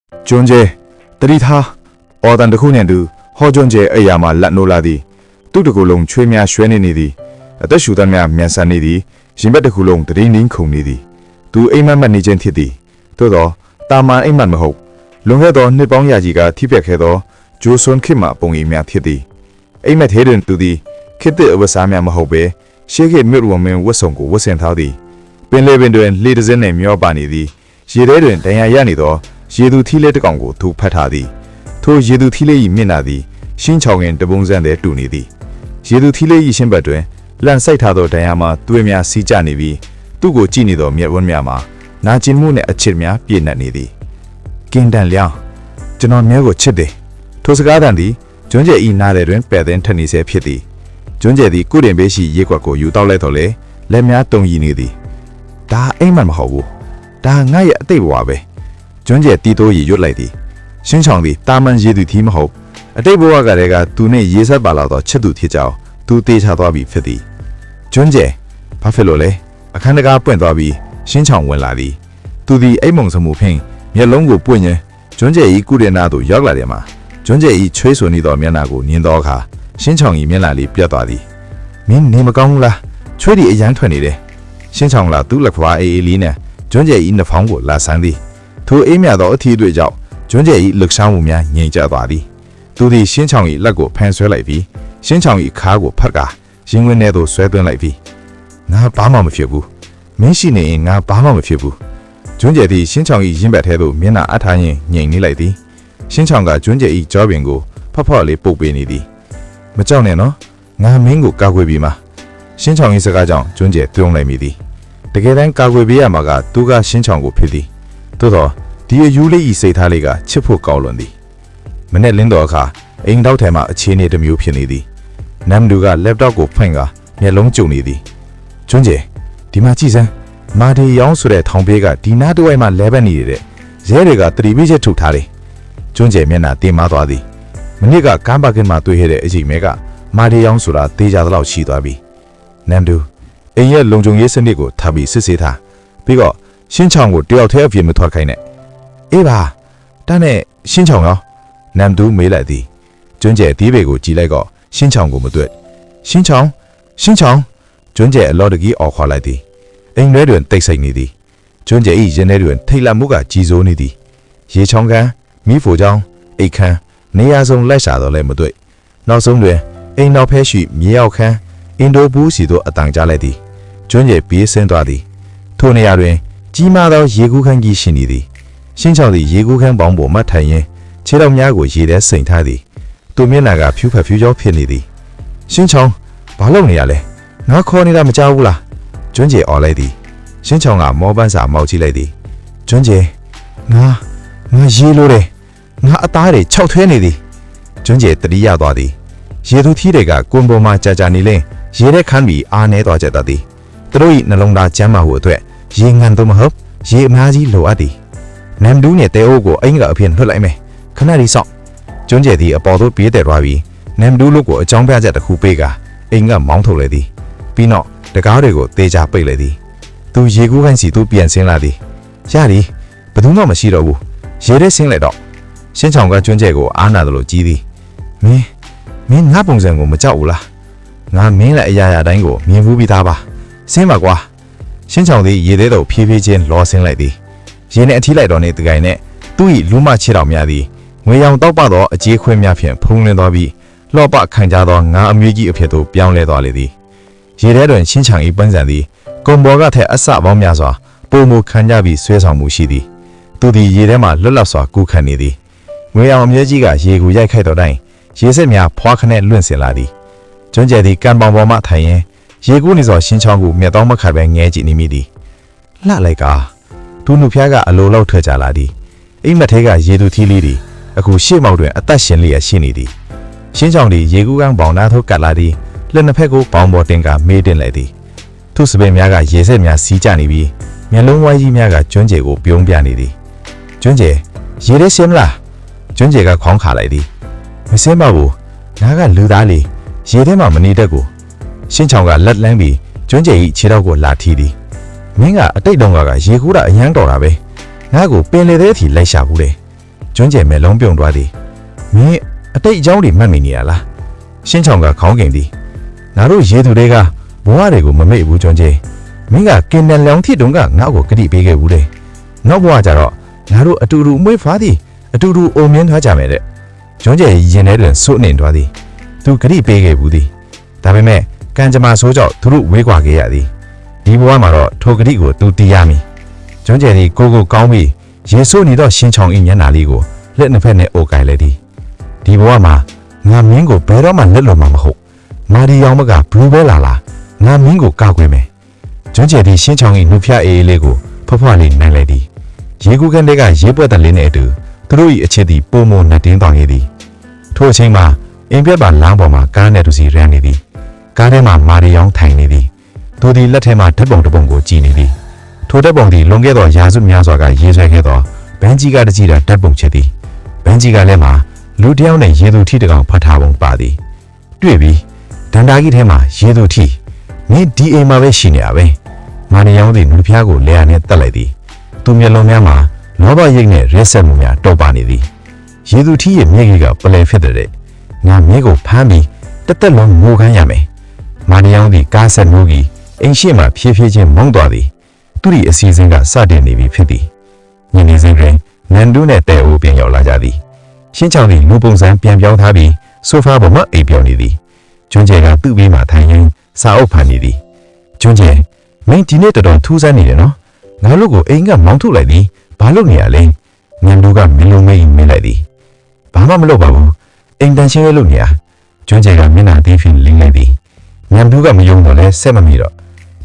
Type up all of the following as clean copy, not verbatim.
ကျွန်းကျဲတတိထားအော်တန်တစ်ခုနဲ့တူဟောကျွန်းကျဲအရာမှာလက်နိုးလာသည်သူ့တကူလုံးချွေးများရွှဲနေသည်အသက်ရှူတမ်းများမြန်ဆန်နေသည်ရင်ဘက်တစ်ခုလုံးတရင်းနှင်းခုန်နေသည်သူအိမ်မက်မက်နေခြင်းဖြစ်သည်သို့သောတာမန်အိမ်မက်မဟုတ်လွန်ခဲ့သောနှစ်ပေါင်းရာကြီးကထိပြက်ခဲ့သောဂျိုဆွန်ခေတ်မှပုံရိပ်များဖြစ်သည်အိမ်မက်ထဲတွင်သူသည်ခေတ်သစ်အဝတ်စားများမဟုတ်ပဲရှေးခေတ်မြို့ဝမင်းဝတ်စုံကိုဝတ်ဆင်ထားသည်ပင်လယ်ပင်တွင်လေတစင်းနှင့်မျောပါနေသည်ရေထဲတွင်ဒဏ်ရာရနေသောရေသူထီးလေးတစ်ကောင်ကိုသူဖတ်ထားသည်ထိုရေသူထီးလေး၏မျက်နှာသည်ရှင်းချောင်ငင်တပုံစံတည်းတူနေသည်ရေသူထီးလေး၏ရှင်းဘက်တွင်လန့်ဆိုင်ထားသောဒဏ်ရာမှာသွေးများစီးကျနေပြီးသူ့ကိုကြည့်နေသောမျက်ဝန်းများမှာနာကျင်မှုနှင့်အချစ်များပြည့်နှက်နေသည်ကင်းတန်လျောင်းကျွန်တော်မြဲကိုချစ်သည်ထိုစကားသံသည်ကျွန်းကျဲ၏နားထဲတွင်ပဲ့သိမ်းထက်နေဆဲဖြစ်သည်ကျွန်းကျဲသည်ကုတင်ပေးရှိရေကွက်ကိုယူတောက်လိုက်တော့လေလက်များတုံရည်နေသည်ဒါအိမ်မက်မဟုတ်ဘူးဒါငါရဲ့အတိတ်ဘဝပဲကျွန်းကျဲတီးတိုးရည်ရွတ်လိုက်သည်ရှင်းချောင်သည်တာမန်ရေသူထီးမဟုတ်အတိတ်ဘဝကတည်းကသူနှင့်ရေဆက်ပါလာသောချစ်သူဖြစ်ကြောင်းသူတေးချသွားပြီဖြစ်သည်ကျွန်းကျဲဘာဖြစ်လို့လဲအခန်းတကားပွင့်သွားပြီးရှင်းချောင်ဝင်လာသည်သူသည်အိမ်မုံစမှုဖင်းမျက်လုံးကိုပွင့်ရင်းကျွန်းကျဲ၏ကုတင်နာသို့ရောက်လာတယ်မှာကျွန်းကျဲ၏ချွေးဆူနေသောမျက်နှာကိုမြင်သောအခါရှင်းချောင်၏မျက်နှာလေးပြတ်သွားသည်မင်းနေမကောင်းဘူးလားချွေးဒီအရန်ထွက်နေတယ်ရှင်းချောင်လာသူ့လက်ခွာအေးအေးလေးနဲ့ကျွန်းကျဲ၏နှဖောင်းကိုလာဆန်းသည်ထိုအေးမြသောအထီးတွေကြောင့်ကျွန်းကျဲ၏လှုပ်ရှားမှုများငြိမ်ကျသွားသည်သူသည်ရှင်းချောင်၏လက်ကိုဖန်ဆွဲလိုက်ပြီးရှင်းချောင်၏ခါးကိုဖတ်ကာရင်ဝင်ထဲသို့ဆွဲသွင်းလိုက်ပြီးငါဘာမှမဖြစ်ဘူးမင်းရှိနေရင်ငါဘာမှမဖြစ်ဘူးကျွန်းကျဲသည်ရှင်းချောင်၏ရင်ဘတ်ထဲသို့မျက်နှာအထားရင်းငြိမ်နေလိုက်သည်ရှင်းချောင်ကကျွန်းကျဲ၏ကြောပင်ကိုဖော့ဖော့လေးပုတ်ပေးနေသည်မကြောက်နဲ့နော်ငါမင်းကိုကာကွယ်ပြီးမှရှင်းချောင်၏စကားကြောင့်ကျွန်းကျဲပြုံးလိုက်မိသည်တကယ်တမ်းကာကွယ်ပေးရမှာကသူကရှင်းချောင်ကိုဖြစ်သည်သို့တော့ဒီအယူလေး၏စိတ်ထားလေးကချစ်ဖို့ကောင်းလွန်သည်မနေ့လင်းတော်အခါအိမ်တောက်ထဲမှအခြေအနေတစ်မျိုးဖြစ်နေသည်နမ်ဒူကလက်တော့ကိုဖွင့်ကာမျက်လုံးကျုံနေသည်ကျွန်းကျဲဒီမှာကြည့်စမ်းမာဒီယောင်းဆိုတဲ့ထောင်ပေးကဒီနားတစ်ဝိုက်မှာလဲပတ်နေတဲ့ရဲတွေကတတိပိချက်ထုတ်ထားတယ်ကျွန်းကျဲမျက်နှာတင်မသွားသည်မနစ်ကကမ်းပါကင်မှာတွေ့ရတဲ့အချိန်မဲကမာဒီယောင်းဆိုတာတေးကြသလောက်ရှိသွားပြီနမ်ဒူအိမ်ရဲ့လုံခြုံရေးစနစ်ကိုထပ်ပြီးစစ်ဆေးထားပြီးတော့ရှင်းချောင်ကိုတယောက်တည်းအပြင်မထွက်ခိုင်းနဲ့အေးပါတန်းနဲ့ရှင်းချောင်ရောနမ်ဒူမေးလိုက်သည်ကျွန်းကျဲဒီဘေကိုကြည်လိုက်တော့ရှင်းချောင်ကိုမတွေ့ရှင်းချောင်ကျွန်းကျဲအလော်တကြီးအော်ခေါ်လိုက်သည်အိမ်ထဲတွင်တိတ်ဆိတ်နေသည်ကျွန်းကျဲ၏ရင်ထဲတွင်ထိတ်လန့်မှုကကြီးစိုးနေသည်ရေချောင်းကန်းမိဖိုချောင်းအိတ်ခမ်းနေရာစုံလက်ရှာတော့လည်းမတွေ့နောက်ဆုံးတွင်အိမ်နောက်ဖဲရှိမြေရောက်ခမ်းအင်ဒိုဘူးစီတို့အတန်ကြားလိုက်သည်ကျွန်းကျဲပြေးဆင်းသွားသည်ထိုနေရာတွင်ကြီးမားသောရေကူးခန်းကြီးရှိနေသည်ရှင်းချောင်သည်ရေကူးခန်းပေါင်းပေါ်မှထိုင်ရင်းခြေတော်များကိုရေထဲစိန်ထားသည်သူမျက်နှာကဖြူဖက်ဖြူကြောဖြစ်နေသည်ရှင်းချောင်ဘာလုပ်နေရလဲငါခေါ်နေတာမကြောက်ဘူးလားကျွန်းကျဲအော်လိုက်သည်ရှင်းချောင်ကမောပန်းစာမောက်ကြည့်လိုက်သည်ကျွန်းကျဲငါရေလိုတယ်ငါအသားတွေခြောက်ထွဲနေသည်ကျွန်းကျဲတတိယသွားသည်ရေသူထီးတွေကကွန်ပေါ်မှာကြာကြာနေလင်းရေထဲခန်းပြီးအားနေသွားကြတတ်သည်သူတို့၏နှလုံးသားကျမ်းမာဖို့အတွက်ရေငန်သို့မဟုတ်ရေအများကြီးလိုအပ်သည်နမ်ဒူးနဲ့တဲအိုးကိုအိမ်ကအဖြစ်လွှတ်လိုက်မယ်ခဏလေးစောင့်ကျွန်းကျဲသည်အပေါ်သို့ပြေးတက်သွားပြီးနမ်ဒူးလို့ကိုအကြောင်းပြချက်တစ်ခုပေးကအိမ်ကမောင်းထုတ်လိုက်သည်ပြီးနောက်တကားတွေကိုတေချာပိတ်လိုက်သည်သူရေကူးခန်းစီသို့ပြန်ဆင်းလာသည်ရသည်ဘယ်သူမှမရှိတော့ဘူးရေထဲဆင်းလိုက်တော့ရှင်းချောင်ကကျွန်းကျဲကိုအားနာတယ်လို့ကြီးသည်မင်းငါပုံစံကိုမကြောက်ဘူးလားငါမင်းလည်းအရာရာတိုင်းကိုမြင်ဘူးပြီးသားပါဆင်းပါကွာရှင်းချောင်သည်ရေထဲသို့ဖြည်းဖြည်းချင်းလောဆင်းလိုက်သည်ရေနဲ့အထီးလိုက်တော်နေတကိုင်နဲ့သူ့၏လူမချစ်တော်များသည်ငွေရောင်တောက်ပသောအကြေးခွင်းများဖြင့်ဖုံးလွှမ်းသွားပြီးလှော့ပခံကြသောငါအမျိုးကြီးအဖြစ်သို့ပြောင်းလဲသွားလေသည်ရေထဲတွင်ရှင်းချောင်၏ပန်းစံသည်ကွန်ဘော်ကထက်အဆပေါင်းများစွာပုံမခံကြပြီးဆွဲဆောင်မှုရှိသည်သူသည်ရေထဲမှလွတ်လပ်စွာကူးခတ်နေသည်ငွေရောင်အမျိုးကြီးကရေကိုရိုက်ခိုက်တော်တိုင်းရေစက်များဖွာခနဲ့လွင့်စင်လာသည်ကျွန်းကျဲသည်ကံပေါင်ပေါ်မှထိုင်ရင်ရေကူးနေသောရှင်းချောင်းကိုမျက်တောင်းမခတ်ပဲငဲကြည့်နေမိသည်လှလိုက်ကာဒူးနုဖျားကအလိုလောက်ထွက်ကြလာသည်အိမ်မက်ထဲကရေသူထီးလေးသည်အခုရှေ့မောက်တွင်အသက်ရှင်လျက်ရှိနေသည်ရှင်းချောင်းသည်ရေကူးကန်းပေါင်နာထိုးကတ်လာသည်လက်နှစ်ဖက်ကိုပေါင်ပေါ်တင်ကမေးတင်လိုက်သည်သူ့စပင်များကရေစက်များစီးကျနေပြီးမျက်လုံးဝိုင်းကြီးများကကျွန်းကျဲကိုပြုံးပြနေသည်ကျွန်းကျဲရေထဲဆင်းမလားကျွန်းကျဲကခေါင်းခါလိုက်သည်မဆင်းပါဘူးငါကလူသားလေးရေထဲမှာမနေတတ်ကိုရှင်းချောင်ကလက်လန်းပြီးကျွန်းကျဲ၏ခြေထောက်ကိုလာထီးသည်မင်းကအတိတ်တုန်းကရေကူးတာအရန်တော်တာပဲငါ့ကိုပင်လေသေးထီလိုက်ရှာဘူးလေ ကျွန်းကျဲမဲ့လုံးပြုံသွားသည်မင်းအတိတ်အကြောင်းတွေမှတ်မိနေရလားရှင်းချောင်ကခေါင်းကင်သည်ငါတို့ရေသူတွေကဘဝတွေကိုမမေ့ဘူးကျွန်းကျဲမင်းကကင်နန်လောင်ဖြစ်တုန်းကငါ့ကိုကတိပေးခဲ့ဘူးလေနောက်ဘဝကျတော့ငါတို့အတူတူအမွေးဖွားသည်အတူတူအိုမြင်းထားကြမယ်တဲ့ကျွန်းကျဲရင်ထဲတွင်စိုးနေသွားသည်သူကတိပေးခဲ့ဘူးသည်ဒါပေမဲ့ကံကြမ္မာဆိုးကြောင့်သူတို့ဝေးကွာခဲ့ရသည်ဒီဘဝမှာတော့ထိုကတိကိုသူတီးရမည်ကျွန်းကျဲသည်ကိုကောင်းပြီးရေဆိုးနေတော့ရှင်းချောင်၏မျက်နှာလေးကိုလက်နှစ်ဖက်နဲ့အိုကိုင်လိုက်သည်ဒီဘဝမှာငါမင်းကိုဘယ်တော့မှလက်လွန်မှာမဟုတ်မာဒီယောင်မကဘလူးပဲလာငါမင်းကိုကောက်ွယ်မယ်ကျွန်းကျဲသည်ရှင်းချောင်၏နှုတ်ဖျားအေးလေးကိုဖွားဖွားလေးနိုင်လိုက်သည်ရေကူးခန်းတွေကရေပွက်တဲ့လေးနဲ့အတူသူတို့၏အချစ်သည်ပုံမနတ်တင်းတောင်ရည်သည်ထိုအချိန်မှာအင်ပြက်ပါလမ်းပေါ်မှာကားနဲ့တူစီရမ်းနေသည်ကားထဲမှာမာရီယောင်ထိုင်နေသည်သူသည်လက်ထဲမှာဓာတ်ပုံတစ်ပုံကိုကြည့်နေသည်ထိုဓာတ်ပုံသည်လွန်ခဲ့သောရာစုများစွာကရေးဆွဲခဲ့သောဘန်ကြီးကတကြီးတာဓာတ်ပုံချက်သည်ဘန်ကြီးကလည်းမှာလူတစ်ယောက်နဲ့ရေသူထီတကောင်ဖတ်ထားပုံပါသည်တွေ့ပြီးဒန္တာကြီးထဲမှာရေသူထီမင်းဒီအိမ်မှာပဲရှိနေရပဲမာရီယောင်သည်လူဖျားကိုလဲရနဲ့တက်လိုက်သည်သူမျက်လုံးများမှာလောဘရိတ်နဲ့ရက်ဆက်မှုများတော်ပါနေသည်ရေသူထီရဲ့မျက်ကြီးကပလဲဖြစ်တဲ့ငါမျက်ကိုဖမ်းပြီးတက်တက်လုံးငိုခမ်းရမယ်မာနီယောင်သည်ကားဆက်နှိုးပြီးအိမ်ရှိမှဖြည်းဖြည်းချင်းမုန်းသွားသည်သူ၏အစီအစဉ်ကစတင်နေပြီဖြစ်သည်ညနေစဉ်တွင်နန်ဒူးနဲ့တဲအိုးပြန်ရောက်လာကြသည်ရှင်းချောင်သည်လူပုံစံပြန်ပြောင်းထားပြီးဆိုဖာပေါ်မှအိပ်ပျော်နေသည်ကျွန်းကျဲကသူ့ဘေးမှထိုင်ရင်းစာအုပ်ဖတ်နေသည်ကျွန်းကျဲမင်းဒီနေ့တော်တော်ထူးဆန်းနေတယ်နော်ငါတို့ကိုအိမ်ကမောင်းထုတ်လိုက်သည်ဘာလုပ်နေရလဲနန်ဒူးကမင်းလုံးမေးမင်းလိုက်သည်ဘာမှမလုပ်ပါဘူးအိမ်တန်ရှင်းရလို့နေရကျွန်းကျဲကမျက်နှာသေးဖြင့်လင်းလိုက်သည်ညံဘူးကမယုံတော့လဲဆက်မမိတော့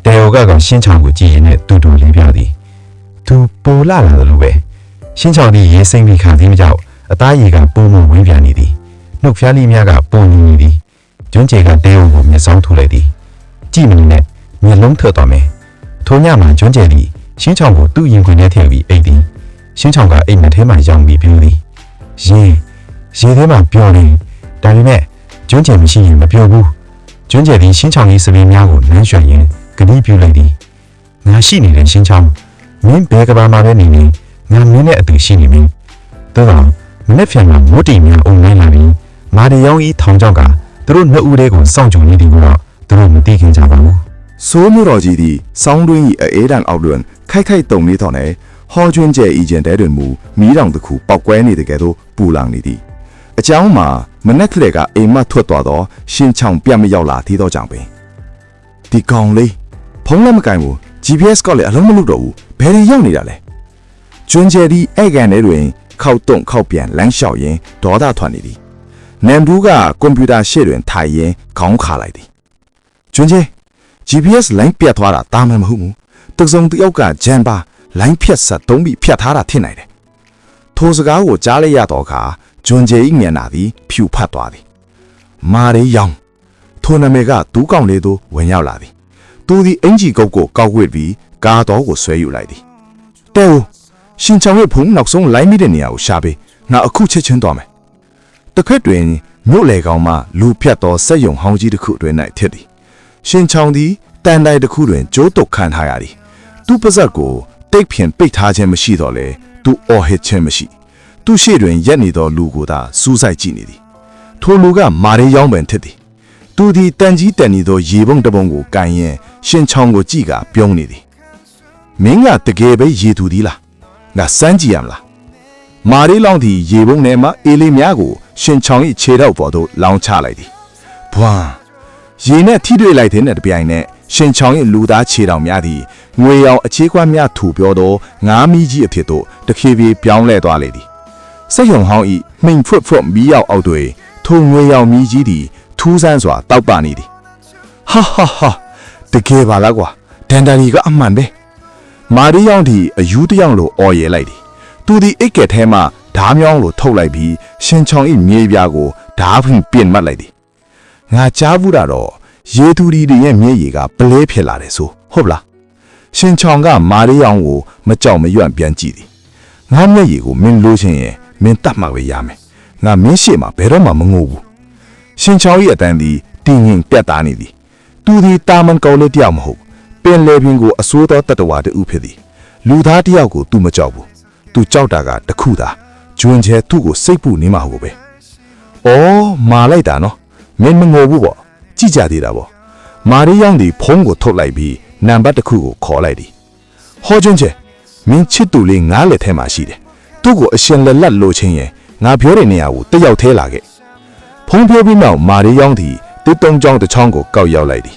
တဲအိုကရှင်းချောင်ကိုကြည့်ရင်နဲ့တူတူလေးပြသည်သူပိုလာလာတယ်လို့ပဲရှင်းချောင်သည်ရေစိမ့်ပြီးခံသေးမကြောက်အသားရည်ကပုံမဝင်းပြန်နေသည်နှုတ်ဖျားလေးများကပုံနေနေသည်ကျွန်းကျဲကတဲအိုကိုမျက်စောင်းထိုးလိုက်သည်ကြည့်မနေနဲ့မျက်လုံးထွက်သွားမယ်ထိုညမှာကျွန်းကျဲသည်ရှင်းချောင်ကိုသူ့ရင်ခွင်ထဲထည့်ပြီးအိတ်သည်ရှင်းချောင်ကအိမ်မထဲမှာရောင်ပြီးပြူသည်ရေထဲမှာပျော်နေဒါပေမဲ့ကျွန်းကျဲမရှိရင်မပျော်ဘူးကျွန်းကျဲသည်ရှင်းချောင်ကြီးစပင်းများကိုနမ်းရွှန်ရင်းကတိပြုလိုက်သည်ငါရှိနေတဲ့ရှင်းချောင်မင်းဘယ်ကဘာမှာပဲနေနေငါမင်းနဲ့အတူရှိနေမင်းဒါတော့မနေ့ပြန်မှာမိုးတီများအုံနိုင်လာပြီးမာဒီယောင်ကြီးထောင်ချောက်ကသူတို့နှစ်ဦးတည်းကိုစောင့်ကြုံနေတယ်ကိုတော့သူတို့မသိခင်ကြပါဘူးဆိုးမျိုးတော်ကြီးသည်စောင်းတွင်း၏အေးတန်အောက်တွင်ခိုက်တုံနေတော်နဲ့ဟောကျွန်းကျဲဤကျန်တဲတွင်မူမီးတောင်တစ်ခုပောက်ကွဲနေတဲ့ကဲ့သို့ပူလောင်နေသည်အကြောင်းမှာမနက်ကလေးကအိမ်မထွက်သွားတော့ရှင်းချောင်ပြတ်မရောက်လာသေးတော့ကြောင့်ပင်ဒီကောင်လေးဖုံးလည်းမကင်ဘူး GPS ကလည်းအလုံးမလုပ်တော့ဘူးဘယ်ရင်ရောက်နေတာလဲကျွန်းကျဲသည်အဲ့ကန်ထဲတွင်ခောက်တုံခောက်ပြန်လမ်းလျှောက်ရင်းဒေါသထွက်နေသည်နမ်ဘူးကကွန်ပျူတာရှေ့တွင်ထိုင်ရင်းခေါင်းခါလိုက်သည်ကျွန်းကျဲ GPS လိုင်းပြတ်သွားတာတာမန်မဟုတ်ဘူးတစုံတယောက်ကဂျန်ပါလိုင်းဖြတ်ဆက်သုံးပြီးဖြတ်ထားတာဖြစ်နိုင်တယ်ထိုစကားကိုကြားလိုက်ရတော့အခါကျွန်းကျဲ၏မျက်နှာသည်ဖြူဖတ်သွားသည်မာရီယောင်ထိုနာမည်ကဒူးကောင်လေးသို့ဝင်ရောက်လာသည်သူသည်အင်ဂျီကုတ်ကိုကောက်ဝစ်ပြီးကားတော်ကိုဆွဲယူလိုက်သည်တဲဦးရှင်ချောင်ရဲ့ဖုံးနောက်ဆုံးလိုင်းမိတဲ့နေရာကိုရှာပေးငါအခုချက်ချင်းသွားမယ်တခက်တွင်မြို့လေကောင်မှလူဖြတ်သောစက်ယုံဟောင်းကြီးတစ်ခုတွင်၌ထစ်သည်ရှင်ချောင်သည်တန်တိုင်တစ်ခုတွင်ကျိုးတုတ်ခံထားရသည်သူ့ပါဇက်ကိုတိတ်ဖြင့်ပိတ်ထားခြင်းမရှိတော့လေသူအော်ဟစ်ခြင်းမရှိသူရှေ့တွင်ရက်နေသောလူကိုသာစူးစိုက်ကြည့်နေသည်ထိုလူကမာရီယောင်ပင်ထစ်သည်သူသည်တန်ကြီးတန်နေသောရေပုံးတပုံကိုကန်ရင်ရှင်ချောင်ကိုကြည့်ကပြုံးနေသည်မင်းကတကယ်ပဲရေသူသည်လားငါစမ်းကြည့်ရမလားမာရီလောင်သည်ရေပုံးထဲမှအေးလေးများကိုရှင်ချောင်၏ခြေထောက်ပေါ်သို့လောင်းချလိုက်သည်ဘွာရေနဲ့ထိတွေ့လိုက်တဲ့တပြိုင်နက်ရှင်ချောင်၏လူသားခြေထောက်များသည်ငွေရောင်အခြေခွက်များထူပြောသောငါးမီးကြီးအဖြစ်သို့တဖြည်းဖြည်းပြောင်းလဲသွားလေသည်စက်ယုံဟောင်း၏မှိန်ဖွတ်မီးရောက်အောက်တွင်ထိုငွေရောင်မီးကြီးသည်ထူးဆန်းစွာတောက်ပနေသည်ဟာတကယ်ပါလားကွာဒန်တာရီကအမှန်ပဲမာရီယောင်သည်အယူတယောင်လိုအော်ရဲလိုက်သည်သူသည်အိတ်ကဲထဲမှဓားမြောင်းလိုထုတ်လိုက်ပြီးရှင်ချောင်၏မြေပြားကိုဓားဖြင့်ပြင်မှတ်လိုက်သည်ငါကြားဘူးတာတော့ရေသူရီတွေရဲ့မျက်ရည်ကပလဲဖြစ်လာတယ်ဆိုဟုတ်လားရှင်ချောင်ကမာရီယောင်ကိုမကြောက်မရွံ့ပြန်ကြည့်သည်ငါမျက်ရည်ကိုမင်းလိုချင်ရင်မင်းတတ်မှပဲရမယ်ငါမင်းရှေ့မှာဘယ်တော့မှမငိုဘူးရှင်ချောင်၏အတန်သည်တင်းငင်ပြတ်သားနေသည်သူသည်တာမန်ကောင်းလေးတယောက်မဟုတ်ပင်လေပင်ကိုအစိုးသောတတဝါတူဖြစ်သည်လူသားတယောက်ကိုသူမကြောက်ဘူးသူကြောက်တာကတခုသာ ကျွန်းကျဲသူ့ကိုစိတ်ပူနေမှာဟုတ်ပဲ။အော်မာလိုက်တာနော်မင်းမငိုဘူးပေါ့ကြည့်ကြသေးတာပေါ့မာရီယောင်ဒီဖုန်းကိုထုတ်လိုက်ပြီးနံပါတ်တစ်ခုကိုခေါ်လိုက်သည်ဟောကျွန်းကျဲမင်းချစ်သူလေးငါးလက်ထဲမှာရှိတယ်သူ့ကိုအရှင်လက်လက်လိုချင်းရင်ငါပြောတဲ့နေရာကိုတက်ရောက်သေးလာခဲ့ဖုန်းပြောပြီးနောက်မာရီယောင်ဒီတစ်တုံးကြောင်းတစ်ချောင်းကိုကောက်ရောက်လိုက်သည်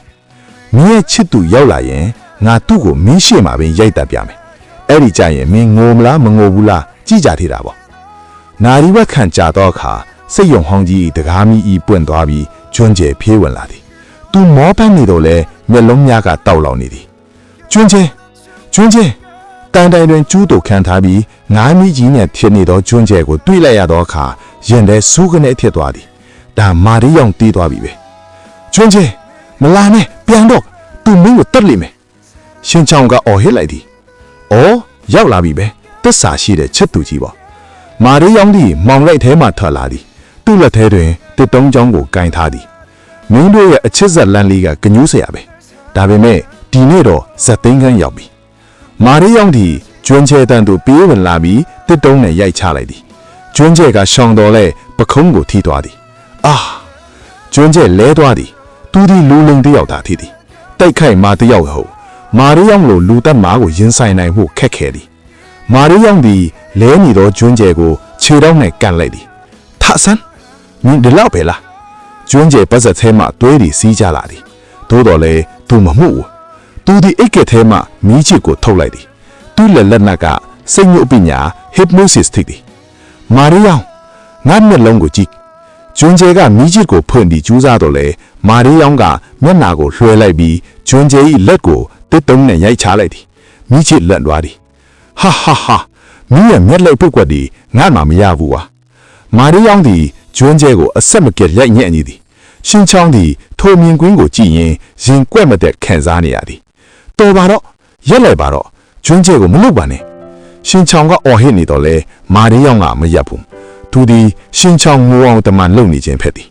မင်းရဲ့ချစ်သူရောက်လာရင်ငါသူ့ကိုမင်းရှေ့မှာပင်ရိုက်တက်ပြမယ်အဲ့ဒီကြရင်မင်းငိုမလားမငိုဘူးလားကြည့်ကြသေးတာပေါ့နာရီဝက်ခန့်ကြာတော့အခါစိတ်ယုံဟောင်းကြီးတကားမီဤပွင့်သွားပြီးကျွန်းကျဲဖြေးဝင်လာသည်သူမောပန်းနေတော့လဲမျက်လုံးများကတောက်လောင်နေသည်ကျွန်းကျဲတိုင်တွင်ကျူးတူခံထားပြီးငါးမီကြီးနဲ့ဖြစ်နေသောကျွန်းကျဲကိုတွေးလိုက်ရသောအခါရင်ထဲစူးကနေဖြစ်သွားသည်ဒါမာရီယောင်တီးသွားပြီပဲကျွန်းကျဲမလာနဲ့ပြန်တော့သူမင်းကိုတက်လိမ့်မယ်ရှင်ချောင်းကအော်ဟစ်လိုက်သည်အော်ရောက်လာပြီပဲတစ္ဆာရှိတဲ့ချစ်သူကြီးပေါ့မာရီယောင်ဒီမောင်လိုက်ထဲမှထွက်လာသည်သူ့လက်ထဲတွင်တစ်တုံးချောင်းကိုကင်ထားသည်မင်းတို့ရဲ့အချစ်ဇက်လန်လေးကကညူးเสียပဲဒါပေမဲ့ဒီနေ့တော့ဇက်သိန်းခန်းရောက်ပြီမာရီယောင်ဒီကျွန်းကျဲတန်သူပြေးဝင်လာပြီးတစ်တုံးနဲ့ရိုက်ချလိုက်သည်ကျွန်းကျဲကရှောင်တော်လဲပခုံးကိုထိသွားသည်အာကျွန်းကျဲလဲသွားသည်သူဒီလူလိန်တယောက်သာထိသည်တိုက်ခိုက်မာတယောက်ဟုတ်မာရီယောင်လိုလူသက်မာကိုရင်ဆိုင်နိုင်မှုခက်ခဲသည်မာရီယောင်သည်လဲနေသောကျွန်းကျဲကိုခြေထောက်နဲ့ကန်လိုက်သည်ထဆန်းမင်းဒီလောက်ပဲလားကျွန်းကျဲပတ်စက်ထဲမှသွေးတွေစီးကြလာသည်သို့တော်လဲသူမမှုဘူးသူဒီအိတ်ကဲထဲမှမီးချစ်ကိုထုတ်လိုက်သည်သူ့လက်နက်ကစိတ်ညှို့ပညာ hypnosis ထိသည်မာရီယောင်ငါမျက်လုံးကိုကြည့်ကျွန်းကျဲကမီးချစ်ကိုဖွင့်ပြီးကျူးစားတော့လဲမာရီယောင်ကမျက်နာကိုလွှဲလိုက်ပြီးကျွန်းကျဲ၏လက်ကိုတစ်တုံးနဲ့ရိုက်ချလိုက်သည်မီးချစ်လက်သွားသည်ဟာမင်းရဲ့မျက်လိုက်ပုတ်ကွက်ဒီငါမှမရဘူးကွာမာရီယောင်ဒီကျွန်းကျဲကိုအဆက်မကက်ရိုက်ညက်နေသည်ရှင်ချောင်းဒီထိုမြင်ကွင်းကိုကြည့်ရင်ရင်ကွက်မတဲ့ခံစားနေရသည်တော်ပါတော့ရက်လိုက်ပါတော့ကျွန်းကျဲကိုမလုပ်ပါနဲ့ရှင်ချောင်းကအော်ဟစ်နေတော့လဲမာရီယောင်ကမရက်ဘူးသူဒီရှင်ချောင်းငိုအောင်တမန်လုံနေခြင်းဖြစ်သည်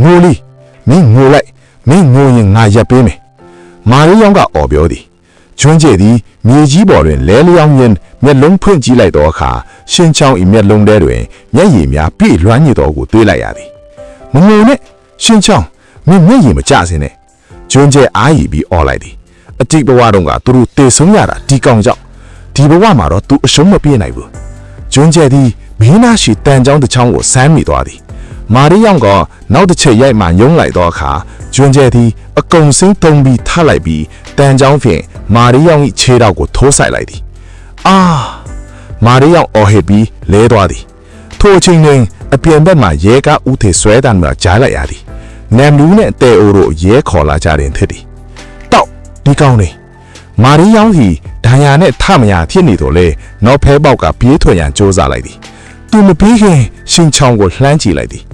ငိုလီမင်းငိုလိုက်မင်းငိုရင်ငါရက်ပေးမယ်မာရီယောင်ကအော်ပြောသည်ကျွန်းကျဲသည်မြေကြီးပေါ်တွင်လဲလျောင်းရင်းမျက်လုံးဖွင့်ကြည့်လိုက်သောအခါရှင်ချောင်း၏မျက်လုံးထဲတွင်မျက်ရည်များပြည့်လွှမ်းညစ်သောကိုတွေးလိုက်ရသည်မငိုနဲ့ရှင်ချောင်းမင်းမျက်ရည်မကျစင်းနဲ့ကျွန်းကျဲအားရည်ပြီးအော်လိုက်သည်အတိတ်ဘဝတုန်းကသူတို့တေဆုံးရတာဒီကောင်ကြောင့်ဒီဘဝမှာတော့သူအရှုံးမပြေးနိုင်ဘူးကျွန်းကျဲသည်မင်းသားရှိတန်ချောင်းတစ်ချောင်းကိုဆမ်းမိသွားသည်မာရီယောင်ကနောက်တစ်ချက်ရိုက်မှယုံလိုက်သောအခါကျွန်းကျဲသည်အကုံစင်းတုံးပြီးထလိုက်ပြီးတန်ချောင်းဖြင့်မာရီယောင်၏ခြေထောက်ကိုထိုးဆိုင်လိုက်သည်အာမာရီယောင်အော်ဟစ်ပြီးလဲသွားသည်ထိုအချိန်တွင်အပြင်ဘက်မှရဲကားဦးထေဆွဲတမ်းမှကြားလိုက်ရသည်နမ်လူးနှင့်တဲအိုတို့ရဲခေါ်လာကြတဲ့ဖြစ်သည်တောက်ဒီကောင်းနေမာရီယောင်ဟီဒဏ်ရာနဲ့ထမယာဖြစ်နေတော့လေနောက်ဖဲပေါက်ကပြေးထွက်ရန်ကြိုးစားလိုက်သည်သူမပြေးခင်ရှင်ချောင်းကိုလှမ်းကြည့်လိုက်သည်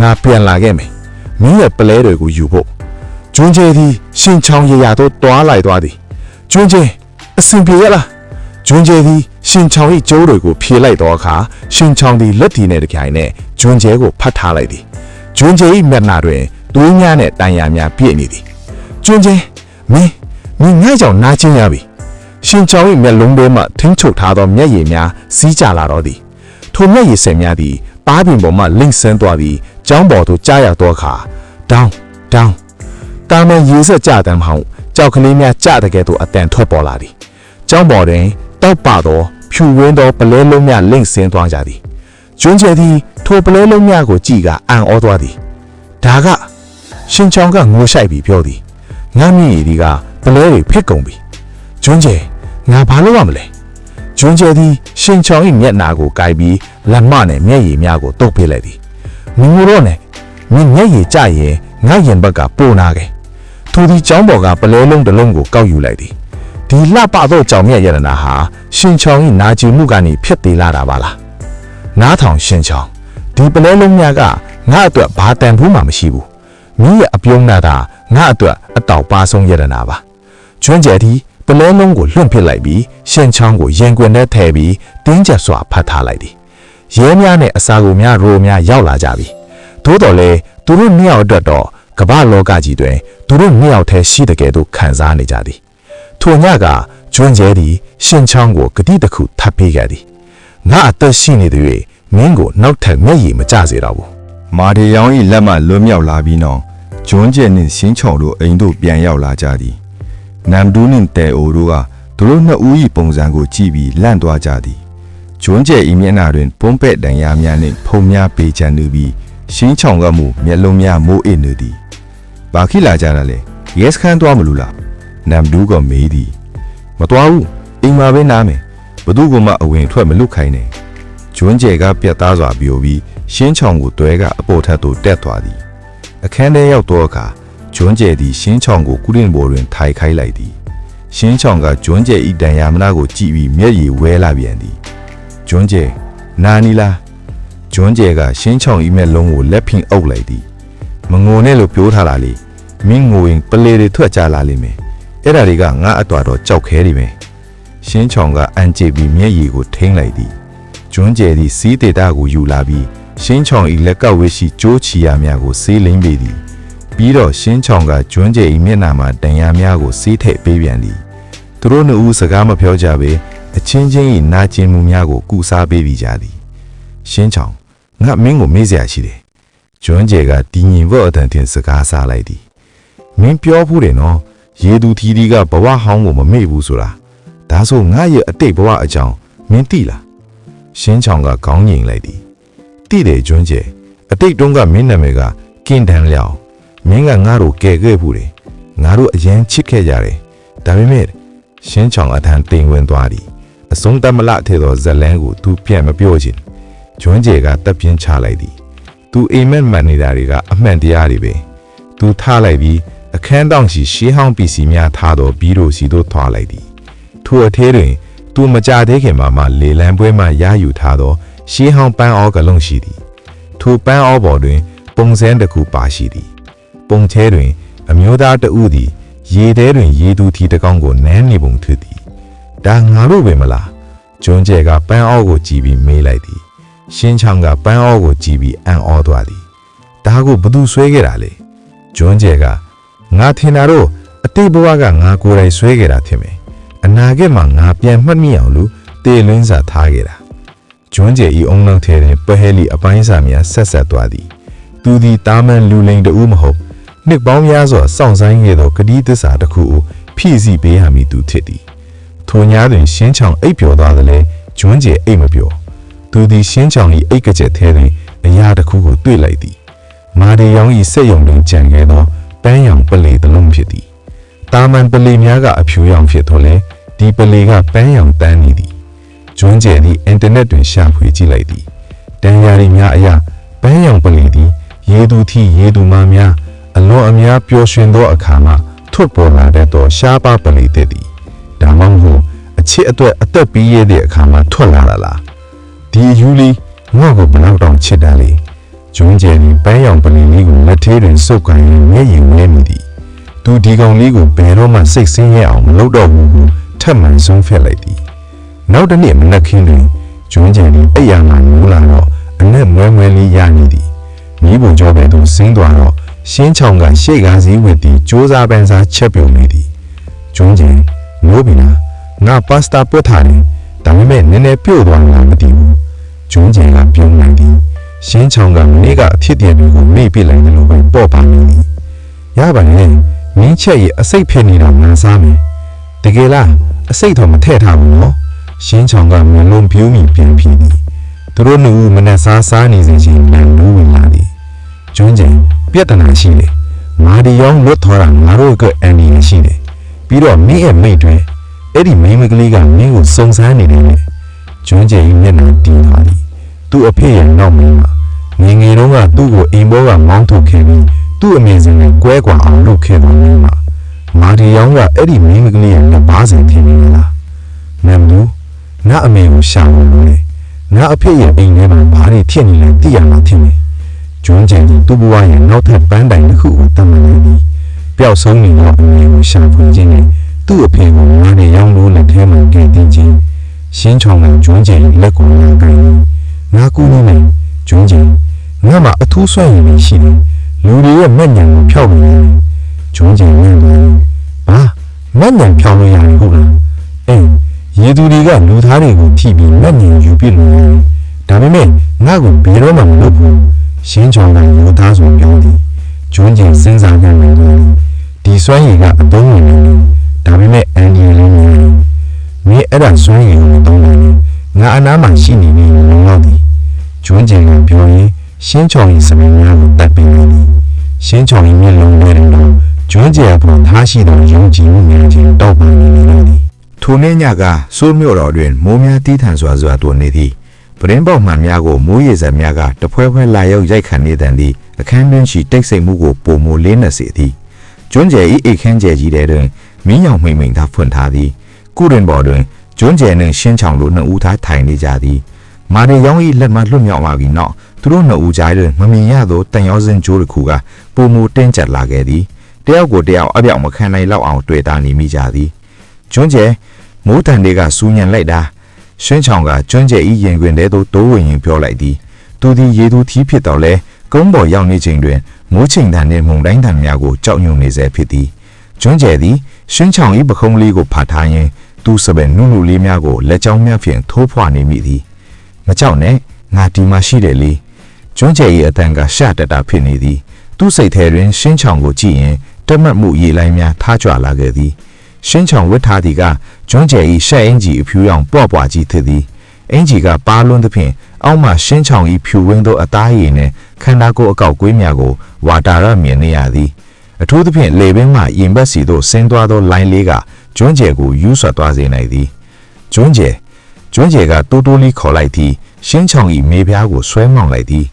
ငါပြန်လာခဲ့မယ်မင်းရဲ့ပလဲတွေကိုယူဖို့ကျွန်းကျဲသည်ရှင်ချောင်းရရတို့တွားလိုက်သွားသည်ကျွန်းကျဲအစင်ပြေရလားကျွန်းကျဲသည်ရှင်ချောင်း၏ကျိုးတွေကိုဖြေလိုက်သောအခါရှင်ချောင်းသည်လက်တီနဲ့တကြိုင်နဲ့ကျွန်းကျဲကိုဖတ်ထားလိုက်သည်ကျွန်းကျဲ၏မျက်နှာတွင်သွေးများနဲ့တန်ရာများပြည့်နေသည်ကျွန်းကျဲမင်းငါ့ကြောင့်နာကျင်ရပြီရှင်ချောင်း၏မျက်လုံးထဲမှထင်းချုပ်ထားသောမျက်ရည်များစီးကျလာတော့သည်ထိုမျက်ရည်ဆယ်များသည်ပါးပင်ပေါ်မှလိမ့်ဆင်းသွားပြီးကျောင်းပေါ်သို့ကြားရောက်သောအခါဒေါင်းတာမန်ရေဆက်ကြတမ်းမဟုတ်ကြောက်ကလေးများကြတဲ့ကဲ့သို့အတန်ထွက်ပေါ်လာသည်ကျောင်းပေါ်တွင်တောက်ပသောဖြူဝင်းသောပလဲလုံးများလိမ့်ဆင်းသွားကြသည်ကျွန်းကျဲသည်ထိုပလဲလုံးများကိုကြည့်ကအံ့ဩသွားသည်ဒါကရှင်ချောင်းကငိုရှိုက်ပြီးပြောသည်ငါမြင့်ရည်ဒီကပလဲတွေဖက်ကုန်ပြီကျွန်းကျဲငါဘာလုပ်ရမလဲကျွန်းကျဲသည်ရှင်ချောင်း၏မျက်နာကိုကိုက်ပြီးလက်မနဲ့မျက်ရည်များကိုတုပ်ပေးလိုက်သည်မငိုတော့နဲ့မင်းမျက်ရည်ကျရင်ငါရင်ဘက်ကပိုနာခဲ့ထိုဒီကျောင်းပေါ်ကပလဲလုံးတစ်လုံးကိုကောက်ယူလိုက်သည်ဒီလှပသောကြောင်မြတ်ရတနာဟာရှင်ချောင်း၏နာကျင်မှုကနေဖြစ်သေးလာတာပါလားနားထောင်ရှင်ချောင်းဒီပလဲလုံးများကငါအတွက်ဘာတန်ဖိုးမှမရှိဘူးမင်းရဲ့အပြုံးနာတာငါအတွက်အတောက်ပါဆုံးရတနာပါကျွန်းကျဲသည်ပလဲလုံးကိုလွန့်ပစ်လိုက်ပြီးရှင်ချောင်းကိုရင်ကွင်ထဲထည့်ပြီးတင်းကျပ်စွာဖတ်ထားလိုက်သည်ရဲများနဲ့အစာကိုများရိုများရောက်လာကြပြီသို့တော်လည်းသူတို့နှစ်ယောက်အတွက်တော့ကမ္ဘာလောကကြီးတွင်သူတို့နှစ်ယောက်တည်းရှိတဲ့ကဲ့သို့ခံစားနေကြသည်ထိုညကကျွန်းကျဲသည်ရှင်ချောင်းကိုဂတိတစ်ခုထပ်ပေးခဲ့သည်ငါအသက်ရှိနေသည်၍ မင်းကိုနောက်ထပ်မျက်ရည်မကျစေတော့ဘူး မာထေယောင်၏လက်မှလွတ်မြောက်လာပြီးနောက်ဂျွန်းကျဲနှင့်ရှင်းချောင်တို့အိမ်သို့ပြန်ရောက်လာကြသည်နမ်ဒူးနှင့်တဲအိုတို့ကသူတို့နှစ်ဦး၏ပုံစံကိုကြည့်ပြီးလန့်သွားကြသည်ဂျွန်းကျဲ၏မျက်နှာတွင်ပုံးပဲ့တန်ရာများနှင့်ဖုံများပေချန်နေပြီးရှင်းချောင်ကမှုမျက်လုံးများမိုးအိပ်နေသည်ဘာခိလာကြတာလဲရဲစခန်းသွားမလို့လားနမ်ဒူးကမေးသည်မသွားဘူးအိမ်မှာပဲနားမယ်ဘသူကမှအဝင်ထွက်မလွတ်ခိုင်းနဲ့ဂျွန်းကျဲကပြတ်သားစွာပြောပြီးရှင်းချောင်ကိုတွဲကအပေါ်ထပ်သို့တက်သွားသည်အခန်းထဲရောက်သောအခါဂျွန်းကျဲသည်ရှင်းချောင်ကိုကုရင်ပေါ်တွင်ထိုင်ခိုင်းလိုက်သည်ရှင်းချောင်ကဂျွန်းကျဲ၏တန်ရာမနာကိုကြည့်ပြီးမျက်ရည်ဝဲလာပြန်သည်ဂျွန်းကျဲနာနီလားဂျွန်းကျဲကရှင်းချောင်၏မျက်လုံးကိုလက်ဖင်အုပ်လိုက်သည်မငိုနဲ့လို့ပြောထားတာလေမင်းငိုရင်ပလေတွေထွက်ကြလာလိမ့်မယ်အဲ့ဒါတွေကငါအတော်တော့ကြောက်ခဲနေမယ်ရှင်းချောင်ကအန်ကျပြီးမျက်ရည်ကိုထိန်းလိုက်သည်ဂျွန်းကျဲသည်စီးတေတာကိုယူလာပြီးရှင်းချောင်၏လက်ကဝှက်ရှိကြိုးချီယာများကိုဆေးလိမ့်ပေးသည်ပြီးတော့ရှင်းချောင်ကဂျွန်းကျဲ၏မျက်နှာမှာတန်ရာများကိုဆေးထည့်ပေးပြန်သည်သူတို့နှစ်ဦးစကားမပြောကြဘဲအချင်းချင်း၏နာကျင်မှုများကိုကုစားပေးပြီးကြသည်ရှင်းချောင်ငါမင်းကိုမေးစရာရှိတယ်ဂျွန်းကျဲကတည်ငြိမ်ဖို့အတန်တင်စကားစားလိုက်သည်မင်းပြောဘူးတယ်နော်ရေသူထီတီကဘဝဟောင်းကိုမမေ့ဘူးဆိုတာဒါဆိုငါရဲ့အတိတ်ဘဝအကြောင်းမင်းသိလားရှင်းချောင်ကခေါင်းငိမ်လိုက်သည်တိတယ်ကျွန်းကျဲအတိတ်တုန်းကမင်းနာမည်ကကင်တန်လျောက်မင်းကငါ့ကိုကယ်ခဲ့ဘူးတယ်ငါတို့အရင်ချစ်ခဲ့ကြတယ်ဒါပေမဲ့ရှင်းချောင်အထံတိမ်ဝင်သွားသည်အဆုံးတမလထဲသောဇလန်းကိုသူပြန်မပြောချင်ကျွန်းကျဲကတပ်ပြင်းချလိုက်သည်သူအိမ်မက်မှန်နေတာတွေကအမှန်တရားတွေပဲသူထားလိုက်ပြီးအခန်းတောင်ရှိရှေးဟောင်းပစ္စည်းများထားသောဘီရိုစီသို့ထွာလိုက်သည်ထိုအထဲတွင်သူမကြသေးခင်မှာလေလံပွဲမှရယူထားသောရှေးဟောင်းပန်းအောကလုံးရှိသည်ထိုပန်းအောပေါ်တွင်ပုံစံတစ်ခုပါရှိသည်ပုံထဲတွင်အမျိုးသားတဦးသည်ရေထဲတွင်ရေသူထီတစ်ကောင်ကိုနမ်းနေပုံတွေ့သည်ဒါငါတို့ပဲမလားဂျွန်းကျဲကပန်းအောကိုကြည့်ပြီးမေးလိုက်သည်ရှင်းချောင်းကပန်းအောကိုကြည့်ပြီးအံ့ဩသွားသည်ဒါကိုဘသူဆွဲခဲ့တာလဲဂျွန်းကျဲကငါထင်တာတော့အတိတ်ဘဝကငါကိုယ်တိုင်ဆွဲခဲ့တာထင်မယ်အနာဂတ်မှာငါပြန်မှတ်မိအောင်လို့တေလွင်းစာထားခဲ့တာဂျွန်းကျဲဤအုံနောက်ထဲတွင်ပဟဲလီအပိုင်းစာများဆက်ဆက်သွားသည်သူသည်တာမန်လူလိန်တူမဟုတ်နှစ်ပေါင်းများစွာစောင့်ဆိုင်ခဲ့သောဂတိသစ္စာတစ်ခုကိုဖြည့်ဆည်းပေးရမည်သူဖြစ်သည်ထိုညတွင်ရှင်းချောင်အိပ်ပျော်သွားသလဲဂျွန်းကျဲအိပ်မပျော်သူသည်ရှင်းချောင်၏အိပ်ကကျက်ထဲတွင်အရာတစ်ခုကိုတွေ့လိုက်သည်မာရီယောင်၏စက်ယုံတွင်ကြံခဲ့သောပန်းရောင်ပလေတစ်လုံးဖြစ်သည်တာမန်ပလေများကအဖြူရောင်ဖြစ်သောလဲဒီပလေကပန်းရောင်တန်းနေသည်ဂျွန်းကျဲသည်အင်တာနက်တွင်ရှာဖွေကြည့်လိုက်သည်တန်ရာရီများအရာပန်းရောင်ပလေသည်ရေသူထီရေသူမများအလွန်အများပျော်ရွှင်သောအခါမှထွက်ပေါ်လာတဲ့သောရှားပါပလေတဲ့သည်ဒါမှမဟုတ်အချစ်အတွက်အသက်ပေးရတဲ့အခါမှထွက်လာတာလားဒီအယူလီငေါ့ကိုဘလောက်တောင်ချစ်တာလေဂျွန်းကျဲသည်ပန်းရောင်ပလေလေးကိုလက်သေးတွင်စုပ်ကိုင်ရင်းမျက်ရည်ဝဲမိသည်သူဒီကောင်လေးကိုဘယ်တော့မှစိတ်ဆင်းရဲအောင်မလုပ်တော့ဘူးဟုထပ်မံဆုံးဖြတ်လိုက်သည်နောက်တစ်နေ့မနက်ခင်းတွင်ဂျွန်းကျဲသည်အိယာမှနိုးလာတော့အနက်မွဲမွဲလေးရနေသည်မိဘကျော်ပဲသို့ဆင်းသွားတော့ရှင်းချောင်ကရှေ့ကားစည်းဝတ်သည်စူးစားပန်းစားချက်ပြုံနေသည်ဂျွန်းကျဲနိုးပြီလားငါပါစတာပွတ်ထားတယ်ဒါပေမဲ့နည်းနည်းပြုတ်သွားလားမသိဘူးဂျွန်းကျဲကပြုံးနိုင်သည်ရှင်းချောင်ကမနေ့ကအဖြစ်ပြတွေကိုမေ့ပြလိုက်တယ်လို့ပဲပေါ့ပါနေသည်ရပါနဲ့မင်းချက်ရဲ့အစိတ်ဖြစ်နေတာမှန်စားမယ်တကယ်လားအစိတ်တော့မထည့်ထားဘူးနော်ရှင်းချောင်ကမျက်လုံးပြူးမိပြန်ဖြစ်သည်သူတို့နှစ်ဦးမနဲ့စားနေစဉ်ချင်းလန်လို့ဝင်လာသည်ကျွန်းကျင်ပြဿနာရှိတယ်မာဒီယောင်လွတ်ထော်တာငါတို့ကအန်ဒီရရှိတယ်ပြီးတော့မင်းရဲ့မိတ်တွေအဲ့ဒီမိန်းမကလေးကမင်းကိုစုံစမ်းနေတယ်နဲ့ကျွန်းကျင်မျက်နှာတင်းသွားသည်သူ့အဖေရဲ့နောက်မင်းမှာငယ်တုန်းကသူ့ကိုအိမ်ဘောကမောင်းထုတ်ခဲ့ပြီးသူ့အမေစင်ကိုကွဲကွာအောင်လုပ်ခဲ့တော်မူမှာမာဒီယောင်ကအဲ့ဒီမိန်းမကလေးရဲ့လက်ပါစဉ်ထင်နေလားနမ်ဘူးငါအမေကိုရှာလို့လေငါအဖေရဲ့အိမ်ထဲမှာဘာတွေဖြစ်နေလဲသိရမှာထင်တယ်ကျွန်းကျင်သူ့ဘဝရဲ့နောက်ထပ်ပန်းတိုင်တစ်ခုကိုတတ်မှတ်နေပြီးပျောက်ဆုံးနေတော့အမေကိုရှာဖွေခြင်းနဲ့သူ့အဖေကိုငါနဲ့ရောင်းလို့လက်ထဲမှာကဲတင်ခြင်းရှင်းချောင်းကကျွန်းကျင်လက်ကိုလာကိုင်းငါကူနေမယ်ကျွန်းကျင်ငါမှအထူးဆွဲရည်ရှိတယ်လူတွေရဲ့မျက်ညံကိုဖျောက်နေတယ်ကျွန်းကျင်ဝင်တယ်ဘာမျက်ညံဖျောက်လို့ရတယ်ဟုတ်လားအေးရေသူတွေကလူသားတွေကိုထိပြီးမျက်ညံယူပြလို့ ဒါပေမဲ့ငါ့ကိုဘယ်တော့မှမလုပ်ဘူးရှင်းချောင်းကရိုးသားဆိုပြောသည်ကျွန်းကျင်စဉ်းစားကြမယ်လို့ဒီစွမ်းရည်ကအသုံးဝင်နေတယ်ဒါပေမဲ့အန်ဒီလေးနေမင်းအဲ့ဒါစွမ်းရည်ကိုမသုံးနိုင်ဘူးငါအနားမှာရှိနေနေလုံလောက်သည်ကျွန်းကျင်ကပြောရင်ရှင်းချောင်းရဲ့စမင်းများကိုတတ်ပင်နေသည်ရှင်းချောင်းရဲ့မျက်လုံးလေးတော့ကျွန်းကျင်အပေါ်ထားရှိသောယုံကြည်မှုများခြင်းတောက်ပန်နေနေသည်ထိုနေ့ညကစိုးမြို့တော်တွင်မိုးများတီးထန်စွာတွင်နေသည်ပရင်းပေါက်မှန်များကိုမိုးရေစက်များကတဖွဲဖွဲလာရောက်ရိုက်ခတ်နေတန်သည်အခန်းတွင်ရှိတိတ်ဆိတ်မှုကိုပုံမိုလေးနှက်စေသည်ကျွန်းကျယ်၏အိတ်ခမ်းကျယ်ကြီးတဲ့တွင်မင်းရောင်မှိန်မှိန်သာဖွင့်ထားသည်ကုရင်ပေါ်တွင်ကျွန်းကျယ်နှင့်ရှင်းချောင်းတို့နှစ်ဦးသားထိုင်နေကြသည်မာရီယောင်၏လက်မှလွတ်မြောက်လာပြီးနောက်သူတို့နှစ်ဦးကြားတွင်မမြင်ရသောတန်ရောစင်ကြိုးတစ်ခုကပုံမိုတင်းကျပ်လာခဲ့သည်တယောက်ကိုတယောက်အပြောင်မခံနိုင်လောက်အောင်တွေ့တာနေမိကြသည်ကျွန်းကျယ်မိုးတန်တွေကစူးညံလိုက်တာရှင်းချောင်းကကျွန်းကျယ်ဤရင်ခွင်ထဲသို့တိုးဝင်ရင်ပြောလိုက်သည်သူသည်ရေသူထီးဖြစ်တော်လဲကုန်းပေါ်ရောက်နေချိန်တွင်မိုးချိန်တန်နှင့်မုန်တိုင်းတန်များကိုကြောက်ရွံ့နေစေဖြစ်သည်ကျွန်းကျယ်သည်ရှင်းချောင်းဤပခုံးလေးကိုဖာထားရင်းသူစပယ်နုနုလေးများကိုလက်ချောင်းများဖြင့်ထိုးဖွာနေမိသည်မကြောက်နဲ့ငါဒီမှာရှိတယ်လေကျွန်းကျယ်၏အတန်ကရှတတာဖြစ်နေသည်သူ့စိတ်ထဲတွင်ရှင်းချောင်းကိုကြည့်ရင်တမတ်မှုရေလိုင်းများထားကြွလာခဲ့သည်ရှင်းချောင်းဝတ်ထားသည်ကကျွန်းကျယ်၏ရှက်အင်ကြီးအဖြူရောင်ပေါ့ပွားကြီးဖြစ်သည်အင်ကြီးကပါလွန်းသဖြင့်အောက်မှရှင်းချောင်း၏ဖြူဝင်းသောအသားရည်နှင့်ခန္ဓာကိုယ်အကောက်ကွေးများကိုဝါတာရမြင်နေရသည်အထူးသဖြင့်လေပင်မှရင်ဘက်စီသို့ဆင်းသွားသောလိုင်းလေးကကျွန်းကျယ်ကိုယူဆွတ်သွားစေနိုင်သည်ကျွန်းကျယ်ကတိုးတိုးလေးခေါ်လိုက်သည်ရှင်းချောင်း၏မေပြားကိုဆွဲမောင်းလိုက်သည်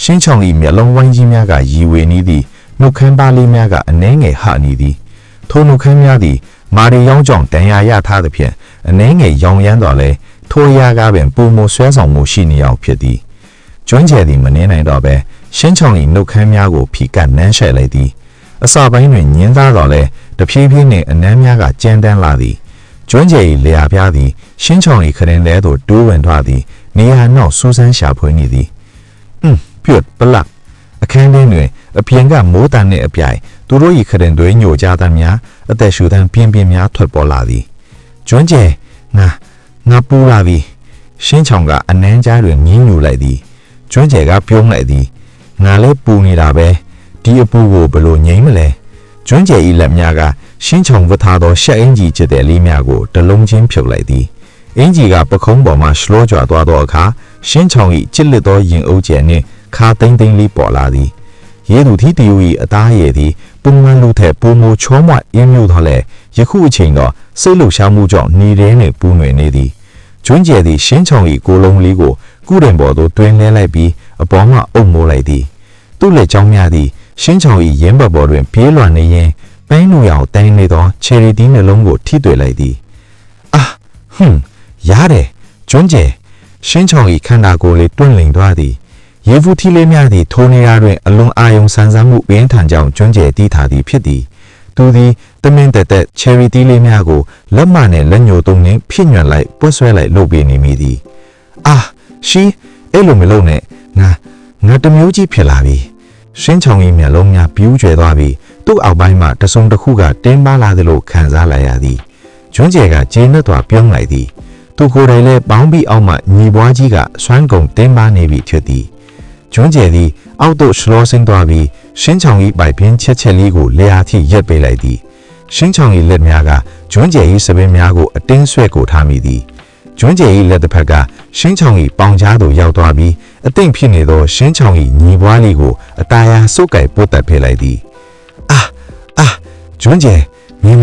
ရှင်းချောင်း၏မျက်လုံးဝိုင်းကြီးများကရီဝေနေသည်နှုတ်ခမ်းပါးလေးများကအနှဲငယ်ဟနေသည်ထိုနှုတ်ခမ်းများသည်မာရီယောင်ကြောင့်တန်ရာရထားသဖြင့်အနှဲငယ်ရောင်ရမ်းတော်လဲထိုရာကားပင်ပုံမဆွဲဆောင်မှုရှိနေအောင်ဖြစ်သည်ကျွန်းကျယ်သည်မနှင်းနိုင်တော့ပဲရှင်းချောင်း၏နှုတ်ခမ်းများကိုဖိကပ်နမ်းရှက်လိုက်သည်အစာပိုင်းတွင်ညင်းသားတော်လဲတဖြည်းဖြည်းနှင့်အနှမ်းများကကြမ်းတမ်းလာသည်ကျွန်းကျယ်၏လျာပြားသည်ရှင်းချောင်း၏ခရင်ထဲသို့တိုးဝင်သွားသည်နေရာနောက်စူးစမ်းရှာဖွေနေသည်ပြုတ်ပလတ်အခန်းထဲတွင်အပြင်ကမိုးတန်နှင့်အပြိုင်သူတို့၏ခရင်တွေညိုကြသမျှအသက်ရှူသံပြင်းပြင်းများထွက်ပေါ်လာသည်ကျွန်းကျယ်ငါပူလာပြီရှင်းချောင်းကအနှမ်းကြားတွင်ငင်းညူလိုက်သည်ကျွန်းကျယ်ကပြုံးလိုက်သည်ငါလည်းပူနေတာပဲဒီအပူကိုဘယ်လိုငြိမ်းမလဲကျွန်းကျယ်၏လက်များကရှင်းချောင်းဝတ်ထားသောရှက်အင်ကြီးကျတဲ့လေးများကိုတလုံးချင်းဖြုတ်လိုက်သည်အင်ကြီးကပခုံးပေါ်မှရှလောကြွသွားသောအခါရှင်းချောင်း၏ချစ်လက်သောရင်အုပ်ကျယ်နှင့်ခါသိမ့်သိမ့်လေးပေါ်လာသည်ရေသူထီတယူ၏အသားရည်သည်ပုံမှန်လူထက်ပိုမိုချောမွအင်းမြို့သောလဲယခုအချိန်တော့စိတ်လှုပ်ရှားမှုကြောင့်နေရဲနှင့်ပူးနွယ်နေသည်ကျွန်းကျယ်သည်ရှင်းချောင်း၏ကိုယ်လုံးလေးကိုကုရင်ပေါ်သို့တွင်လဲလိုက်ပြီးအပေါ်မှအုပ်မိုးလိုက်သည်သူ့လက်ချောင်းများသည်ရှင်းချောင်း၏ရင်းဘက်ပေါ်တွင်ပြေးလွှမ်းနေရင်ပန်းနူရောင်တိုင်းနေသောချယ်ရီတီးနှလုံးကိုထိတွေ့လိုက်သည်ရတယ်ကျွန်းကျယ်ရှင်းချောင်း၏ခန္ဓာကိုယ်လေးတွန့်လင်သွားသည်ရေဖူးထီးလေးများသည်ထိုနေရာတွင်အလွန်အာယုံဆန်းဆန်းမှုပင်ထန်ကြောင့်ကျွန်းကျယ်တီးထားသည်ဖြစ်သည်သူသည်တမင်တက်ချယ်ရီတီးလေးများကိုလက်မနှင့်လက်ညှိုးသုံးနှင့်ဖြစ်ညွန့်လိုက်ပွက်ဆွဲလိုက်လုပ်ပေးနေမိသည်ရှီအဲ့လိုမလုပ်နဲ့ငါတမျိုးကြီးဖြစ်လာပြီရှင်းချောင်း၏မျက်လုံးများပြူးကျဲသွားပြီးသူ့အောက်ပိုင်းမှတစုံတစ်ခုကတင်းပါလာသလိုခံစားလိုက်ရသည်ကျွန်းကျယ်ကကျေနပ်စွာပြုံးလိုက်သည်သူကိုယ်တိုင်လည်းပေါင်းပြီးအောက်မှညီပွားကြီးကဆွမ်းကုန်တင်းပါနေပြီဖြစ်သည်ကျွန်းကျယ်သည်အောက်သို့ရှလောဆင်းသွားပြီးရှင်းချောင်း၏ပိုက်ပင်ချက်လေးကိုလျာထိရက်ပေးလိုက်သည်ရှင်းချောင်း၏လက်များကကျွန်းကျယ်၏စပင်းများကိုအတင်းဆွဲကိုထားမိသည်ကျွန်းကျယ်၏လက်တစ်ဖက်ကရှင်းချောင်း၏ပေါင်ကြားသို့ရောက်သွားပြီးအသိမ့်ဖြစ်နေသောရှင်းချောင်း၏ညီပွားလေးကိုအတားယာစုပ်ကိုက်ပို့တက်ပေးလိုက်သည်ကျွန်းကျယ်မြင်း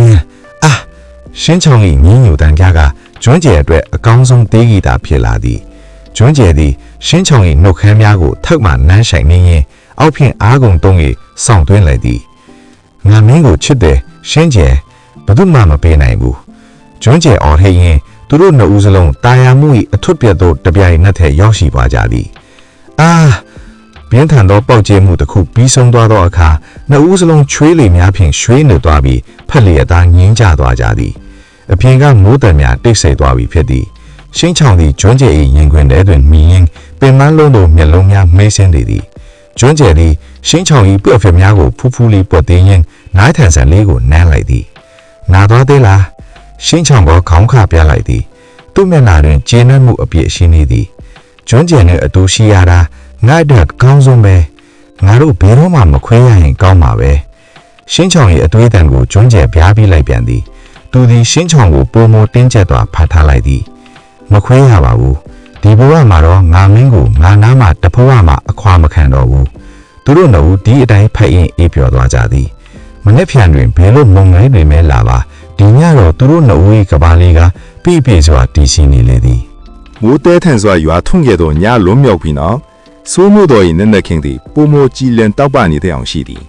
ရှင်းချောင်း၏ညီညူတန်ကြားကကျွန်းကျယ်အတွက်အကောင်းဆုံးတေးဂီတာဖြစ်လာသည်ကျွန်းကျယ်သည်ရှင်းချောင်း၏နှုတ်ခမ်းများကိုထပ်မှနမ်းဆိုင်နေရင်အောက်ဖြင့်အားကုန်တုံး၏စောင့်သွင်းလိုက်သည်ငါမင်းကိုချစ်တယ်ရှင်းကျယ်ဘယ်သူမှမပေးနိုင်ဘူးကျွန်းကျယ်အော်ဟိရင်သူတို့နှစ်ဦးစလုံးတာယာမှု၏အထွတ်ပြတ်သောတပြိုင်နက်တည်းရောက်ရှိသွားကြသည်ပြင်းထန်သောပေါက်ကျဲမှုတစ်ခုပြီးဆုံးသွားသောအခါနှစ်ဦးစလုံးချွေးလေများဖြင့်ရွှေ့နေသွားပြီးဖက်လျက်သားငင်းကျသွားကြသည်အပြင်ကမိုးတံများတိတ်ဆိတ်သွားပြီဖြစ်သည်ရှင်းချောင်းသည်ကျွန်းကျယ်၏ရင်ခွင်ထဲတွင်မြည်ရင်းပင်မလုံးတို့မျက်လုံးများမေးဆင်းနေသည်ကျွန်းကျယ်သည်ရှင်းချောင်း၏ပွက်ဖျက်များကိုဖူးဖူးလေးပွက်သိမ်းရင်းနားထန်ဆန်လေးကိုနမ်းလိုက်သည်နာသွားသေးလားရှင်းချောင်းကခေါင်းခပြလိုက်သည်သူ့မျက်နှာတွင်ကျေနပ်မှုအပြည့်ရှိနေသည် ကျွန်းကျင်နဲ့အတူရှိရတာငါ့အတွက်ကောင်းဆုံးပဲငါတို့ဘယ်တော့မှမခွဲရရင်ကောင်းမှာပဲရှင်းချောင်ရဲ့အသွေးတန်ကိုကျွန်းကျယ်ပြားပြီးလိုက်ပြန်သည်သူသည်ရှင်းချောင်ကိုပုံမတင်းကျပ်စွာဖတ်ထားလိုက်သည်မခွဲရပါဘူးဒီဘဝမှာတော့ငါမင်းကိုငါနားမှာတဘဝမှာအခွာမခံတော့ဘူးသူတို့နှစ်ဦးဒီအတိုင်းဖိုက်ရင်အေးပြောသွားကြသည်မနေ့ဖြန်တွင်ဘယ်လိုမုံငိုင်းတွေမဲလာပါဒီညတော့သူတို့နှစ်ဦး၏ကဘာလေးကပြည့်ပြည့်စွာတည်ရှိနေလေသည် မိုးတဲထန်စွာရွာထုံခဲ့သောညလုံးမြောက်ပြီးနောက်စိုးမိုးတော်၏နက်နက်ခင်းသည်ပုံမကြည်လင်တောက်ပနေတဲ့အောင်ရှိသည်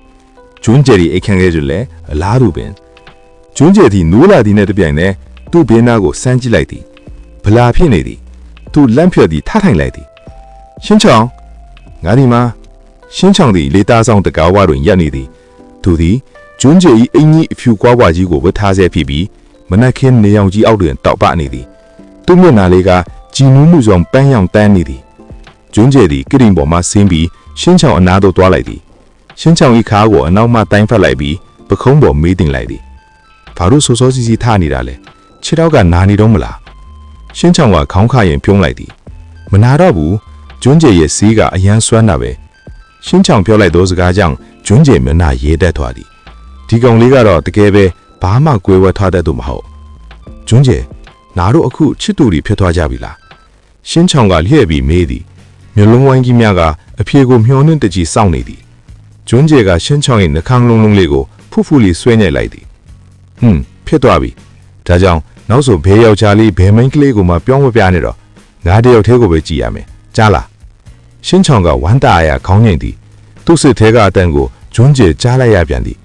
ကျွန်းကျယ်၏အခန်းထဲတွင်လည်းအလားတူပင်ကျွန်းကျယ်သည်နိုးလာသည်နှင့်တပြိုင်တည်းသူ့ဘေးနားကိုစမ်းကြည့်လိုက်သည်ဗလာဖြစ်နေသည်သူလန့်ဖြတ်သည်ထထိုင်လိုက်သည်ရှင်းချောင်းငါဒီမှာရှင်းချောင်းသည်လေသားဆောင်တကားဝတွင်ရပ်နေသည်သူသည်ကျွန်းကျယ်၏အင်ကြီးအဖြူကွားပွားကြီးကိုဝတ်ထားဆဲဖြစ်ပြီးမနက်ခင်းနေအောင်ကြီးအောက်တွင်တောက်ပနေသည်သူ့မျက်နှာလေးကကြည်နူးမှုဆောင်ပန်းရောင်တန်းနေသည်ကျွန်းကျယ်သည်ကရင်ပေါ်မှဆင်းပြီးရှင်းချောင်းအနားသို့သွားလိုက်သည်ရှင်းချောင်း၏ခါကိုအနောက်မှတိုင်းဖက်လိုက်ပြီးပခုံးပေါ်မေးတင်လိုက်သည်ဘာလို့စောစောစီစီထားနေတာလဲခြေထောက်ကနာနေတော့မလားရှင်းချောင်းကခေါင်းခါရင်ပြုံးလိုက်သည်မနာတော့ဘူးကျွန်းကျယ်ရဲ့စီးကအရန်ဆွမ်းတာပဲရှင်းချောင်းပြောလိုက်သောစကားကြောင့်ကျွန်းကျယ်မျက်နှာရဲတက်သွားသည်ဒီကောင်လေးကတော့တကယ်ပဲဘာမှကွဲဝဲထားတတ်သူမဟုတ်ကျွန်းကျယ်နားတို့အခုချစ်တူတွေဖြစ်သွားကြပြီလားရှင်းချောင်းကလျှဲ့ပြီးမေးသည်မျိုးလုံးဝိုင်းကြီးများကအဖြေကိုမျှော်နှင့်တကြီးစောင့်နေသည်ကျွန်းကျယ်ကရှင်းချောင်းရဲ့နှာခေါင်းလုံးလုံးလေးကိုဖူးဖူးလေးဆွဲညှိလိုက်သည်ဖြစ်သွားပြီဒါကြောင့်နောက်ဆိုဘဲယောက်ျားလေးဘဲမိန်းကလေးကိုမှပြောင်းမပြနဲ့တော့ငါတယောက်တည်းကိုပဲကြည်ရမယ်ကြားလားရှင်းချောင်းကဝမ်းတာအရာခေါင်းငိမ့်သည်သူ့စစ်ထဲကအတန်ကိုကျွန်းကျယ်ကြားလိုက်ရပြန်သည်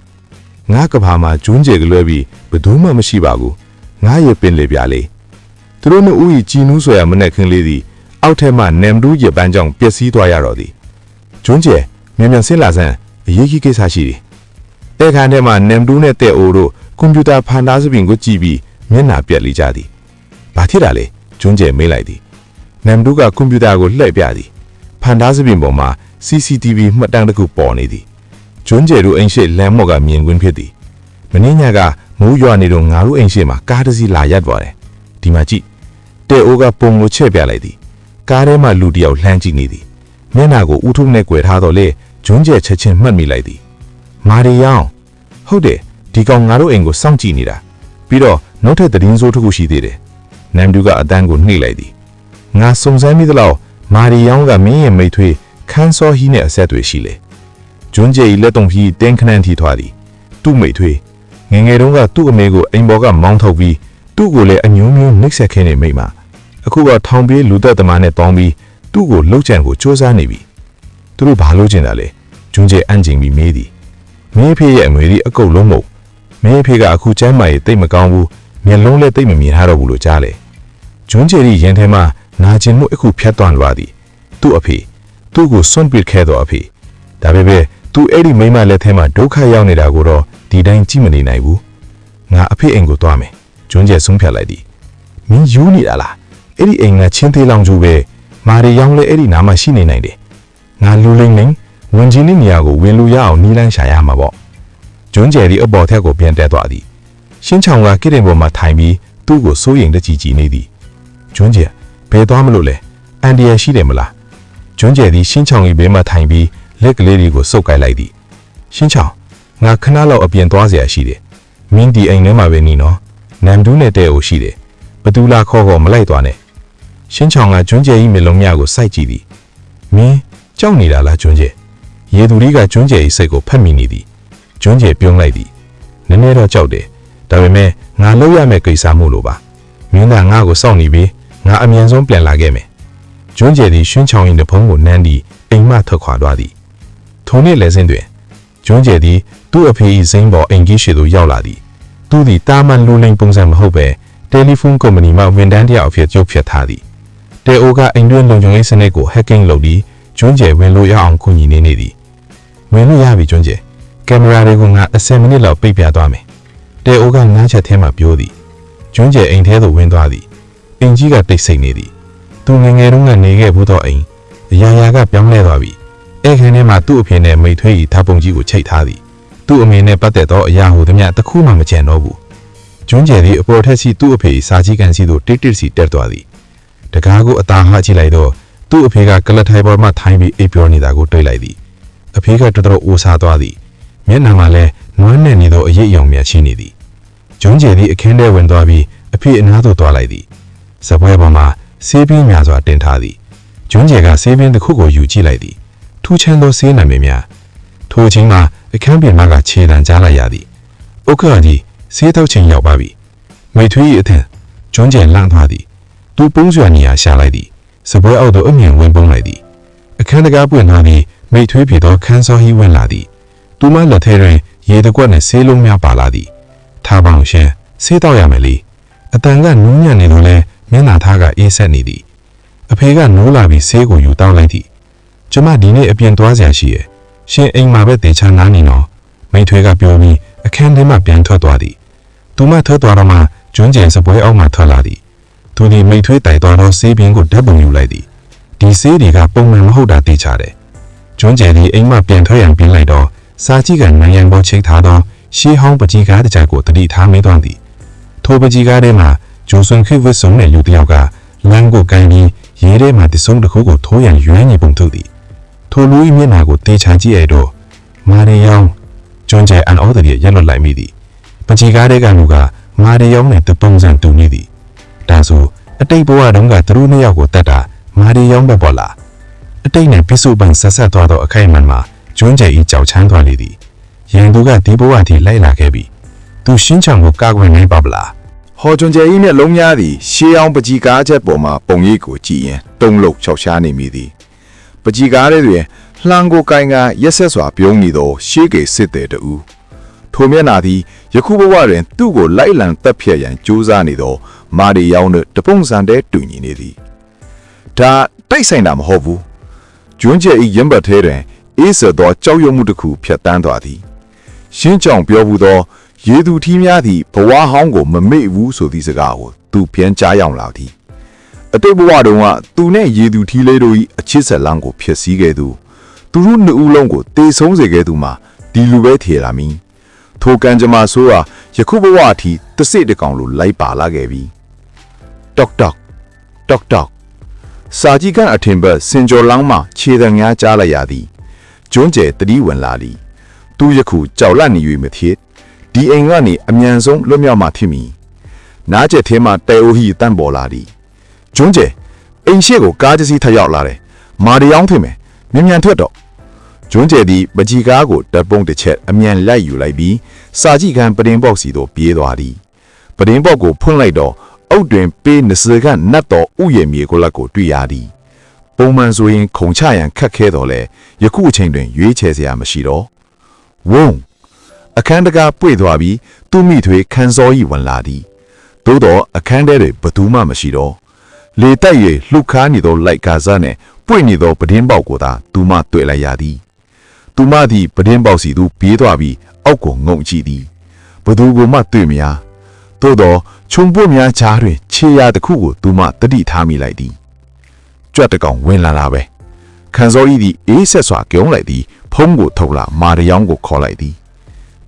ငါကဘာမှာကျွန်းကျယ်ကလွဲပြီးဘယ်သူမှမရှိပါဘူးငါရဲ့ပင်လေပြလေးသူတို့နှစ်ဦး၏ကြည်နူးဆွဲရမနဲ့ခင်းလေးသည်အောက်ထဲမှနမ်ဒူးရပန်းကြောင့်ပျက်စီးသွားရတော့သည်ကျွန်းကျယ်မြန်မြန်ဆင်းလာစမ်းအရေးကြီးကိစ္စရှိသည်တဲ့ခန်းထဲမှာနမ်ဒူးနဲ့တဲ့အိုတို့ကွန်ပျူတာဖန်သားစပင်ကိုကြည့်ပြီးမျက်နှာပြက်လိကြသည်ဘာဖြစ်တာလဲကျွန်းကျယ်မေးလိုက်သည်နမ်ဒူးကကွန်ပျူတာကိုလှည့်ပြသည်ဖန်သားစပင်ပေါ်မှာ CCTV မှတ်တမ်းတစ်ခုပေါ်နေသည်ကျွန်းကျယ်တို့အိမ်ရှိလမ်းမော့ကမြင်ကွင်းဖြစ်သည်မင်းညကမိုးရွာနေတော့ငါတို့အိမ်ရှိမှာကားတစ်စီးလာရပ်သွားတယ်ဒီမှာကြည့်တဲ့အိုကပုံကိုချဲ့ပြလိုက်သည်ကားထဲမှာလူတစ်ယောက်လှမ်းကြည့်နေသည်မျက်နှာကိုဥထုနဲ့꿰ထားတော့လေကျွန်းကျယ်ချက်ချင်းမှတ်မိလိုက်သည်မာရီယောင်ဟုတ်တယ်ဒီကောင်ငါတို့အိမ်ကိုစောင့်ကြည့်နေတာပြီးတော့နောက်ထပ်သတင်းစိုးတစ်ခုရှိသေးတယ်နမ်ဒူကအတန်းကိုနှိမ့်လိုက်သည်ငါစုံစမ်းမိသလောက်မာရီယောင်ကမင်းရဲ့မိတ်ထွေးခန်းစောဟီနဲ့အဆက်အသွယ်ရှိလေကျွန်းကျယ်၏လက်တုံဖြီးတင်းခနန်းထီထွားသည်သူ့မိတ်ထွေးငယ်ငယ်တုန်းကသူ့အမေကိုအိမ်ပေါ်ကမောင်းထုတ်ပြီးသူ့ကိုလည်းအညွန်းမျိုးနှိပ်စက်ခဲနေမိမအခုကထောင်ပြေးလူသက်သမားနဲ့တောင်းပြီးသူ့ကိုလှုပ်ကြံကိုစူးစမ်းနေပြီသူတို့ဘာလို့ကျင်တာလဲကျွန်းကျယ်အန်ကျင်ပြီးမေးသည်မင်းဖေရဲ့အငွေဒီအကုတ်လုံးမဟုတ်မင်းဖေကအခုကျမ်းမာရေးတိတ်မကောင်းဘူးမျက်လုံးလည်းတိတ်မမြင်ထားတော့ဘူးလို့ကြားလေကျွန်းကျယ်ရင်ထဲမှာနာကျင်မှုအခုဖြတ်သွားသွားသည်သူ့အဖေသူ့ကိုစွန့်ပစ်ခဲ့တော့အဖေဒါပေမဲ့သူအဲ့ဒီမိမလက်ထဲမှာဒုက္ခရောက်နေတာကိုတော့ဒီတိုင်းကြည့်မနေနိုင်ဘူးငါအဖေအိမ်ကိုသွားမယ်ကျွန်းကျယ်ဆုံးဖြတ်လိုက်သည်မင်းယူနေတာလားအဲ့ဒီအိမ်ကချင်းသေးလောင်ကျူပဲမာရီယောင်လည်းအဲ့ဒီနားမှာရှိနေနိုင်တယ်ငါလူလိမ့်လိမ့်ဝင်ချင်းနေရာကိုဝင်လူရအောင်နီးလန်းရှာရမှာပေါ့ကျွန်းကျယ်ဒီအပေါ်ထက်ကိုပြန်တက်သွားသည်ရှင်းချောင်ကကိတင်ပေါ်မှာထိုင်ပြီးသူ့ကိုစိုးရိမ်တကြည်ကြည်နေသည်ကျွန်းကျယ်ဘယ်သွားမလို့လဲအန်ဒီယာရှိတယ်မလားကျွန်းကျယ်သည်ရှင်းချောင်ကြီးဘေးမှာထိုင်ပြီးလက်ကလေးတွေကိုစုပ်ကိုက်လိုက်သည်ရှင်းချောင်ငါခဏလောက်အပြင်သွားเสียရှိတယ်မင်းဒီအိမ်ထဲမှာပဲနေနော်နမ်ဒူးနဲ့တဲ့ကိုရှိတယ်ဘသူလာခေါ်မလိုက်သွားနဲ့ရှင်းချောင်ကကျွန်းကျယ်ကြီးမျက်လုံးများကိုစိုက်ကြည့်သည်မင်းကြောက်နေတာလားကျွန်းကျယ်ရေသူလေးကကျွန်းကျယ်ကြီးစိတ်ကိုဖက်မိနေသည်ကျွန်းကျယ်ပြုံးလိုက်သည်နည်းနည်းတော့ကြောက်တယ်ဒါပေမဲ့ငါလုပ်ရမယ့်ကိစ္စမို့လို့ပါမင်းကငါ့ကိုစောင့်နေပြီးငါအမြန်ဆုံးပြန်လာခဲ့မယ်ကျွန်းကျယ်သည်ရှင်းချောင်ရင်တဖုံးကိုနမ်းပြီးအိမ်မှထွက်ခွာသွားသည်ထိုနေ့လည်းစင်းတွင်ကျွန်းကျယ်သည်သူ့အဖေ၏ဇိမ်းပေါ်အိမ်ကြီးရှိသို့ရောက်လာသည်သူသည်တာမန်လူလိမ်ပုံစံမဟုတ်ပဲတယ်လီဖုန်းကုမ္ပဏီမှဝန်ထမ်းတစ်ယောက်အဖြစ်ကြုတ်ဖြတ်ထားသည်တဲအိုကအိမ်တွင်းလုံခြုံရေးစနစ်ကို hacking လုပ်ပြီးကျွန်းကျယ်ဝင်လို့ရအောင်ကူညီနေသည်ဝင်လို့ရပြီကျွန်းကျယ်ကင်မရာတွေကိုငါ10မိနစ်လောက်ပိတ်ပြသွားမယ်တဲအိုကငါးချက်ထဲမှာပြောသည်ကျွန်းကျယ်အိမ်ထဲသို့ဝင်သွားသည်အိမ်ကြီးကတိတ်ဆိတ်နေသည်သူငယ်ငယ်တုန်းကနေခဲ့ဘူးတော့အိမ်အရာရာကပြောင်းလဲသွားပြီအဲ့ခန်းထဲမှာသူ့အဖေနဲ့မိထွေးဤဓာတ်ပုံကြီးကိုချိတ်ထားသည်သူ့အမေနဲ့ပတ်သက်သောအရာဟူသည်များတစ်ခုမှမကျန်တော့ဘူးကျွန်းကျယ်သည်အပေါ်ထက်စီသူ့အဖေစာကြီးကန်စီသို့တိတ်တိတ်စီတက်သွားသည်တကားကိုအသာဟကြည့်လိုက်တော့သူ သူ့အဖေကကလတ်ထိုင်ပေါ်မှာထိုင်ပြီးအိပ်ပျော်နေတာကိုတွေ့လိုက်သည်အဖေကတော်တော်အိုဆာသွားသည်မျက်နှာမှာလည်းနွမ်းနယ်နေသောအရိပ်အယောင်များရှိနေသည်ဂျွန်းကျယ်သည်အခင်းထဲဝင်သွားပြီးအဖေအနားသို့သွားလိုက်သည်စပွဲပေါ်မှာဆေးပြင်းများစွာတင်ထားသည်ဂျွန်းကျယ်ကဆေးပြင်းတစ်ခုကိုယူကြည့်လိုက်သည်ထူးခြားသောဆေးနာမည်များထိုအချိန်မှာအခန်းပြင်မကခြေတံကြားလိုက်ရသည်ဥက္ကဋ္ဌကြီးဆေးတောက်ချိန်ရောက်ပါပြီမိထွေး၏အထင်ဂျွန်းကျယ်လန့်သွားသည်သူပုံးစွာနေရာရှာလိုက်သည်စပွဲအောက်သို့အမြင်ဝင်ပုံးလိုက်သည်အခန်းတကားပွင့်သွားပြီးမိထွေးဖြစ်သောခန်းစောဟီဝင်လာသည်သူမလက်ထဲတွင်ရေတကွက်နှင့်ဆေးလုံးများပါလာသည်ထားပေါင်းရှင်ဆေးတောက်ရမယ်လေအတန်ကနူးညံ့နေတော့လဲမျက်နှာသားကအေးဆက်နေသည်အဖေကနိုးလာပြီးဆေးကိုယူတောင်းလိုက်သည်ကျမဒီနေ့အပြင်သွားစရာရှိရဲ့ရှင်အိမ်မှာပဲတေချာနားနေတော့မိထွေးကပြောပြီးအခန်းထဲမှပြန်ထွက်သွားသည်သူမထွက်သွားတော့မှကျွန်းကျယ်စပွဲအောက်မှထွက်လာသည်သူဒီမိထွေးတိုက်သွားသောဆေးပြင်းကိုဓာတ်ပုံယူလိုက်သည်ဒီဆေးတွေကပုံမှန်မဟုတ်တာသိချတယ်ကျွန်းကျယ်သည်အိမ်မှပြန်ထွက်ရန်ပြင်လိုက်တော့စာကြည့်ကနိုင်ရန်ပေါ်ချိတ်ထားသောရှေးဟောင်းပကြီးကားတစ်ကြိုက်ကိုတတိထားမိသွားသည်ထိုပကြီးကားထဲမှာဂျိုဆွန်ခိဝစ်ဆုံတဲ့လူတစ်ယောက်ကလမ်းကိုကိုင်းပြီးရေးထဲမှာတဆုံတစ်ခုကိုထိုးရန်ရွမ်းနေပုံထုတ်သည်ထိုလူ၏မျက်နှာကိုတေချာကြည့်ရတော့မာရီယောင်ကျွန်းကျယ်အန်အော်တည်းရက်လွတ်လိုက်မိသည်ပကြီးကားတဲ့ကလူကမာရီယောင်နဲ့တပုံစံတူနေသည်ဒါဆိုအတိတ်ဘဝတုန်းကသူတို့နှစ်ယောက်ကိုတတ်တာမာရီယောင်ပဲပေါ်လာအတိတ်နဲ့ပြစ်စုပန်ဆက်ဆက်သွားသောအခိုင်အမာမှာကျွန်းကျယ်၏ကြောက်ချမ်းသွားလေသည်ရန်သူကဒီဘဝထိလိုက်လာခဲ့ပြီသူရှင်းချောင်ကိုကာကွယ်နိုင်ပါဗလားဟောကျွန်းကျဲဤမျက်လုံးများသည်ရှေးအောင်ပကြီးကားချက်ပေါ်မှာပုံရိပ်ကိုကြည့်ရင်တုံးလုံးချောက်ရှားနေမိသည်ပကြီးကားထဲတွင်လှမ်းကိုကိုင်းကရက်ဆက်စွာပြုံးနေသောရှေးကေစစ်သည်တူထိုမျက်နာသည်ယခုဘဝတွင်သူ့ကိုလိုက်လံတက်ဖြတ်ရန်ကြိုးစားနေသောမာရီယောင်တို့တပုံစံတည်းတူညီနေသည်ဒါတိုက်ဆိုင်တာမဟုတ်ဘူးကျွန်းကျဲဤရင်ဘတ်ထဲတွင်အေးဆက်သောကြောက်ရွံ့မှုတစ်ခုဖြတ်တန်းသွားသည်ရှင်းကြောင်ပြောဘူးသောရေသူထီးများသည့်ဘဝဟောင်းကိုမမေ့ဘူးဆိုသည့်စကားကိုသူပြန်ကြားရောက်လာသည်အတိတ်ဘဝတုန်းကသူနဲ့ရေသူထီးလေးတို့၏အချစ်ဆက်လမ်းကိုဖျက်ဆီးခဲ့သူသူတို့နှစ်ဦးလုံးကိုတေဆုံးစေခဲ့သူမှာဒီလူပဲထေလာမည်ထိုကံကြမ္မာဆိုးဟာယခုဘဝအထိတစိတကောင်လိုလိုက်ပါလာခဲ့ပြီတောက်တောက်တောက်တောက်စာကြီးကအထင်ဘက်စင်ကျော်လောင်းမှခြေတံများကြားလိုက်ရသည်ကျွန်းကျဲတတိဝင်လာသည်သူယခုကြောက်လန့်နေ၍မဖြစ်ဒီအိမ်ကနေအမြန်ဆုံးလွတ်မြောက်မှဖြစ်မည်နားကျက်ထဲမှတဲအိုဟီတန့်ပေါ်လာသည်ကျွန်းကျဲအိမ်ရှိကိုကားတစ်စီးထရောက်လာတယ်မာရီယောင်ထင်မယ်မြန်ထွက်တော့ကျွန်းကျဲသည်ပကြီးကားကိုတပ်ပုံတစ်ချက်အမြန်လိုက်ယူလိုက်ပြီးစာကြည့်ခန်းပရင်ဘော့စီသို့ပြေးသွားသည်ပရင်ဘော့ကိုဖွင့်လိုက်တော့အုတ်တွင်ပေး20ခန့်နတ်တော်ဥယျာဉ်မြေကိုလက်ကိုတွေ့ရသည်ပုံမှန်ဆိုရင်ခုံချရန်ခက်ခဲတော်လဲယခုအချိန်တွင်ရွေးချယ်စရာမရှိတော့ဝုန်းအခန်းတကားပွေသွားပြီးသူ့မိထွေခန်းစောကြီးဝင်လာသည်သို့တော့အခန်းထဲတွင်ဘသူမှမရှိတော့လေတိုက်၍လှုပ်ခါနေသောလိုက်ကားစားနှင့်ပွေနေသောပဒင်းပေါက်ကိုသာသူမတွေ့လိုက်ရသည်သူမသည်ပဒင်းပေါက်စီသို့ပြေးသွားပြီးအောက်ကိုငုံကြည့်သည်ဘသူကိုမှတွေ့မရသို့တော့ခြုံပွတ်များချားတွင်ခြေရာတစ်ခုကိုသူမတတိထားမိလိုက်သည်ကြွက်တကောင်ဝင်လာတာပဲခန်းစောကြီးသည်အေးဆက်စွာကြုံလိုက်သည်ဖုံးကိုထုတ်လာမာရယောင်ကိုခေါ်လိုက်သည်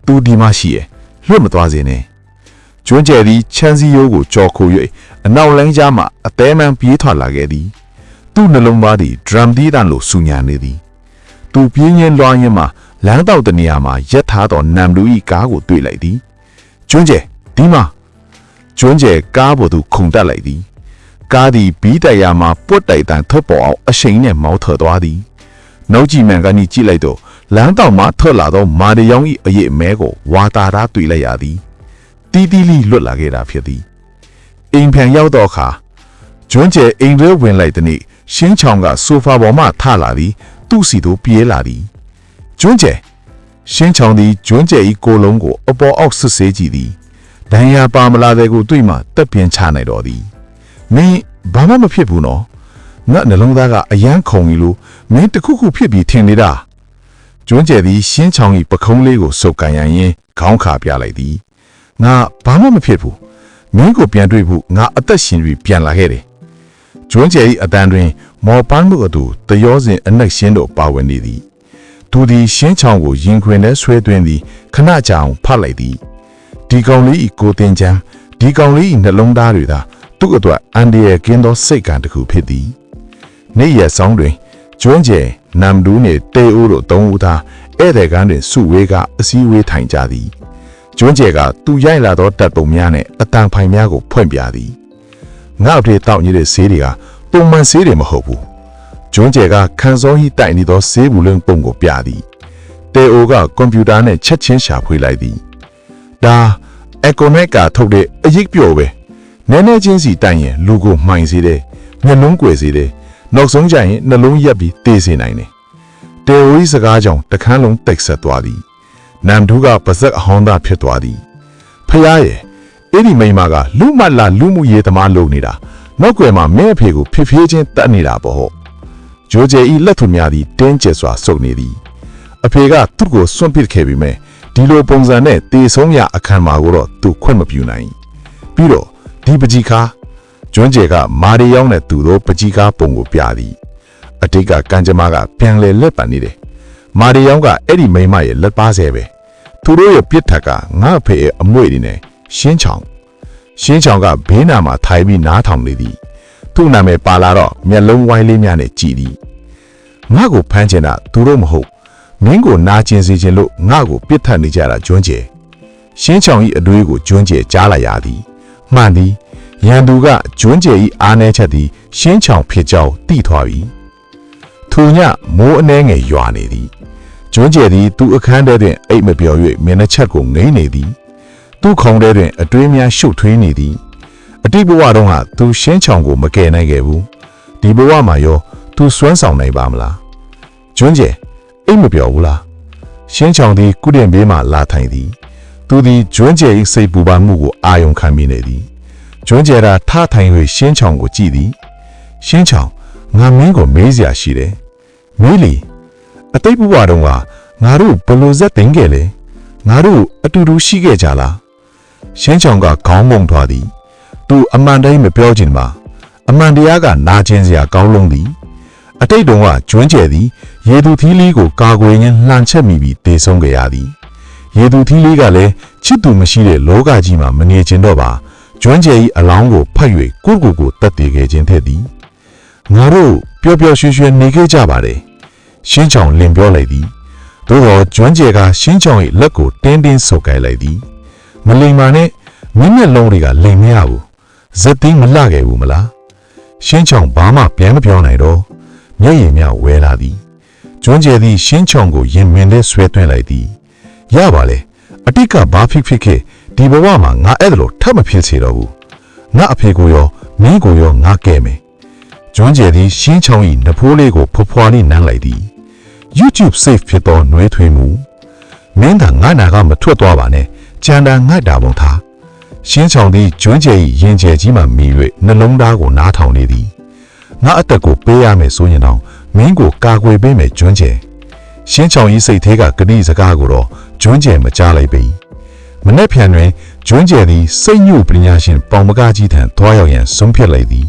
သူဒီမှရှိရဲ့လွတ်မသွားစေနဲ့ကျွန်းကျဲသည်ချမ်းစီယိုးကိုကြော်ခို၍အနောက်လမ်းကြားမှအသေးမှန်ပြေးထွက်လာခဲ့သည်သူ့နှလုံးသားသည်ဒရမ်တီးတန်လိုဆူညံနေသည်သူပြင်းရင်လွှမ်းရင်မှလမ်းတောက်တနေရာမှာရက်ထားသောနမ်လူ၏ကားကိုတွေ့လိုက်သည်ကျွန်းကျဲဒီမှာကျွန်းကျဲကားပေါ်သို့ခုန်တက်လိုက်သည်ကားသည်ဘီးတိုက်ရာမှာပွတ်တိုက်တန်ထွက်ပေါ်အောင်အရှိန်နှင့်မောင်းထွက်သွားသည်နောက်ကြည့်မှန်ကနေကြည့်လိုက်တော့လမ်းတောက်မှထွက်လာသောမာရယောင်၏အရေးအမဲကိုဝါတာတာတွေ့လိုက်ရသည်တီးတီးလေးလွတ်လာခဲ့တာဖြစ်သည်အိမ်ဖန်ရောက်တော့အခါကျွန်းကျဲအိမ်ထဲဝင်လိုက်တဲ့နေ့ရှင်းချောင်ကဆိုဖာပေါ်မှထလာသည်သူ့စီသို့ပြေးလာသည်ကျွန်းကျဲရှင်းချောင်သည်ကျွန်းကျဲ၏ကိုယ်လုံးကိုအပေါ်အောက်ဆွဆေးကြည့်သည်ဒဏ်ရာပါမလာတဲ့ကိုတွေ့မှတက်ပြင်းချနိုင်တော်သည်မင်းဘာမှမဖြစ်ဘူးနော်ငါနှလုံးသားကအယမ်းခုန်ကြီးလို့မင်းတခုခုဖြစ်ပြီးထင်နေတာကျွန်းကျဲသည်ရှင်းချောင်၏ပခုံးလေးကိုစုပ်ကန်ရရင်ခေါင်းခါပြလိုက်သည်ငါဘာမှမဖြစ်ဘူးမင်းကိုပြန်တွေ့ဖို့ငါအသက်ရှင်ပြီးပြန်လာခဲ့တယ်ကျွန်းကျဲ၏အတန်းတွင်မော်ပန်းမှုအတူတရောစဉ်အနက်ရှင်းတို့ပါဝင်နေသည်သူသည်ရှင်းချောင်ကိုရင်ခွင်ထဲဆွဲသွင်းသည်ခဏကြာအောင်ဖတ်လိုက်သည်ဒီကောင်လေး၏ကိုတင်ချမ်းဒီကောင်လေး၏နှလုံးသားတွေသာသူ့အတွက်အန်ဒီရဲ့ကင်းသောစိတ်ကံတစ်ခုဖြစ်သည် နေ့ရက်ဆောင်တွင်ကျွန်းကျဲနမ်ဒူးနှင့်တေအိုးတို့သုံးဦးသားဧည့်သည်ကန်းတွင်စုဝေးကအစည်းအဝေးထိုင်ကြသည်ကျွန်းကျဲကသူရိုက်လာသောတပ်ပုံများနှင့်အတန်ဖိုင်များကိုဖွင့်ပြသည်ငါ့အဖေတောက်နေတဲ့ဆေးတွေကပုံမှန်ဆေးတွေမဟုတ်ဘူးကျွန်းကျဲကခန်းစောဟိတိုက်နေသောဆေးဘူးလုံးပုံကိုပြသည်တေအိုကကွန်ပျူတာနဲ့ချက်ချင်းရှာဖွေလိုက်သည်ဒါအက်ကိုနိုက်ကထုတ်တဲ့အရေးပြောပဲနည်းနည်းချင်းစီတိုက်ရင်လူကိုမှိုင်စေတယ်မျက်လုံးကွယ်စေတယ်နောက်ဆုံးကျရင်နှလုံးရက်ပြီးတေးစေနိုင်တယ်တေအိုဤစကားကြောင့်တခန်းလုံးတိတ်ဆက်သွားသည်နမ်ဒူးကပါဇက်အဟောင်းသားဖြစ်သွားသည်ဖယားရဲ့အဲ့ဒီမိန်းမကလူမလာလူမှုရေးသမားလုပ်နေတာနောက်ွယ်မှာမဲအဖေကိုဖြစ်ဖြည်းချင်းတတ်နေတာပေါ့ဟုတ်ဂျိုဂျေဤလက်ထုများသည်တင်းကျပ်စွာစုပ်နေသည်အဖေကသူ့ကိုစွန့်ပစ်ခဲ့ပြီးမြဲဒီလိုပုံစံနဲ့တေဆုံးရအခမ်းမှာကိုတော့သူခွင့်မပြုနိုင်ပြီးတော့ဒီပကြီးခါကျွန်းကျဲကမာရီယောင်းနဲ့သူတို့ပကြီးကားပုံကိုပြသည်အတိတ်ကကံကြမ္မာကပြန်လဲလက်ပံနေတယ်မာရီယောင်းကအဲ့ဒီမိန်းမရဲ့လက်ပါဆဲပဲသူတို့ရဲ့ပြစ်ထက်ကငါ့အဖေရဲ့အမွေတွေနဲ့ရှင်းချောင်းကဘေးနာမှာထိုင်ပြီးနားထောင်နေသည်သူ့နာမည်ပါလာတော့မျက်လုံးဝိုင်းလေးများနဲ့ကြည်သည်ငါ့ကိုဖမ်းချင်တာသူတို့မဟုတ်မင်းကိုနာကျင်စေချင်လို့ငါ့ကိုပြစ်ထတ်နေကြတာကျွန်းကျဲရှင်းချောင်းဤအတွေးကိုကျွန်းကျဲကြားလိုက်ရသည်မှန်သည်ရန်သူကကျွန်းကျဲဤအားနေချက်သည်ရှင်းချောင်းဖြစ်ကြောင်းသိထွားပြီထိုညမိုးအနှဲငယ်ရွာနေသည်ကျွန်းကျဲသည်သူ့အခန်းထဲတွင်အိတ်မပြော်၍မျက်နှာချက်ကိုငိမ့်နေသည်သူ့ခုံထဲတွင်အတွေးများရှုပ်ထွေးနေသည်အတိတ်ဘဝတုန်းကသူရှင်းချောင်းကိုမကယ်နိုင်ခဲ့ဘူးဒီဘဝမှာရောသူစွမ်းဆောင်နိုင်ပါမလားကျွန်းကျဲအိတ်မပြော်ဘူးလားရှင်းချောင်းသည်ကုတင်ဘေးမှလာထိုင်သည်သူသည်ကျွန်းကျဲ၏စိတ်ပူပန်မှုကိုအာရုံခံမိနေသည်ကျွန်းကျဲသာထထိုင်၍ရှင်းချောင်းကိုကြည့်သည်ရှင်းချောင်းငါမင်းကိုမေးစရာရှိတယ်မေးလီအတိတ်ဘဝတုန်းကငါတို့ဘလို့ဇက်သိမ်းခဲ့လေငါတို့အတူတူရှိခဲ့ကြလားရှင်းချောင်းကခေါင်းငုံသွားသည်သူအမှန်တိုင်းမပြောချင်ပါအမှန်တရားကနာကျင်စရာကောင်းလုံးသည်အတိတ်တုန်းကကျွန်းကျဲသည်ရေသူသီးလေးကိုကာကွယ်ရင်းလှန်ချက်မိပြီးတေဆုံးကြရသည်ရေသူသီးလေးကလည်းချစ်သူမရှိတဲ့လောကကြီးမှာမနေချင်တော့ပါကျွန်းကျဲ၏အလောင်းကိုဖတ်၍ကိုတတ်တည်ခဲ့ခြင်းတဲ့သည်ငါတို့ပျော်ပျော်ရွှင်ရွှင်နေခဲ့ကြပါတယ်ရှင်းချောင်းလင်ပြောလိုက်သည်သို့တော့ကျွန်းကျဲကရှင်းချောင်း၏လက်ကိုတင်းဆုပ်ကိုင်လိုက်သည်မလိမ်မာနဲ့မင်းမျက်လုံးတွေကလိမ်မရဘူးဇက်သိမ်းမလှခဲ့ဘူးမလားရှင်းချောင်းဘာမှပြန်မပြောနိုင်တော့မျက်ရည်များဝဲလာသည်ကျွန်းကျဲသည်ရှင်းချောင်းကိုရင်မင်နဲ့ဆွဲသွင်းလိုက်သည်ရပါလေအတိတ်ကဘာဖြစ်ခဲ့ဒီဘဝမှာငါအဲ့ဒါလို့ထပ်မဖြစ်စေတော့ဘူးငါအဖေကိုရောမင်းကိုရောငါကဲမယ်ကျွန်းကျဲသည်ရှင်းချောင်း၏နဖိုးလေးကိုဖွားလေးနမ်းလိုက်သည် YouTube safe ဖြစ်သောနှွေးထွေးမှုမင်းသာငါနာကမထွက်သွားပါနဲ့ကြံတာငတ်တာပုံထားရှင်းချောင်းသည်ကျွန်းကျဲ၏ရင်ကျဲကြီးမှမိ၍နှလုံးသားကိုနားထောင်နေသည်ငါအသက်ကိုပေးရမယ်ဆိုရင်တော့မင်းကိုကာကွယ်ပေးမယ်ကျွန်းကျဲရှင်းချောင်း၏စိတ်ထဲကဂတိစကားကိုတော့ကျွန်းကျဲမကြားလိုက်ပေမနေ့ဖြန်တွင်ကျွန်းကျဲသည်စိတ်ညှို့ပညာရှင်ပေါင်မကားကြီးထံသွားရောက်ရန်ဆုံးဖြတ်လိုက်သည်